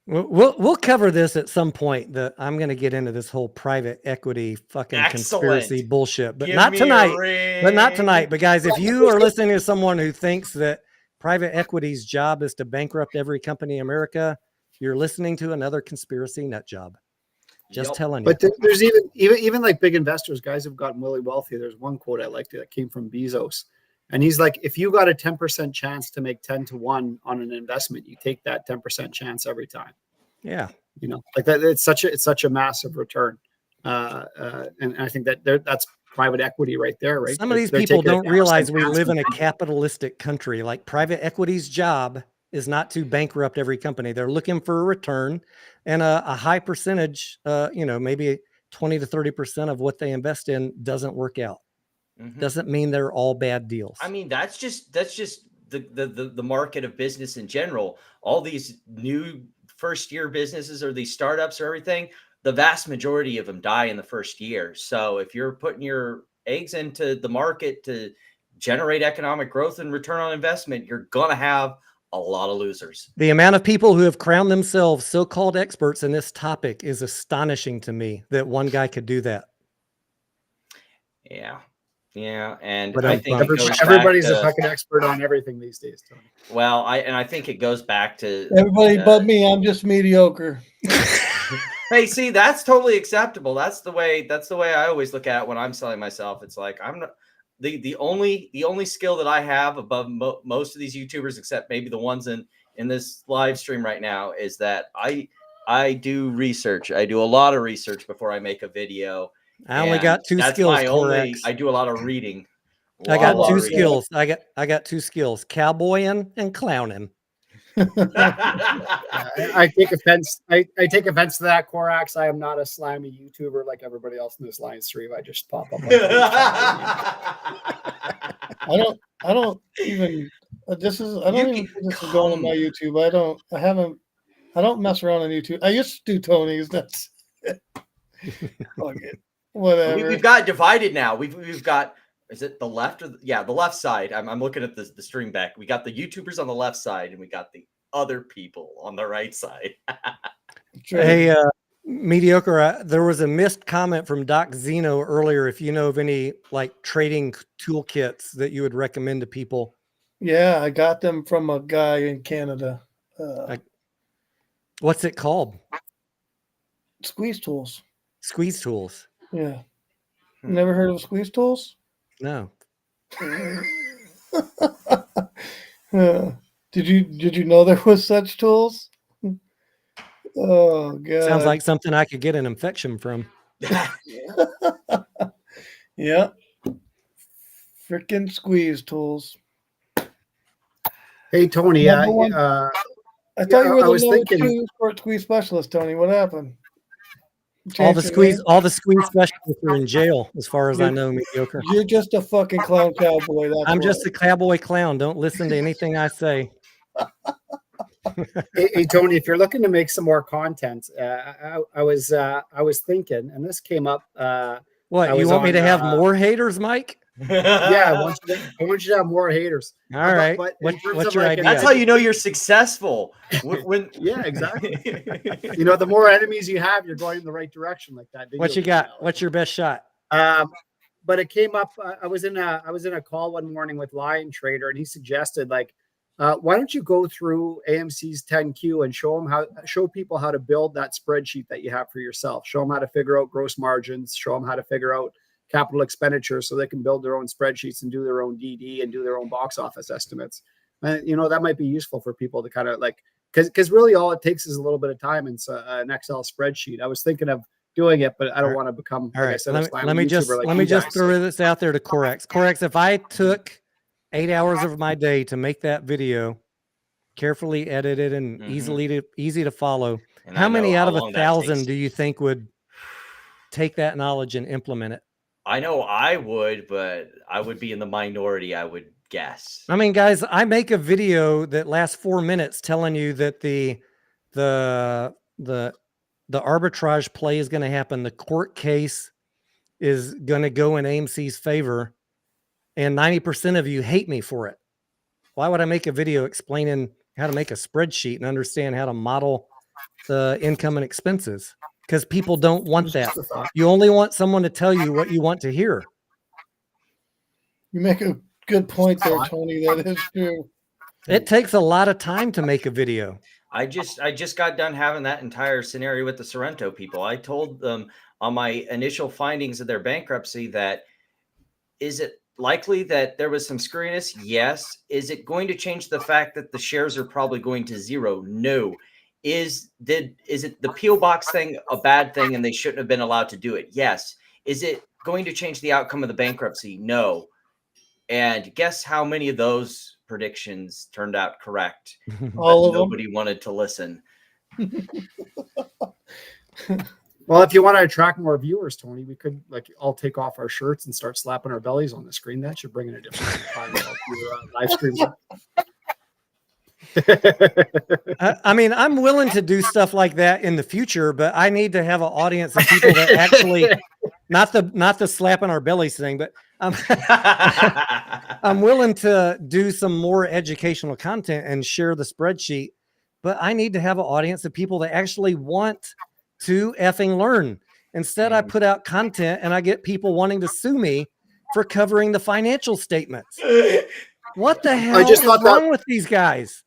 We'll cover this at some point. That I'm going to get into this whole private equity fucking conspiracy Excellent. bullshit, but Give not me a tonight. But not ring. tonight. But guys, if you are listening to someone who thinks that private equity's job is to bankrupt every company in America, you're listening to another conspiracy nut job. Just Yup. telling you. But there's even like big investors, guys who've gotten really wealthy. There's one quote I liked that came from Bezos. And he's like, if you got a 10% chance to make 10 to 1 on an investment, you take that 10% chance every time. Yeah. You know, like that, it's such a massive return. And I think that's private equity right there, right? Some of these They're people taking a don't 10% realize we chance live in and a capitalistic country. Like private equity's job is not to bankrupt every company. They're looking for a return and a high percentage, maybe 20 to 30% of what they invest in doesn't work out. Mhm. Doesn't mean they're all bad deals. I mean, that's just the market of business in general. All these new first year businesses or these startups or everything, the vast majority of them die in the first year. So if you're putting your eggs into the market to generate economic growth and return on investment, you're gonna have a lot of losers. The amount of people who have crowned themselves so-called experts in this topic is astonishing to me that one guy could do that. Yeah. Yeah. And But I think it goes everybody's back a to, fucking expert on everything these days, Tony. well, I think it goes back to Everybody but me. I'm just mediocre. hey, see, that's totally acceptable. That's the way I always look at it when I'm selling myself. It's like I'm not the only skill that I have above most of these YouTubers, except maybe the ones in this live stream right now, is that I do research. I do a lot of research before I make a video. I only got two That's skills. my only. I do a lot of reading. I got lot two of reading. skills. I got two skills: cowboying and clowning. I take offense. I take offense to that, Corax. I am not a slimy YouTuber like everybody else in this line stream. I just pop up. I don't even. This is. I don't even think this is going on my YouTube. I don't mess around on YouTube. I used to do Tony's. That's fuck it. Whatever. We've got divided now. We've got, is it the left or the left side? I'm looking at the stream back. We got the YouTubers on the left side and we got the other people on the right side. Hey, mediocre. There was a missed comment from Doc Zeno earlier. If you know of any like trading toolkits that you would recommend to people. Yeah, I got them from a guy in Canada. What's it called? Squeeze tools. Squeeze tools. Yeah. Never heard of squeeze tools? No. Did you know there was such tools? Oh god. Sounds like something I could get an infection from. Yeah. Freaking squeeze tools. Hey Tony, I thought you were the number 2 sport squeeze specialist, Tony. What happened? All the squeeze specialists are in jail, as far as I know, mediocre. You're just a fucking clown cowboy. I'm just a cowboy clown. Don't listen to anything I say. Hey Tony, if you're looking to make some more content, I was thinking, and this came up. What, you want me to have more haters, Mike? Yeah, I want you to have more haters. All right. What's your idea? That's how you know you're successful. Yeah, exactly. The more enemies you have, you're going in the right direction like that. What you got? What's your best shot? But it came up. I was in a call one morning with Lion Trader, and he suggested why don't you go through AMC's 10Q and show people how to build that spreadsheet that you have for yourself. Show them how to figure out gross margins. Show them how to figure out capital expenditures so they can build their own spreadsheets and do their own DD and do their own box office estimates. That might be useful for people to kind of because really all it takes is a little bit of time and an Excel spreadsheet. I was thinking of doing it, but I don't want to become. All right. Let me just throw this out there to Corax. Corax, if I took 8 hours of my day to make that video, carefully edited and easy to follow, and how many out of 1,000 do you think would take that knowledge and implement it? I know I would, but I would be in the minority, I would guess. I mean, guys, I make a video that lasts 4 minutes telling you that the arbitrage play is going to happen. The court case is going to go in AMC's favor, and 90% of you hate me for it. Why would I make a video explaining how to make a spreadsheet and understand how to model the income and expenses because people don't want that. You only want someone to tell you what you want to hear. You make a good point there, Tony. That is true. It takes a lot of time to make a video. I just got done having that entire scenario with the Sorrento people. I told them on my initial findings of their bankruptcy that, is it likely that there was some screwiness? Yes. Is it going to change the fact that the shares are probably going to zero? No. Is it the PO box thing a bad thing and they shouldn't have been allowed to do it? Yes. Is it going to change the outcome of the bankruptcy? No. And guess how many of those predictions turned out correct? All of Nobody wanted to listen. Well, if you want to attract more viewers, Tony, we could all take off our shirts and start slapping our bellies on the screen. That should bring in a different live stream. I mean, I'm willing to do stuff like that in the future, but I need to have an audience of people that actually, not the slapping our bellies thing, but I'm willing to do some more educational content and share the spreadsheet, but I need to have an audience of people that actually want to effing learn. Instead, I put out content and I get people wanting to sue me for covering the financial statements. What the hell is wrong with these guys?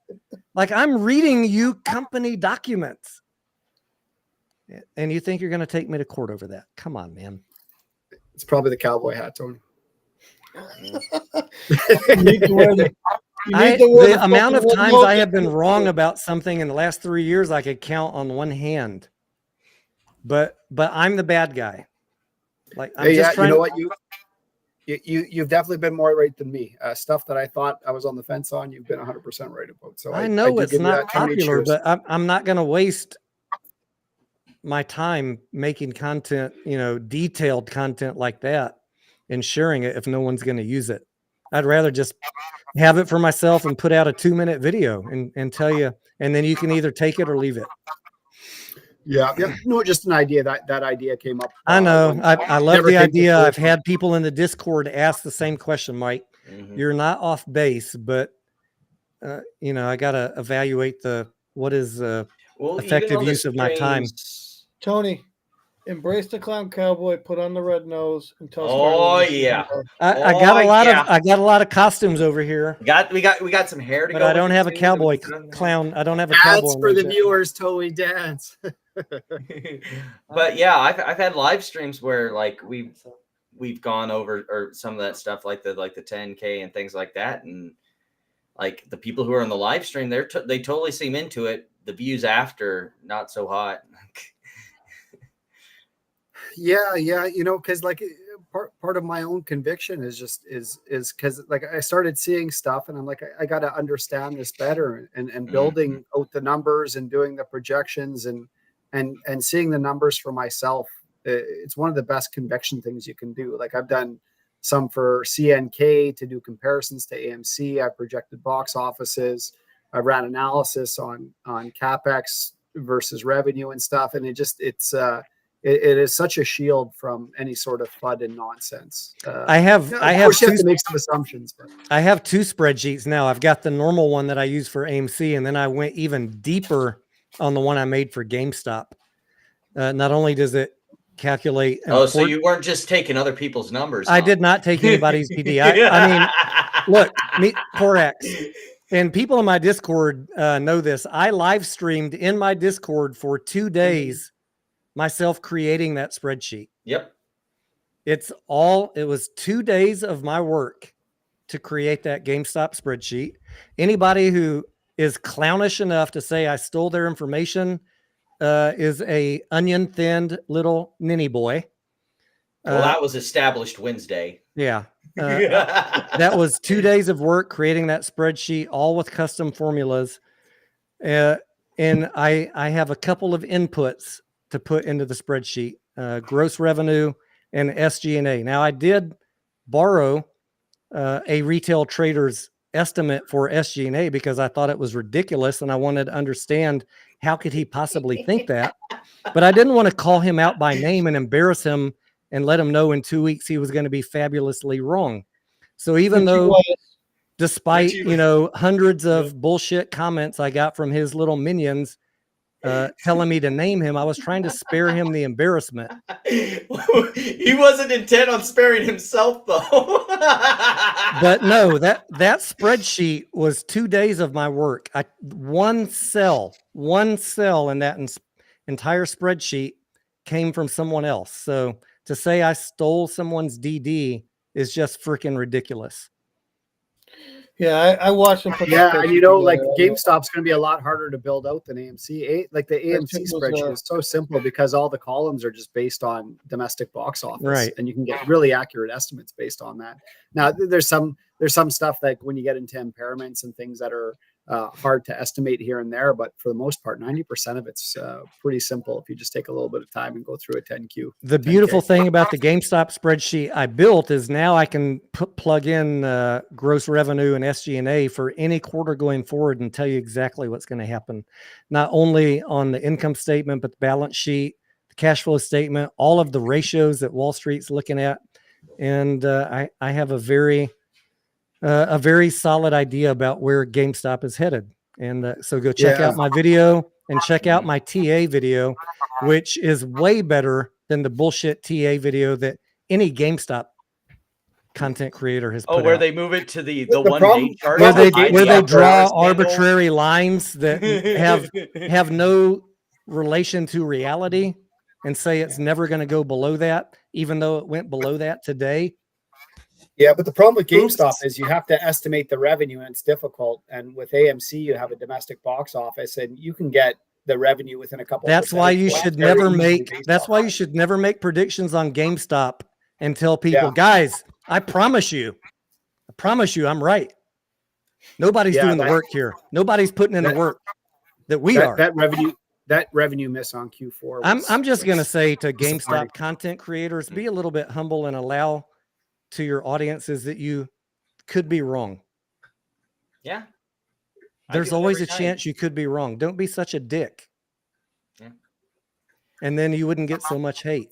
Like, I'm reading you company documents. And you think you're going to take me to court over that? Come on, man. It's probably the cowboy hat, Tony. The amount of times I have been wrong about something in the last 3 years, I could count on one hand. But I'm the bad guy. Like, I'm just trying. You know what? You've definitely been more right than me. Stuff that I thought I was on the fence on, you've been 100% right about. So I know it's not popular, but I'm not going to waste my time making content, detailed content like that and sharing it if no one's going to use it. I'd rather just have it for myself and put out a 2-minute video and tell you, and then you can either take it or leave it. Yeah. No, just an idea. That idea came up. I know. I love the idea. I've had people in the Discord ask the same question, Mike. Mm-hmm. You're not off base, but I got to evaluate what is effective use of my time. Tony, embrace the clown cowboy. Put on the red nose and tell. Oh yeah. I got a lot of costumes over here. We got some hair to but go. I don't have a cowboy clown. I don't have a cowboy. That's for the viewers. Totally dance. But yeah, I've had live streams where like we've gone over or some of that stuff like the 10K and things like that, and like the people who are on the live stream, they totally seem into it. The views after, not so hot. Yeah, because like part of my own conviction is because like I started seeing stuff and I'm like, I got to understand this better and building out the numbers and doing the projections and seeing the numbers for myself. It's one of the best conviction things you can do. Like I've done some for CNK to do comparisons to AMC. I projected box offices. I ran analysis on CapEx versus revenue and stuff. And it is such a shield from any sort of FUD and nonsense. I have to make some assumptions, but I have 2 spreadsheets now. I've got the normal one that I use for AMC, and then I went even deeper on the one I made for GameStop. Not only does it calculate. So you weren't just taking other people's numbers. I did not take anybody's PD. I mean, look, Corax. And people in my Discord know this. I live streamed in my Discord for 2 days myself creating that spreadsheet. Yep. It was 2 days of my work to create that GameStop spreadsheet. Anybody who is clownish enough to say I stole their information is a onion thinned little ninny boy. Well, that was established Wednesday. Yeah. That was 2 days of work creating that spreadsheet, all with custom formulas. And I have a couple of inputs to put into the spreadsheet, gross revenue and SG&A. Now, I did borrow a retail trader's estimate for SG&A because I thought it was ridiculous and I wanted to understand how could he possibly think that. But I didn't want to call him out by name and embarrass him and let him know in 2 weeks he was going to be fabulously wrong. So even though, despite hundreds of bullshit comments I got from his little minions, telling me to name him. I was trying to spare him the embarrassment. He wasn't intent on sparing himself, though. But no, that spreadsheet was 2 days of my work. One cell in that entire spreadsheet came from someone else. So to say I stole someone's DD is just freaking ridiculous. Yeah, I watched them put. Yeah, and you know, like together. GameStop's going to be a lot harder to build out than AMC. Like the AMC spreadsheet is so simple because all the columns are just based on domestic box office, Right? And you can get really accurate estimates based on that. Now, there's some stuff like when you get into impairments and things that are hard to estimate here and there, but for the most part, 90% of it's pretty simple if you just take a little bit of time and go through a 10Q. The beautiful thing about the GameStop spreadsheet I built is now I can plug in gross revenue and SG&A for any quarter going forward and tell you exactly what's going to happen, not only on the income statement, but the balance sheet, the cash flow statement, all of the ratios that Wall Street's looking at. And I have a very solid idea about where GameStop is headed. And so go check out my video and check out my TA video, which is way better than the bullshit TA video that any GameStop content creator has put where out. they move it to the problem- one day chart, where they IDF draw handle. arbitrary lines that have no relation to reality and say it's never going to go below that, even though it went below that today. Yeah, but the problem with GameStop is you have to estimate the revenue and it's difficult. And with AMC, you have a domestic box office and you can get the revenue within a couple. That's why you points should very never easily make. based That's off why that. you should never make predictions on GameStop and tell people, Yeah. guys, I promise you, I'm right. Nobody's doing the work here. Nobody's putting in the work that we are. That revenue miss on Q4. I'm just going to say to disappointing. GameStop content creators, be a little bit humble and allow to your audiences that you could be wrong. Yeah. There's always a chance you could be wrong. Don't be such a dick. Yeah. And then you wouldn't get so much hate.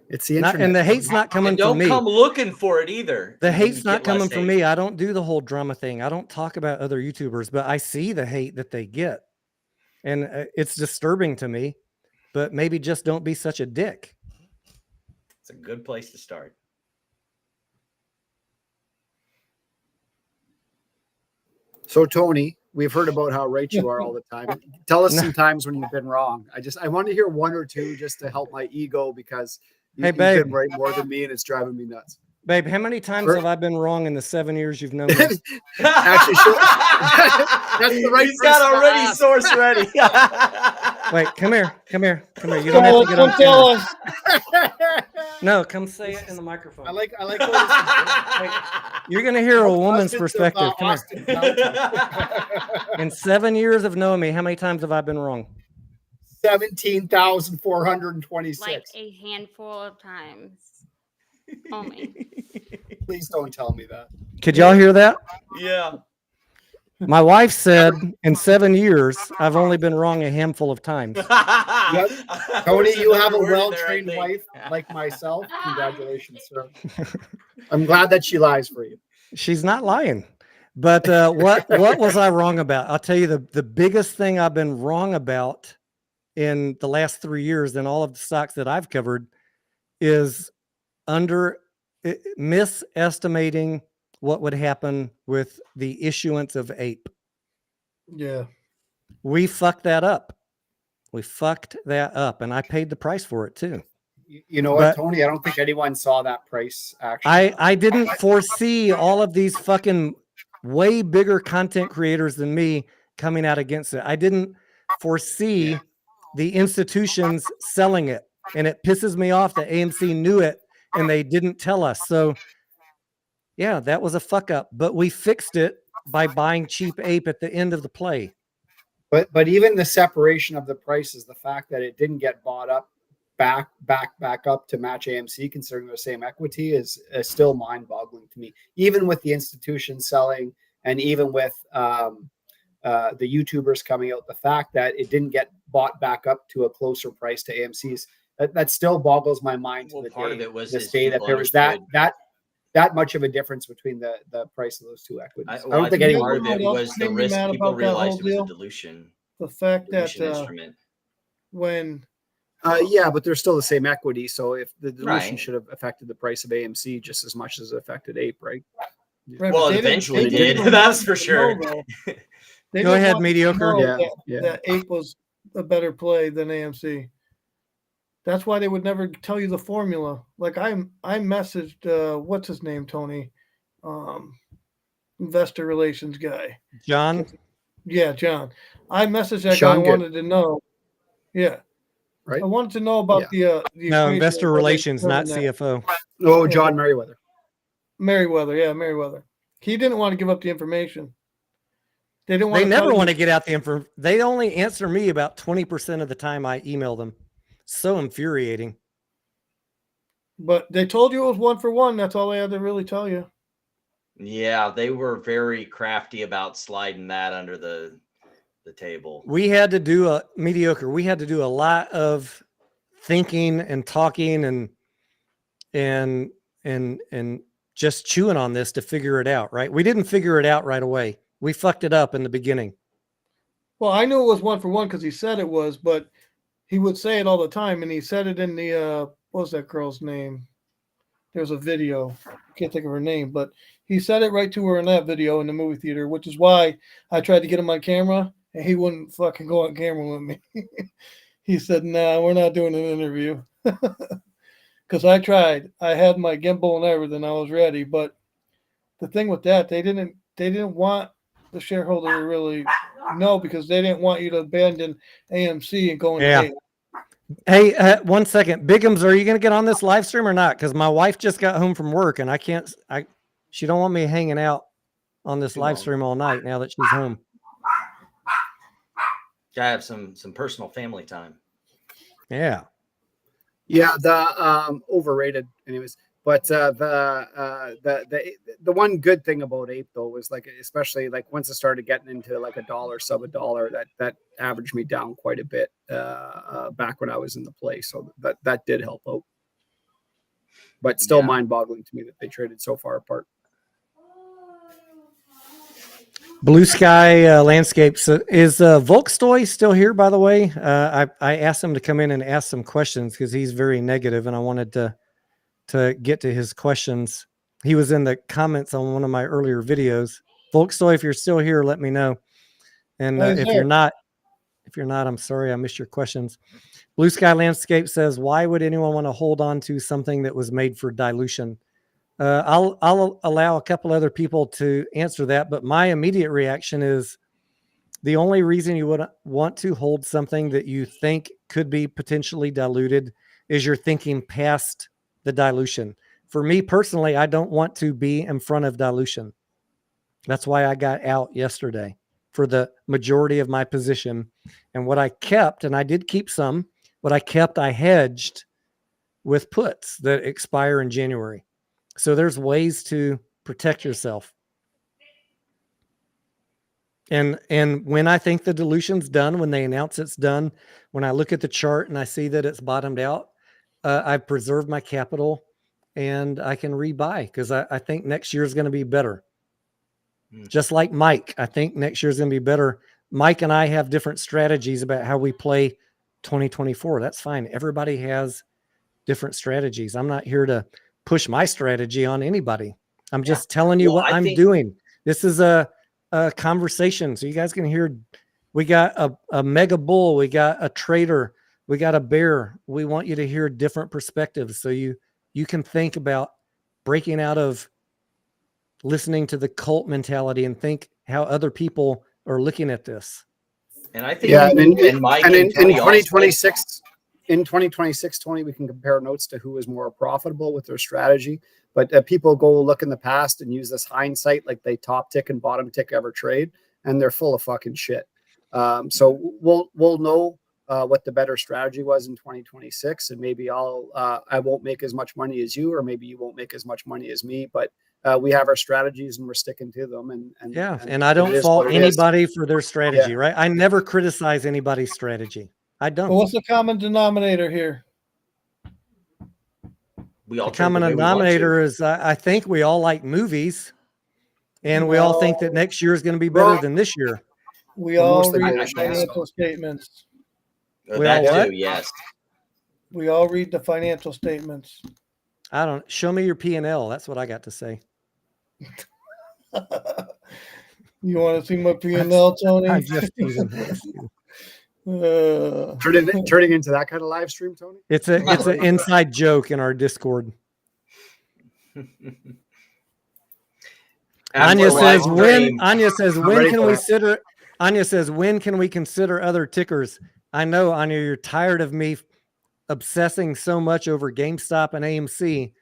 It's the internet. And the hate's not coming And don't from me. come looking for it either. The and hate's you not get less coming from hate. me. I don't do the whole drama thing. I don't talk about other YouTubers, but I see the hate that they get. And it's disturbing to me, but maybe just don't be such a dick. It's a good place to start. So Tony, we've heard about how right you are all the time. Tell us some times when you've been wrong. I want to hear one or two just to help my ego because you've babe. been right more than me and it's driving me nuts. Babe, how many times have I been wrong in the 7 years you've known me? Actually, sure. That's the right He's got person to already ask. source ready. Wait, come here. You don't have to get on Don't tell camera. us. No, come say it in the microphone. I like what You're going to hear a woman's Austin's perspective. about Come here. Austin. In 7 years of knowing me, how many times have I been wrong? 17,426. Like a handful of times. Only. Please don't tell me that. Could y'all hear that? Yeah. My wife said in 7 years, I've only been wrong a handful of times. Tony, you have a well-trained wife like myself. Congratulations, sir. I'm glad that she lies for you. She's not lying. But what was I wrong about? I'll tell you the biggest thing I've been wrong about in the last 3 years in all of the stocks that I've covered is misestimating what would happen with the issuance of APE. Yeah. We fucked that up. And I paid the price for it too. You know what, Tony? I don't think anyone saw that price action. I didn't foresee all of these fucking way bigger content creators than me coming out against it. I didn't foresee the institutions selling it. And it pisses me off that AMC knew it and they didn't tell us. So yeah, that was a fuck up, but we fixed it by buying cheap APE at the end of the play. But even the separation of the prices, the fact that it didn't get bought up back up to match AMC, considering the same equity, is still mind-boggling to me. Even with the institutions selling, and even with the YouTubers coming out, the fact that it didn't get bought back up to a closer price to AMC's, that still boggles my mind to Well, the part day, of it was this his day that people there was understood. that much of a difference between the price of those two equities. I I don't don't think think anyone part of it knows. was the Made me risk. mad People about that whole realized it was a deal. dilution The fact that instrument. when Yeah, but they're still the same equity. So if the dilution Right. should have affected the price of AMC just as much as it affected Ape, right? right, Well, but it eventually they did. didn't That's for want you to sure. know, though. They Go didn't ahead, want you to mediocre. know Yeah, that, yeah. that Ape was a better play than AMC. That's why they would never tell you the formula. Like I messaged what's his name, Tony, investor relations guy. John. Yeah, John. I messaged that Sean guy. I Good. wanted to know. Yeah, Right? I wanted to know about Yeah. the No, equation investor of whether they relations, not determined that. CFO. Oh, John Merriweather. Merriweather, yeah, Merriweather. He didn't want to give up the information. They didn't want They to never tell want to you, get out the info. They only answer me about 20% of the time I email them. So infuriating. but they told you it was 1-for-1. That's all they had to really tell you. Yeah, they were very crafty about sliding that under the table. We had to do a mediocre. We had to do a lot of thinking and talking and just chewing on this to figure it out, right? We didn't figure it out right away. We fucked it up in the beginning. Well, I knew it was 1-for-1 because he said it was, but he would say it all the time, and he said it in the what was that girl's name? There's a video. I can't think of her name, but he said it right to her in that video in the movie theater, which is why I tried to get him on camera, and he wouldn't fucking go on camera with me. He said, "Nah, we're not doing an interview." Because I tried. I had my gimbal and everything. I was ready, but the thing with that, they didn't want the shareholder to really know because they didn't want you to abandon AMC and go into Yeah. Ape. Hey, 1 second. Bigums, are you going to get on this live stream or not? Because my wife just got home from work and she don't want me hanging out on this live stream all night now that she's home. Gotta have some personal family time. Yeah. Yeah, the overrated, anyways. But the one good thing about Ape though was like, especially like once it started getting into like $1, sub $1, that averaged me down quite a bit back when I was in the play. So that did help out. But still mind-boggling to me that they traded so far apart. Blue Sky Landscapes. Is Volkstoy still here, by the way? I asked him to come in and ask some questions because he's very negative, and I wanted to get to his questions. He was in the comments on one of my earlier videos. Volkstoy, if you're still here, let me know. And if you're not, I'm sorry, I missed your questions. Blue Sky Landscape says, why would anyone want to hold on to something that was made for dilution? I'll allow a couple other people to answer that, but my immediate reaction is the only reason you would want to hold something that you think could be potentially diluted is you're thinking past the dilution. For me personally, I don't want to be in front of dilution. That's why I got out yesterday for the majority of my position. And what I kept, and I did keep some, what I kept, I hedged with puts that expire in January. So there's ways to protect yourself. And when I think the dilution's done, when they announce it's done, when I look at the chart and I see that it's bottomed out, I've preserved my capital and I can rebuy because I think next year is going to be better. Just like Mike, I think next year is going to be better. Mike and I have different strategies about how we play 2024. That's fine. Everybody has different strategies. I'm not here to push my strategy on anybody. I'm just telling you what I'm doing. This is a conversation. So you guys can hear, we got a mega bull. We got a trader. We got a bear. We want you to hear different perspectives. So you can think about breaking out of listening to the cult mentality and think how other people are looking at this. And I think, in Mike and in Tony 2026, in 2026, Tony, we can compare notes to who is more profitable with their strategy. But people go look in the past and use this hindsight, like they top tick and bottom tick ever trade, and they're full of fucking shit. So we'll know what the better strategy was in 2026, and maybe I won't make as much money as you, or maybe you won't make as much money as me. But we have our strategies and we're sticking to them. And I don't fault anybody for their strategy, right? I never criticize anybody's strategy. I don't. Well, what's the common denominator here? The common denominator is I think we all like movies, and we all think that next year is going to be better than this year. We all read financial statements. We all That what? too, yes. We all read the financial statements. I don't. Show me your P&L. That's what I got to say. You want to see my P&L, Tony? I'm just teasing. I'm just teasing. Turning into that kind of live stream, Tony. It's an inside joke in our Discord. Anya says when can we consider other tickers? I know, Anya, you're tired of me obsessing so much over GameStop and AMC.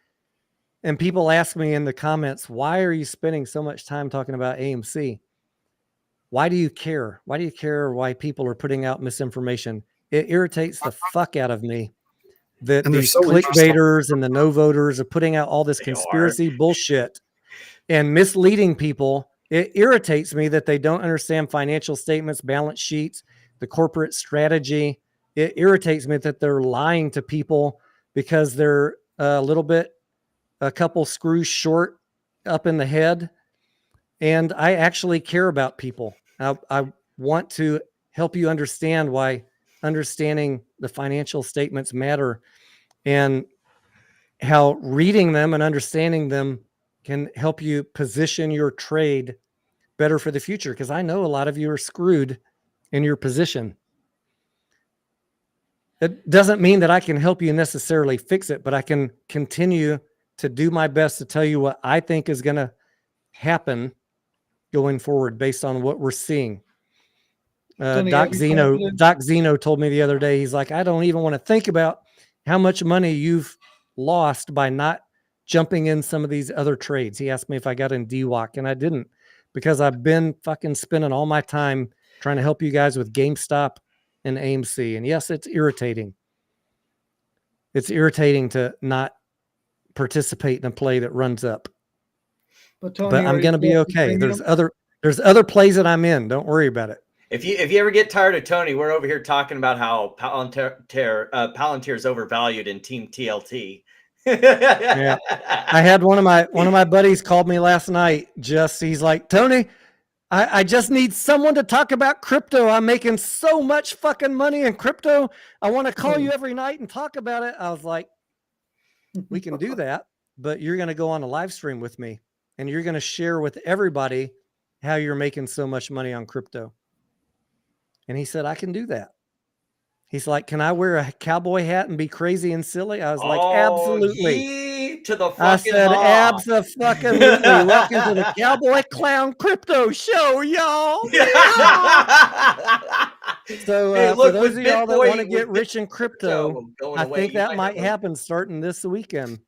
And people ask me in the comments, why are you spending so much time talking about AMC? Why do you care? Why do you care why people are putting out misinformation? It irritates the fuck out of me that these so clickbaiters and the no voters are putting out all this conspiracy bullshit and misleading people. It irritates me that they don't understand financial statements, balance sheets, the corporate strategy. It irritates me that they're lying to people because they're a couple screws short up in the head. And I actually care about people. I want to help you understand why understanding the financial statements matter and how reading them and understanding them can help you position your trade better for the future. Because I know a lot of you are screwed in your position. It doesn't mean that I can help you necessarily fix it, but I can continue to do my best to tell you what I think is going to happen going forward based on what we're seeing. Doc Zeno told me the other day, he's like, I don't even want to think about how much money you've lost by not jumping in some of these other trades. He asked me if I got in DWAC, and I didn't, because I've been fucking spending all my time trying to help you guys with GameStop and AMC. And yes, it's irritating. It's irritating to not participate in a play that runs up. But Tony, but I'm going to be okay. There's other plays that I'm in. Don't worry about it. If you ever get tired of Tony, we're over here talking about how Palantir is overvalued in Team TLT. Yeah, I had one of my buddies called me last night. He's like, Tony, I just need someone to talk about crypto. I'm making so much fucking money in crypto. I want to call you every night and talk about it. I was like, we can do that, but you're going to go on a live stream with me and you're going to share with everybody how you're making so much money on crypto. And he said, I can do that. He's like, can I wear a cowboy hat and be crazy and silly? I was like, absolutely. To the fucking I said, absolutely. Welcome to the Cowboy Clown Crypto Show, y'all. So Hey, for those of y'all that want to get rich in crypto, I think that might happen starting this weekend.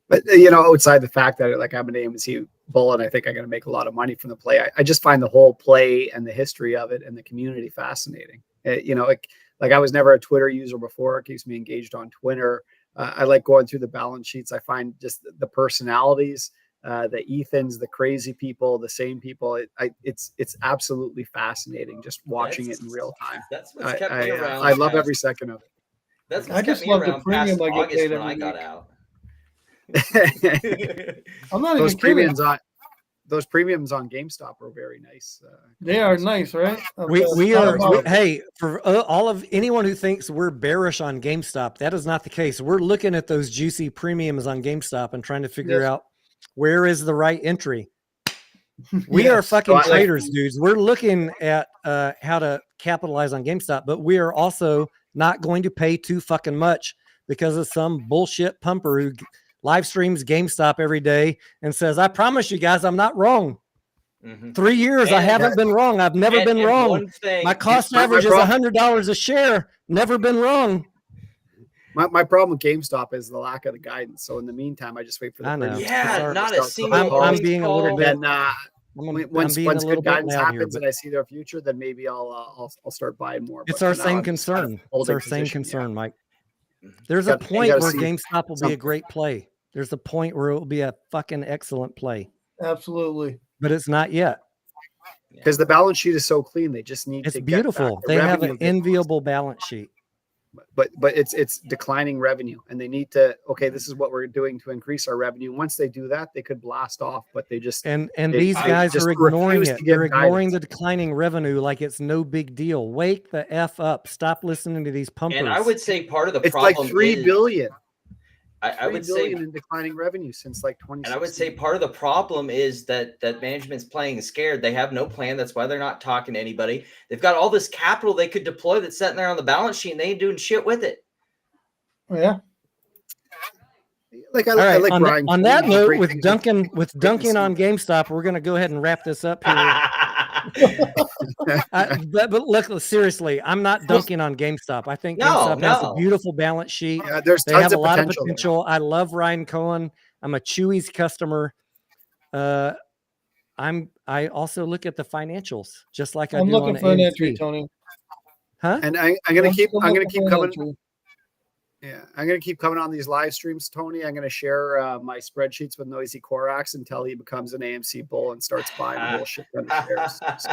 But, you know, outside the fact that like I'm an AMC bull and I think I'm going to make a lot of money from the play, I just find the whole play and the history of it and the community fascinating. You know, like I was never a Twitter user before. It keeps me engaged on Twitter. I like going through the balance sheets. I find just the personalities, the Ethans, the crazy people, the same people. It's absolutely fascinating just watching it in real time. That's what's kept me around. I love every second of it. That's what's kept me around past August when I got out. I'm not those even kidding. Those premiums on GameStop are very nice. They are nice, right? We are. Hey, for all of anyone who thinks we're bearish on GameStop, that is not the case. We're looking at those juicy premiums on GameStop and trying to figure out where is the right entry. We are fucking traders, dudes. We're looking at how to capitalize on GameStop, but we are also not going to pay too fucking much because of some bullshit pumper who live streams GameStop every day and says, I promise you guys, I'm not wrong. 3 years, I haven't been wrong. I've never been wrong. My cost average is $100 a share. Never been wrong. My problem with GameStop is the lack of the guidance. So in the meantime, I just wait for the not a single. I'm being a little bit. Once good guidance happens and I see their future, then maybe I'll start buying more. It's our same concern. It's our same concern, Mike. There's a point where GameStop will be a great play. There's a point where it will be a fucking excellent play. Absolutely. But it's not yet. Because the balance sheet is so clean. They just need to beautiful. They have an enviable balance sheet. but it's declining revenue, and they need to, okay, this is what we're doing to increase our revenue. Once they do that, they could blast off, but they just And they these guys just are ignoring refuse it. to They're give ignoring guidance. the declining revenue like it's no big deal. Wake the F up. Stop listening to these pumpers. And I would say part of the It's problem like 3 is, billion. I would say, in declining revenue since like 2016. and I would say part of the problem is that management's playing scared. They have no plan. That's why they're not talking to anybody. They've got all this capital they could deploy that's sitting there on the balance sheet, and they ain't doing shit with it. Yeah. Like I All right, like on, Brian. on that Clean, note, great with things Duncan on see. GameStop, we're going to go ahead and wrap this up here. But look, seriously, I'm not dunking on GameStop. I think GameStop has a beautiful balance sheet. Yeah, there's They tons have a of lot of potential. potential. I love Ryan Cohen. I'm a Chewy's customer. I also look at the financials just like I I'm do on looking for an AMC. entry, Tony. Huh? And I'm gonna keep still coming. looking for an entry. Yeah, I'm gonna keep coming on these live streams, Tony. I'm gonna share my spreadsheets with Noisy Corax until he becomes an AMC bull and starts buying a whole shit ton of shares. So,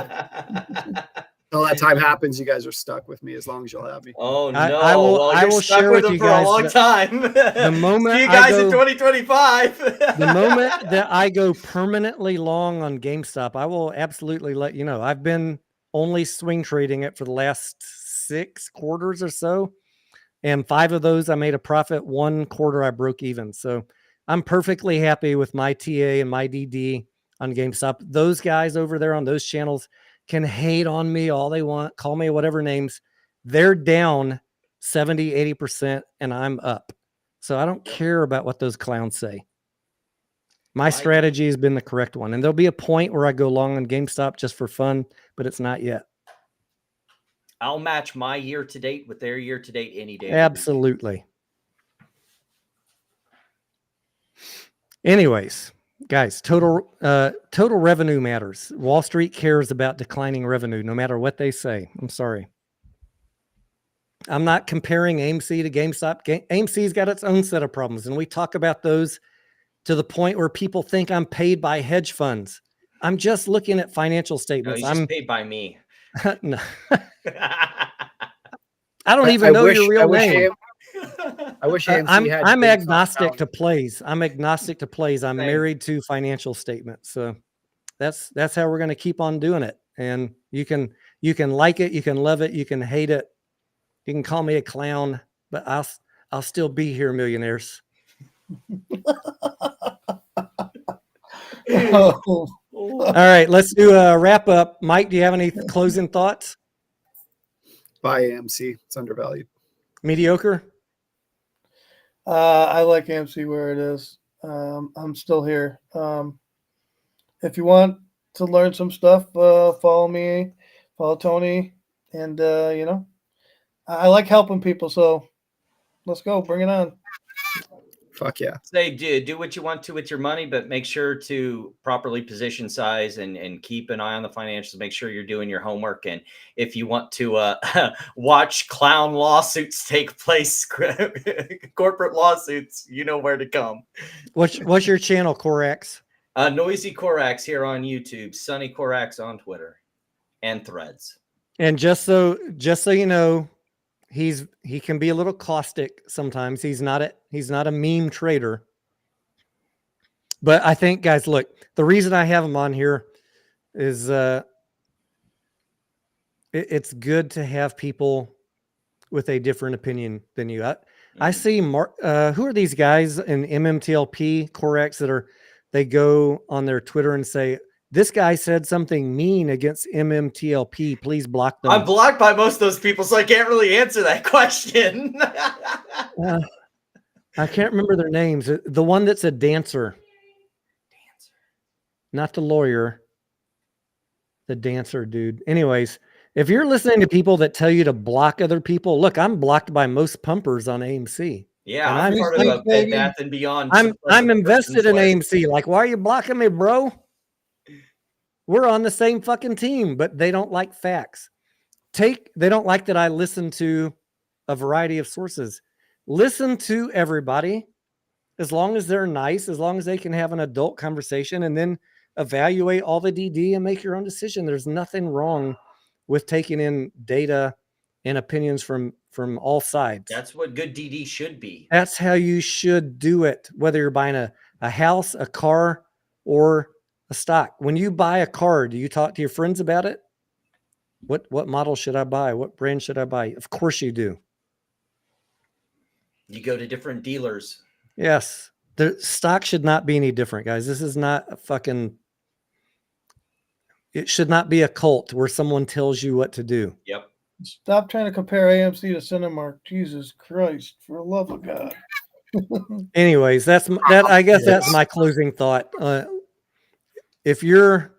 until that time happens, you guys are stuck with me as long as you'll have me. Oh no! I will. Well, I you're will stuck share with with them you for guys a long time. the moment See you I guys go- in 2025. The moment that I go permanently long on GameStop, I will absolutely let you know. I've been only swing trading it for the last 6 quarters or so. And 5 of those I made a profit. 1 quarter I broke even. So I'm perfectly happy with my TA and my DD on GameStop. Those guys over there on those channels can hate on me all they want, call me whatever names. They're down 70, 80%, and I'm up. So I don't care about what those clowns say. My strategy has been the correct one. And there'll be a point where I go long on GameStop just for fun, but it's not yet. I'll match my year to date with their year to date any day. Absolutely. Anyways, guys, total revenue matters. Wall Street cares about declining revenue, no matter what they say. I'm sorry. I'm not comparing AMC to GameStop. AMC's got its own set of problems, and we talk about those to the point where people think I'm paid by hedge funds. I'm just looking at financial No, statements. he's just paid by me. No. I don't even know your real name. I wish AMC had. I'm GameStop agnostic down. to plays. I'm agnostic to plays. I'm married to financial statements. So that's how we're going to keep on doing it. And you can like it, you can love it, you can hate it. You can call me a clown, but I'll still be here, millionaires. Oh. All right, let's do a wrap up. Mike, do you have any closing thoughts? Buy AMC. It's undervalued. Mediocre? I like AMC where it is. I'm still here. If you want to learn some stuff, follow me, follow Tony, and I like helping people. So let's go, bring it on. Fuck yeah. Say, do what you want to with your money, but make sure to properly position size and keep an eye on the financials. Make sure you're doing your homework. And if you want to watch clown lawsuits take place, corporate lawsuits, you know where to come. What's your channel, Corax? Noisy Corax here on YouTube, Sunny Corax on Twitter and Threads. And just so you know, he can be a little caustic sometimes. He's not a meme trader. But I think, guys, look, the reason I have him on here is it's good to have people with a different opinion than you. I see who are these guys in MMTLP Corax they go on their Twitter and say, this guy said something mean against MMTLP. Please block them. I'm blocked by most of those people, so I can't really answer that question. I can't remember their names. The one that's a dancer. Not the lawyer. The dancer dude. Anyways, if you're listening to people that tell you to block other people, look, I'm blocked by most pumpers on AMC. Yeah, And I'm part of a Bed Bath and Beyond. I'm invested in AMC. Like, why are you blocking me, bro? We're on the same fucking team, but they don't like facts. They don't like that I listen to a variety of sources. Listen to everybody, as long as they're nice, as long as they can have an adult conversation, and then evaluate all the DD and make your own decision. There's nothing wrong with taking in data and opinions from from all sides. That's what good DD should be. That's how you should do it, whether you're buying a house, a car, or a stock. When you buy a car, do you talk to your friends about it? What model should I buy? What brand should I buy? Of course you do. You go to different dealers. Yes. The stock should not be any different, guys. This is not a fucking, it should not be a cult where someone tells you what to do. Yep. Stop trying to compare AMC to Cinemark. Jesus Christ, for the love of God. Anyways, that's I guess that's my closing thought. If you're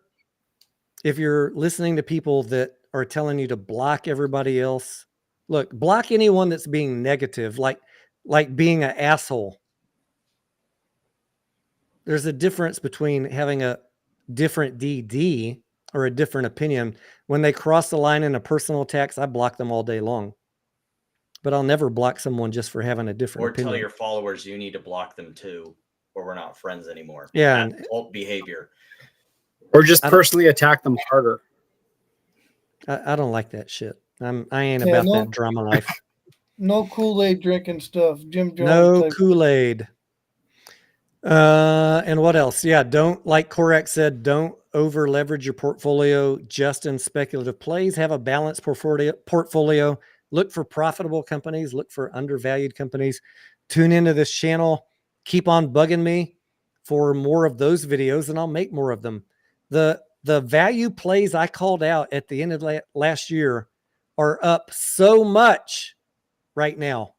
listening to people that are telling you to block everybody else, look, block anyone that's being negative, like being an asshole. There's a difference between having a different DD or a different opinion. When they cross the line in a personal attacks, I block them all day long. But I'll never block someone just for having a different opinion. Or tell your followers you need to block them too, or we're not friends anymore. Yeah. That's cult behavior. Or just personally attack them harder. I don't like that shit. I ain't about that drama life. No Kool-Aid drinking stuff. Jim Jones. No Kool-Aid. And what else? Yeah, don't, like Korak said, don't over leverage your portfolio just in speculative plays. Have a balanced portfolio. Look for profitable companies. Look for undervalued companies. Tune into this channel. Keep on bugging me for more of those videos, and I'll make more of them. The value plays I called out at the end of last year are up so much right now.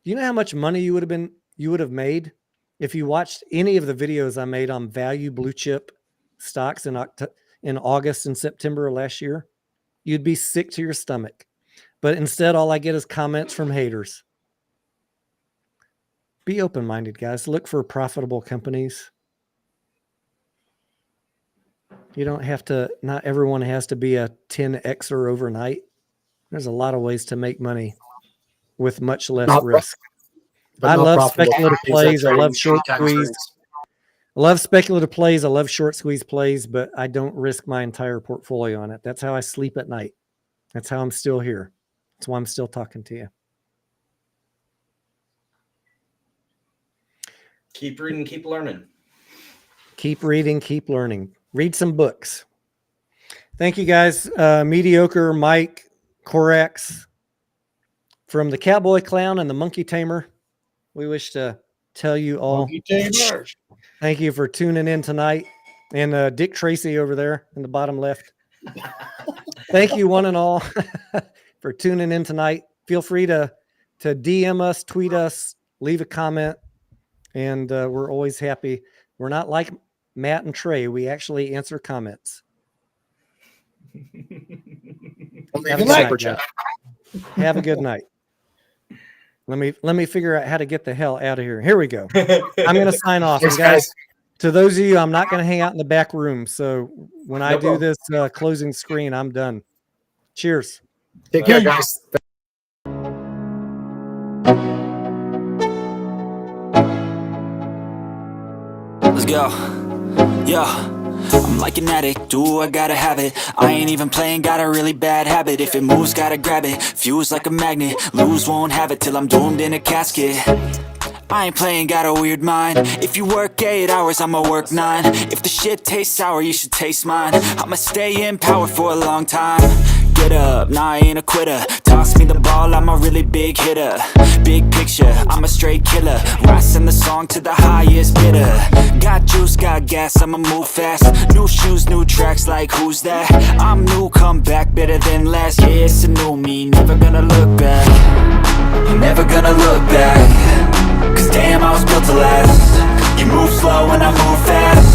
Do you know how much money you would have made if you watched any of the videos I made on value blue chip stocks in August and September of last year? You'd be sick to your stomach. But instead, all I get is comments from haters. Be open-minded, guys. Look for profitable companies. You don't have to, not everyone has to be a 10Xer overnight. There's a lot of ways to make money with much less risk. I love speculative plays. I love short squeeze. I love speculative plays. I love short squeeze plays, but I don't risk my entire portfolio on it. That's how I sleep at night. That's how I'm still here. That's why I'm still talking to you. Keep reading, keep learning. Keep reading, keep learning. Read some books. Thank you, guys. Mediocre, Mike, Corax, from the Cowboy Clown and the Monkey Tamer. We wish to tell you all thank you for tuning in tonight. And Dick Tracy over there in the bottom left. Thank you, one and all, for tuning in tonight. Feel free to DM us, tweet us, leave a comment, and we're always happy. We're not like Matt and Trey. We actually answer comments. Have a good night, guys. Have a good night. Let me figure out how to get the hell out of here. Here we go. I'm going to sign off. And guys, to those of you, I'm not going to hang out in the back room. So when I do this closing screen, I'm done. Cheers. Take care, guys. Let's go. Yeah. I'm like an addict, ooh, I gotta have it. I ain't even playing, got a really bad habit. If it moves, gotta grab it, fuse like a magnet. Lose, won't have it till I'm doomed in a casket. I ain't playing, got a weird mind. If you work 8 hours, I'ma work 9. If the shit tastes sour, you should taste mine. I'ma stay in power for a long time. Get up, nah, I ain't a quitter. Toss me the ball, I'm a really big hitter. Big picture, I'm a straight killer. Rising the song to the highest bidder. Got juice, got gas, I'ma move fast. New shoes, new tracks, like who's that? I'm new, come back, better than last. Yeah, it's a new me, never gonna look back. Never gonna look back. Cause damn, I was built to last. You move slow and I move fast.